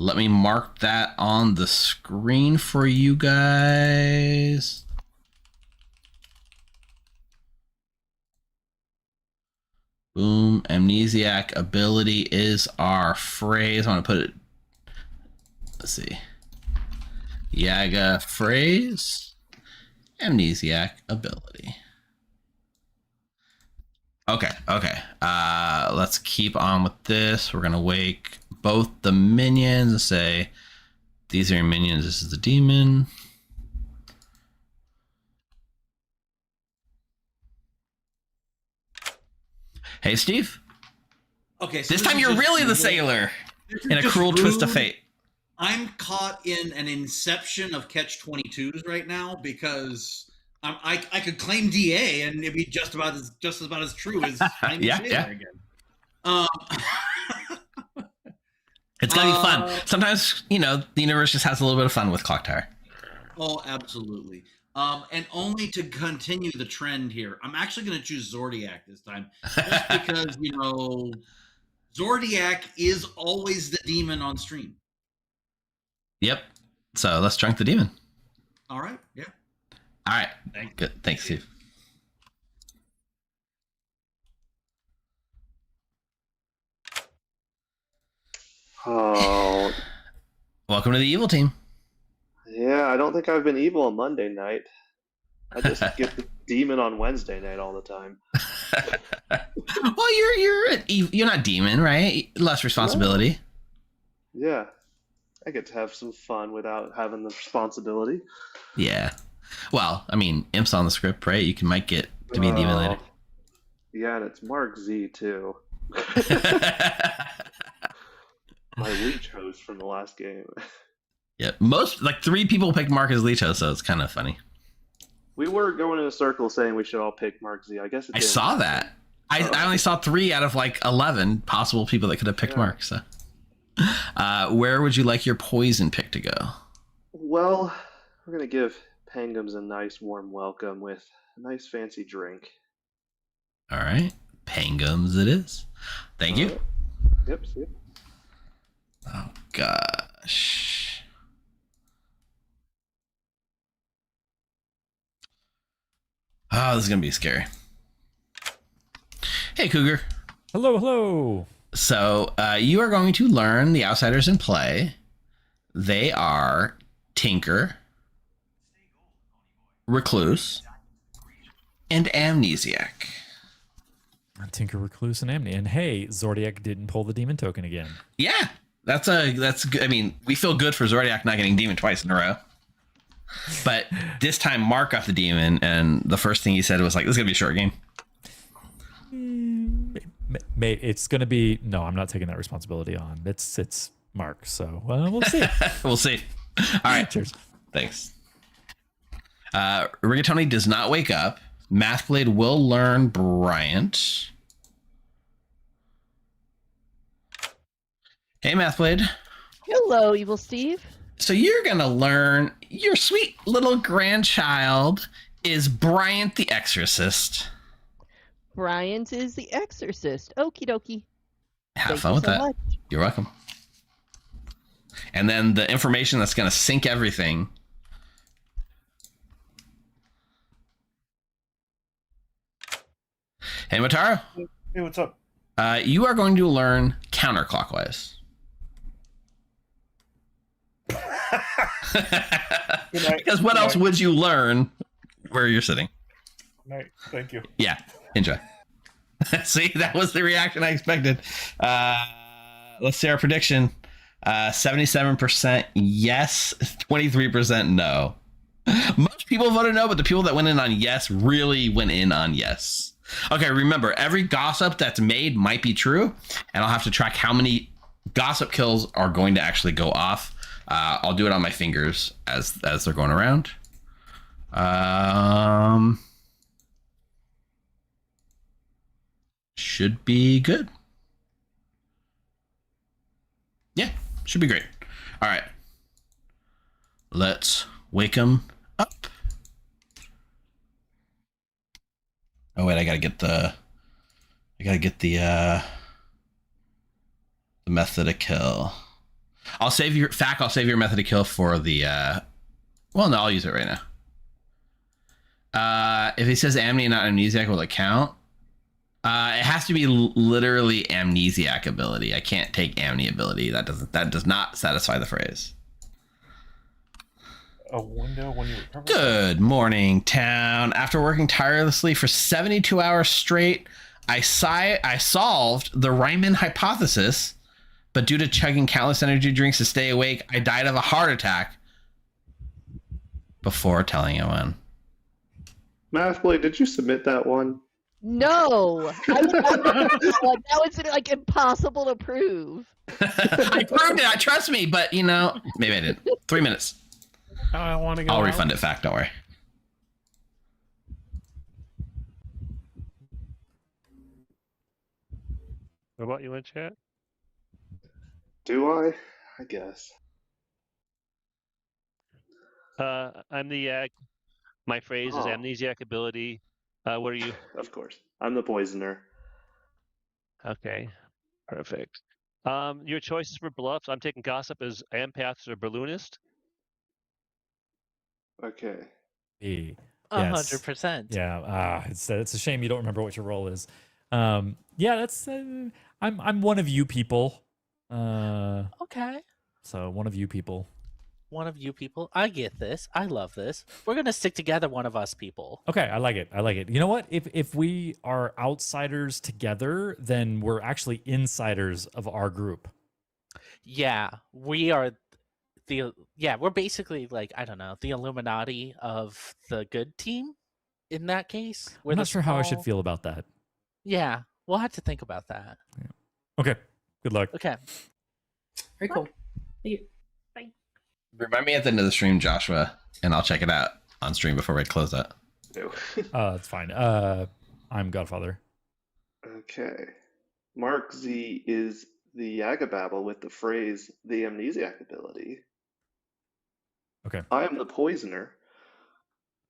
Let me mark that on the screen for you guys. Boom. Amnesiac ability is our phrase. I want to put it. Let's see. Yaga phrase. Amnesiac ability. Okay. Let's keep on with this. We're going to wake both the minions and say, these are your minions. This is the demon. Hey, Steve. Okay. So this time you're really the sailor in a cruel twist of fate. I'm caught in an inception of catch-22s right now because I could claim DA and it'd be just about as true as I'm Yeah. again. It's gonna be fun. Sometimes, the universe just has a little bit of fun with Clock Tower. Oh, absolutely. And only to continue the trend here, I'm actually going to choose Zordiac this time, just because Zordiac is always the demon on stream. Yep. So let's drunk the demon. All right. Yeah. All right. Good. Thanks, Steve. Oh. Welcome to the evil team. Yeah, I don't think I've been evil on Monday night. I just get the demon on Wednesday night all the time. Well, you're not demon, right? Less responsibility. Yeah. I get to have some fun without having the responsibility. Yeah. Well, I mean, Imp's on the script, right? You might get to be a demon later. Yeah, and it's Mark Z too. My leech host from the last game. Yeah, most 3 people picked Mark as leech host, so it's kind of funny. We were going in a circle saying we should all pick Mark Z. I guess I saw that. I only saw 3 out of 11 possible people that could have picked Mark. So, where would you like your poison pick to go? Well, we're gonna give Pangums a nice warm welcome with a nice fancy drink. All right, Pangums it is. Thank you. Yep. See you. Oh gosh. Oh, this is gonna be scary. Hey, Cougar. Hello. So, you are going to learn the outsiders in play. They are Tinker, Recluse, and Amnesiac. Tinker, Recluse, and Amni. And hey, Zordiac didn't pull the demon token again. Yeah, that's good. I mean, we feel good for Zordiac not getting demon twice in a row. But this time, Mark got the demon, and the first thing he said was like, "This is gonna be a short game." Mate, it's gonna be no. I'm not taking that responsibility on. It's Mark. So we'll see. We'll see. All right. Cheers. Thanks. Rigatoni does not wake up. Mathblade will learn Bryant. Hey, Mathblade. Hello, Evil Steve. So you're going to learn your sweet little grandchild is Bryant the Exorcist. Bryant is the Exorcist. Okie dokie. Have fun with that. Much. You're welcome. And then the information that's going to sync everything. Hey, Mataro. Hey, what's up? You are going to learn counterclockwise. Because what else would you learn where you're sitting? Night. Thank you. Yeah. Enjoy. See, that was the reaction I expected. Let's see our prediction. 77% yes, 23% no. Most people voted no, but the people that went in on yes really went in on yes. Okay, remember, every gossip that's made might be true, and I'll have to track how many gossip kills are going to actually go off. I'll do it on my fingers as they're going around. Should be good. Yeah, should be great. All right. Let's wake them up. Oh wait, I gotta get the method of kill. I'll save your method to kill for the. Well, no, I'll use it right now. If he says amnesia, not amnesiac, will it count? It has to be literally amnesiac ability. I can't take amni ability. That does not satisfy the phrase. A window when you recover. Good morning, town. After working tirelessly for 72 hours straight, I solved the Riemann hypothesis, but due to chugging countless energy drinks to stay awake, I died of a heart attack before telling anyone. Mathboy, did you submit that one? No, that was like impossible to prove. I proved it. Trust me, but maybe I didn't. 3 minutes. I want to go. I'll refund it. Fact, don't worry. What about you in chat? Do I? I guess. Amnesiac. My phrase is amnesiac ability. What are you? Of course. I'm the poisoner. Okay. Perfect. Your choices for bluffs. I'm taking gossip as empaths or balloonist. Okay. 100%. Yeah. It's a shame you don't remember what your role is. That's. I'm one of you people. Okay. So one of you people. One of you people. I get this. I love this. We're gonna stick together, one of us people. Okay, I like it. You know what? If we are outsiders together, then we're actually insiders of our group. Yeah, we are we're basically like, I don't know, the Illuminati of the good team in that case. I'm not sure how I should feel about that. Yeah, we'll have to think about that. Yeah. Okay. Good luck. Okay. Very cool. Remind me at the end of the stream, Joshua, and I'll check it out on stream before we close that. That's fine. I'm Godfather. Okay. Mark Z is the Yagababble with the phrase the amnesiac ability. Okay. I am the poisoner.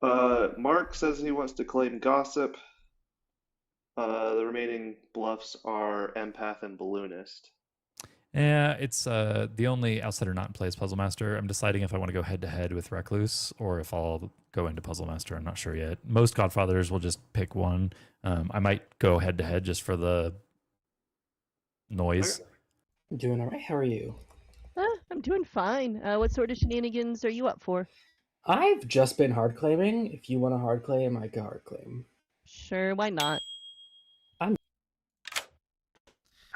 Mark says he wants to claim gossip. The remaining bluffs are empath and balloonist. Yeah, it's the only outsider not in play is Puzzle Master. I'm deciding if I want to go head to head with Recluse or if I'll go into Puzzle Master. I'm not sure yet. Most Godfathers will just pick one. I might go head to head just for the noise. I'm doing all right. How are you? I'm doing fine. What sort of shenanigans are you up for? I've just been hard claiming. If you want to hard claim, I can hard claim. Sure, why not?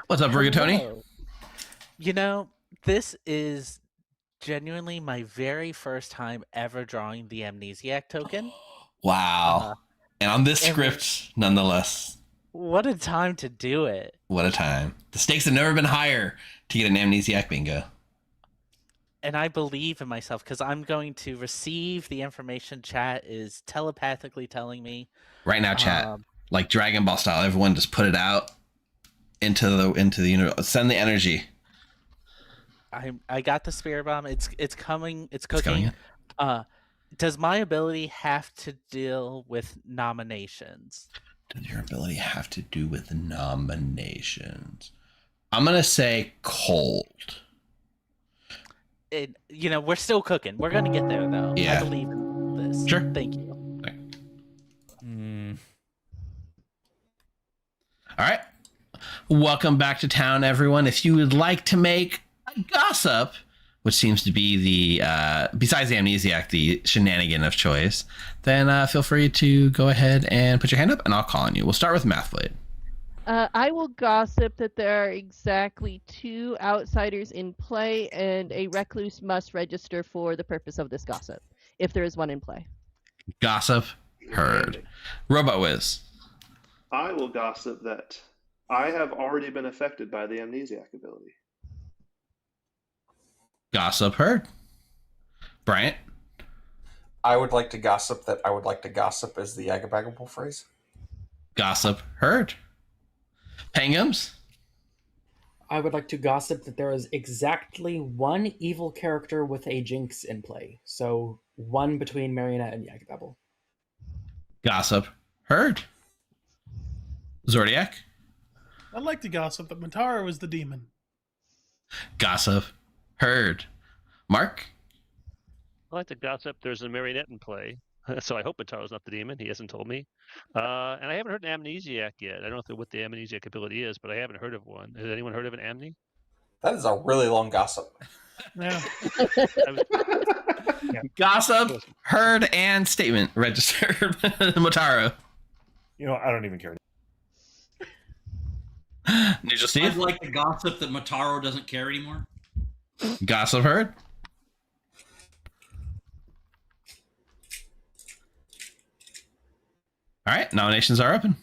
What's up, Rigatoni? This is genuinely my very first time ever drawing the amnesiac token. Wow. And on this script, nonetheless. What a time to do it. What a time. The stakes have never been higher to get an amnesiac bingo. And I believe in myself because I'm going to receive the information chat is telepathically telling me. Right now, chat. Like Dragon Ball style, everyone just put it out into the universe. Send the energy. I got the spirit bomb. It's coming. It's cooking. It's coming in. Does my ability have to deal with nominations? Does your ability have to do with nominations? I'm gonna say cold. We're still cooking. We're gonna get there though. Yeah. I believe in this. Sure. Thank you. All right. Welcome back to town, everyone. If you would like to make a gossip, which seems to be the, besides the amnesiac, the shenanigan of choice, then feel free to go ahead and put your hand up and I'll call on you. We'll start with Mathblade. I will gossip that there are exactly 2 outsiders in play and a recluse must register for the purpose of this gossip, if there is one in play. Gossip heard. Robot Wiz. I will gossip that I have already been affected by the amnesiac ability. Gossip heard. Bryant. I would like to gossip that I would like to gossip as the Yagabagable phrase. Gossip heard. Pangums. I would like to gossip that there is exactly 1 evil character with a jinx in play. So 1 between Marionette and Yagababble. Gossip heard. Zordiac. I'd like to gossip that Matara was the demon. Gossip Heard. Mark? I like to gossip. There's a marionette in play, so I hope Mataro's not the demon. He hasn't told me. And I haven't heard an amnesiac yet. I don't know what the amnesiac ability is, but I haven't heard of one. Has anyone heard of an amne? That is a really long gossip. Yeah. Gossip, heard, and statement registered. Motaro. You know, I don't even care. Neutral Steve? I'd like to gossip that Motaro doesn't care anymore. Gossip heard. All right, nominations are open.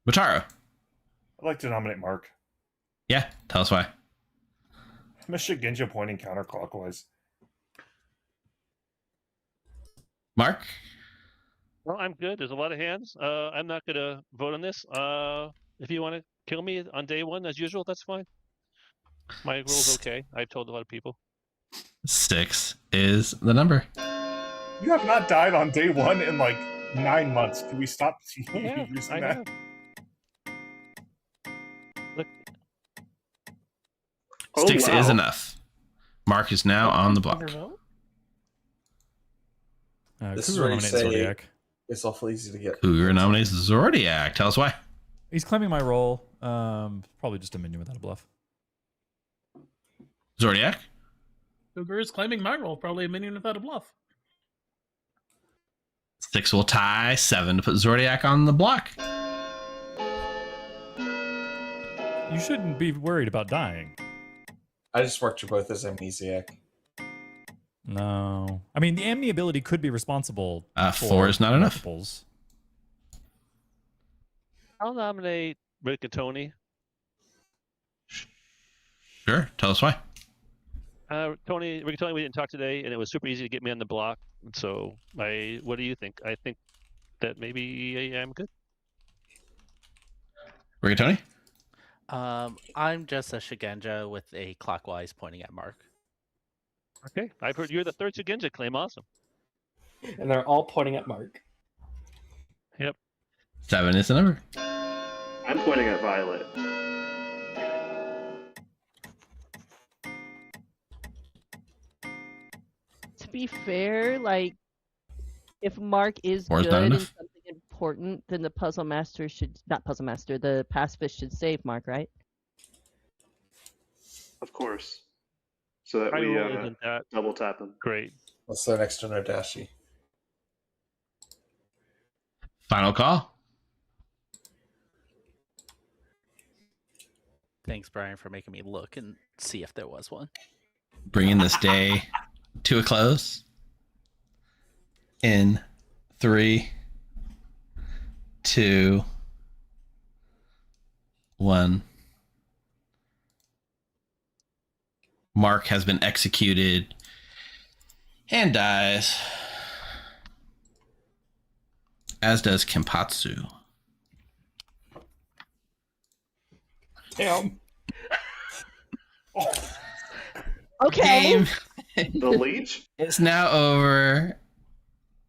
Motaro. I'd like to nominate Mark. Yeah, tell us why. I'm a Shigenja pointing counterclockwise. Mark? Well, I'm good. There's a lot of hands. I'm not going to vote on this. If you want to kill me on day one, as usual, that's fine. My rule's okay. I've told a lot of people. 6 is the number. You have not died on day one in like 9 months. Can we stop using I that? have. Look. 6 wow. is enough. Mark is now on the block. This Cougar is where you nominates say Zodiac. it's awful easy to get. Cougar nominates Zodiac. Tell us why. He's claiming my role. Probably just a minion without a bluff. Zodiac? Cougar is claiming my role, probably a minion without a bluff. 6 will tie. 7 to put Zodiac on the block. You shouldn't be worried about dying. I just marked you both as amnesiac. No. I mean, the Amni ability could be responsible 4 is not enough. multiples. I'll nominate Rigatoni. Sure. Tell us why. Rigatoni, we didn't talk today, and it was super easy to get me on the block. So, what do you think? I think that maybe I'm good. Rigatoni? I'm just a Shigenja with a clockwise pointing at Mark. Okay, I've heard you're the third Shigenja claim. Awesome. And they're all pointing at Mark. Yep. 7 is the number. I'm pointing at Violet. To be fair, like, if Mark is 4 is good not in enough. something important, then the puzzle master should not puzzle master. The pacifist should save Mark, right? Of course. So that My we rule isn't that double tap him. great. What's the next to Nodashi? Final call. Thanks, Brian, for making me look and see if there was one. Bringing this day to a close. In 3, 2, 1. Mark has been executed and dies. As does Kenpatsu. Damn. Okay. The leech? It's now over.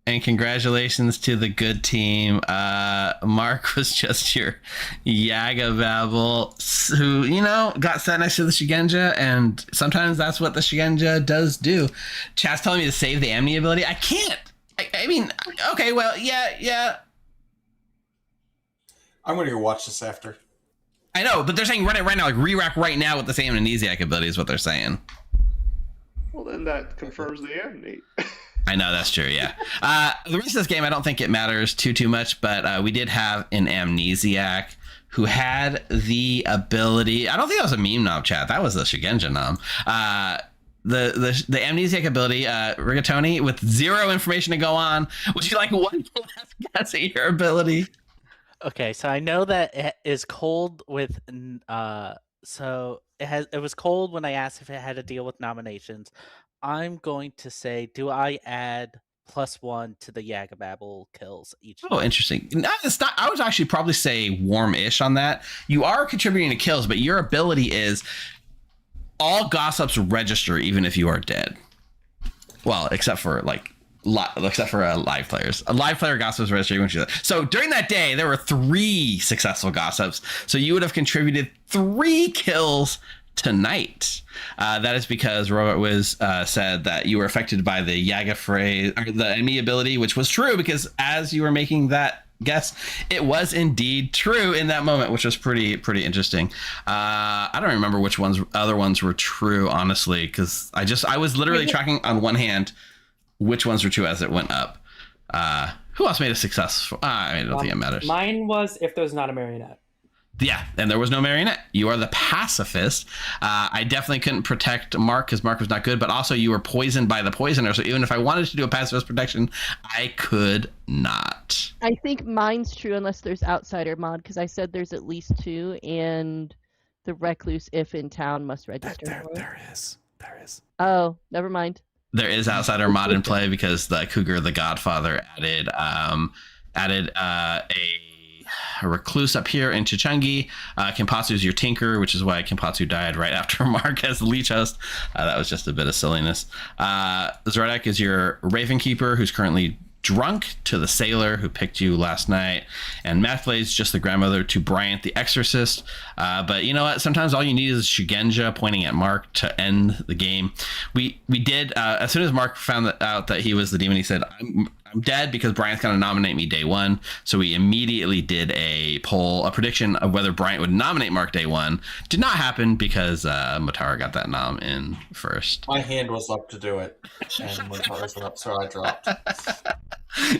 And congratulations to the good team. Mark was just your Yaga Babble who, got set next to the Shigenja, and sometimes that's what the Shigenja does do. Chat's telling me to save the Amni ability. I can't. I mean, okay, well, yeah. I'm gonna go watch this after. I know, but they're saying run it right now, like re-rack right now with the same amnesiac ability is what they're saying. Well, then that confirms the Amni. I know, that's true, yeah. The rest of this game, I don't think it matters too much, but we did have an amnesiac who had the ability. I don't think that was a meme nom, chat. That was the Shigenja nom. The amnesiac ability, Rigatoni, with 0 information to go on. Would you like one last guess at your ability? Okay, so I know that it is cold with so it was cold when I asked if it had to deal with nominations. I'm going to say, do I add +1 to the Yagababble kills each Oh, night? interesting. No, it's not, I would actually probably say warm-ish on that. You are contributing to kills, but your ability is all gossips register even if you are dead. Well, except for like except for live players. A live player gossip was registering when she said. So during that day, there were 3 successful gossips. So you would have contributed 3 kills tonight. That is because Robot Wiz said that you were affected by the Yaga phrase, or the enemy ability, which was true because as you were making that guess, it was indeed true in that moment, which was pretty interesting. I don't remember which other ones were true, honestly, because I was literally tracking on one hand which ones were true as it went up. Who else made a success? I don't think it matters. Mine was if there's not a marionette. Yeah, and there was no marionette. You are the pacifist. I definitely couldn't protect Mark because Mark was not good, but also you were poisoned by the poisoner. So even if I wanted to do a pacifist protection, I could not. I think mine's true unless there's outsider mod, because I said there's at least 2, and the recluse, if in town, must register. There is. Oh, never mind. There is outsider mod in play because the Cougar, the Godfather, added a recluse up here in Chichungi. Kimpatsu is your tinker, which is why Kimpatsu died right after Mark as the leech host. That was just a bit of silliness. Zordek is your Raven Keeper, who's currently drunk to the sailor who picked you last night, and Mathblade's just the grandmother to Bryant the Exorcist. But you know what? Sometimes all you need is Shugenja pointing at Mark to end the game. We did as soon as Mark found out that he was the demon, he said, I'm dead because Bryant's going to nominate me day 1. So we immediately did a prediction of whether Bryant would nominate Mark day 1. Did not happen because Motaro got that nom in first. My hand was up to do it, and Motaro's went up, so I dropped.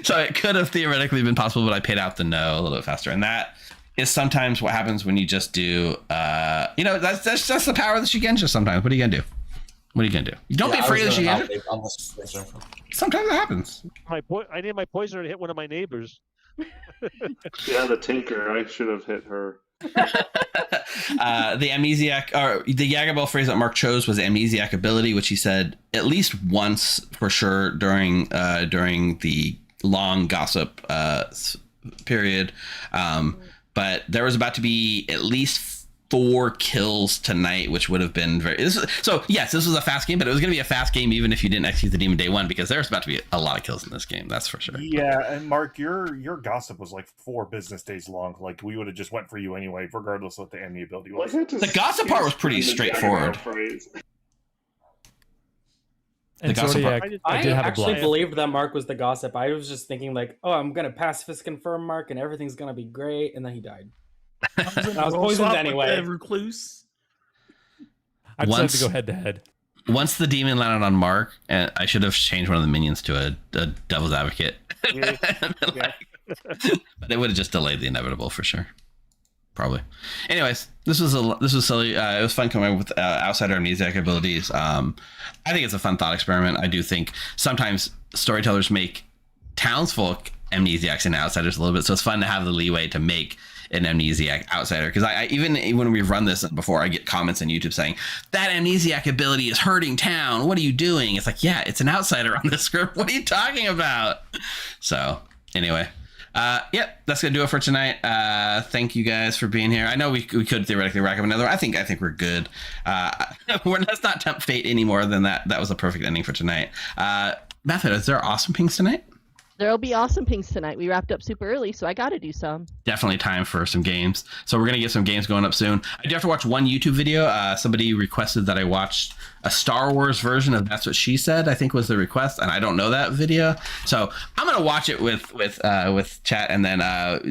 So it could have theoretically been possible, but I paid out the no a little bit faster. And that is sometimes what happens when you just do, that's just the power of the Shugenja sometimes. What are you going to do? What are you going to do? You don't be afraid of the Shugenja. Sometimes it happens. I need my poisoner to hit one of my neighbors. Yeah, the tinker. I should have hit her. The amnesiac, or the Yagabel phrase that Mark chose was amnesiac ability, which he said at least once for sure during the long gossip period. But there was about to be at least 4 kills tonight, which would have been this was a fast game, but it was going to be a fast game even if you didn't execute the demon day 1, because there's about to be a lot of kills in this game. That's for sure. Yeah, and Mark, your gossip was like 4 business days long. Like we would have just went for you anyway, regardless of what the enemy ability was. The gossip part was pretty straightforward. And Zodiac, I did have actually a believed that Mark was the gossip. I was just thinking like, oh, I'm gonna pacifist confirm Mark and everything's gonna be great, and then he died. I was poisoned anyway. Recluse. I decided to go head to head. Once the demon landed on Mark, and I should have changed one of the minions to a devil's advocate. But it would have just delayed the inevitable for sure. Probably. Anyways, this was silly. It was fun coming up with outsider amnesiac abilities. I think it's a fun thought experiment. I do think sometimes storytellers make townsfolk amnesiacs and outsiders a little bit, so it's fun to have the leeway to make an amnesiac outsider, because I even when we've run this before, I get comments on YouTube saying that amnesiac ability is hurting town. What are you doing? It's like, yeah, it's an outsider on the script. What are you talking about? So anyway, that's gonna do it for tonight. Thank you guys for being here. I know we could theoretically rack up another. I think we're good. Let's not tempt fate any more than that. That was a perfect ending for tonight. Method, is there awesome pings tonight? There'll be awesome pings tonight. We wrapped up super early, so I got to do some. Definitely time for some games. So we're going to get some games going up soon. I do have to watch one YouTube video. Somebody requested that I watch a Star Wars version of That's What She Said, I think was the request, and I don't know that video. So I'm going to watch it with chat and then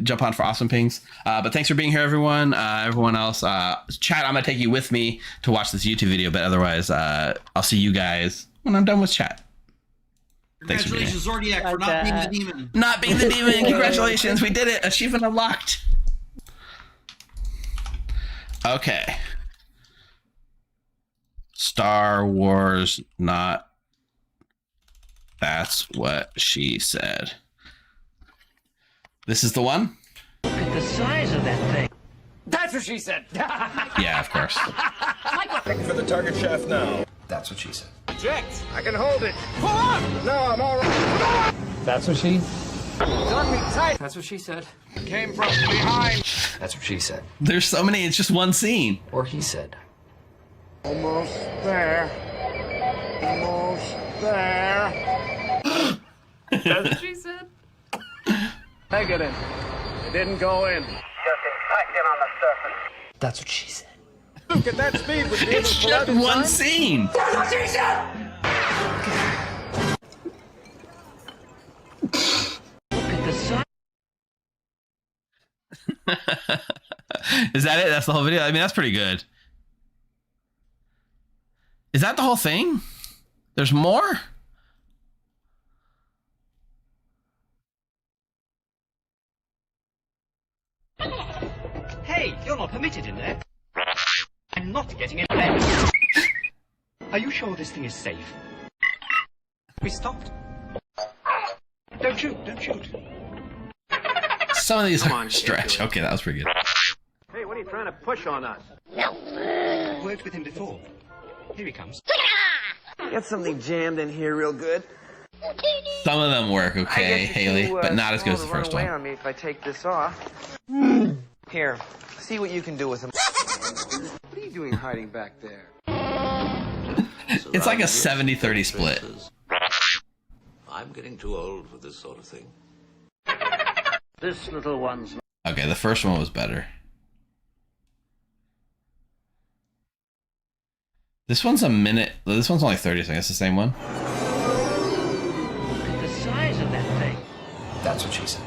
jump on for awesome pings. But thanks for being here, everyone. Everyone else. Chat, I'm going to take you with me to watch this YouTube video, but otherwise, I'll see you guys when I'm done with chat. Congratulations, Zordiac, for not being the demon. Not being the demon. Congratulations. We did it. Achievement unlocked. Okay. Star Wars, not That's What She Said. This is the one? Look at the size of that thing. That's what she said. Yeah, of course. Looking for the target shaft now. That's what she said. Eject. I can hold it. Pull up. No, I'm all right. That's what she. It's on me tight. That's what she said. Came from behind. That's what she said. There's so many. It's just one scene. Or he said. Almost there. Almost there. That's what she said. Negative. It didn't go in. Just impacting on the surface. That's what she said. Look at that speed. Would be able It's to pull just out in one time? scene. That's what she said! Look at the sun. Is that it? That's the whole video? I mean, that's pretty good. Is that the whole thing? There's more? Hey, you're not permitted in there. I'm not getting in there. Are you sure this thing is safe? We stopped. Don't shoot, don't shoot. Some of these are stretch. Okay, that was pretty good. Hey, what are you trying to push on us? Worked with him before. Here he comes. Get something jammed in here real good. Some of them work okay, Haley, but not as good as the first away one. on me if I take this off. Here, see what you can do with him. What are you doing hiding back there? It's like a 70-30 split. I'm getting too old for this sort of thing. This little one's. Okay, the first one was better. This one's a minute. This one's only 30 seconds. It's the same one. Look at the size of that thing. That's what she said.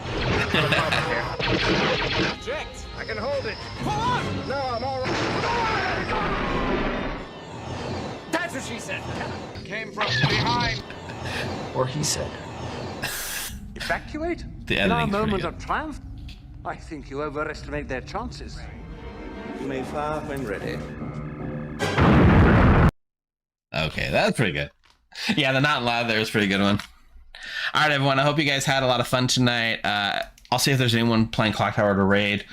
Eject! I can hold it. Pull on! No, I'm all right. That's what she said. Came from behind. Or he said. Evacuate? The In our editing's pretty moment good. of triumph, I think you overestimate their chances. You may fire when ready. Okay, that's pretty good. Yeah, the not live there is a pretty good one. All right, everyone. I hope you guys had a lot of fun tonight. I'll see if there's anyone playing Clock Tower to raid.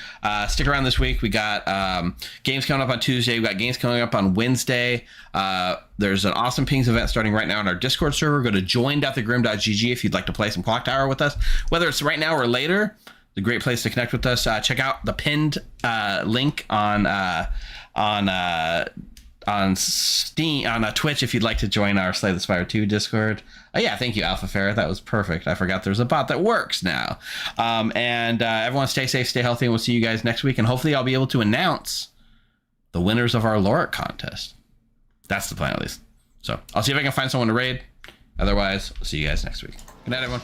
Stick around this week. We got games coming up on Tuesday. We got games coming up on Wednesday. There's an awesome Pings event starting right now on our Discord server. Go to join.thegrim.gg if you'd like to play some Clock Tower with us. Whether it's right now or later, it's a great place to connect with us. Check out the pinned link on Steam, on Twitch, if you'd like to join our Slay the Spire 2 Discord. Yeah, thank you, Alpha Ferret. That was perfect. I forgot there's a bot that works now. Everyone stay safe, stay healthy, and we'll see you guys next week. And hopefully I'll be able to announce the winners of our Loric contest. That's the plan, at least. So I'll see if I can find someone to raid. Otherwise, I'll see you guys next week. Good night, everyone.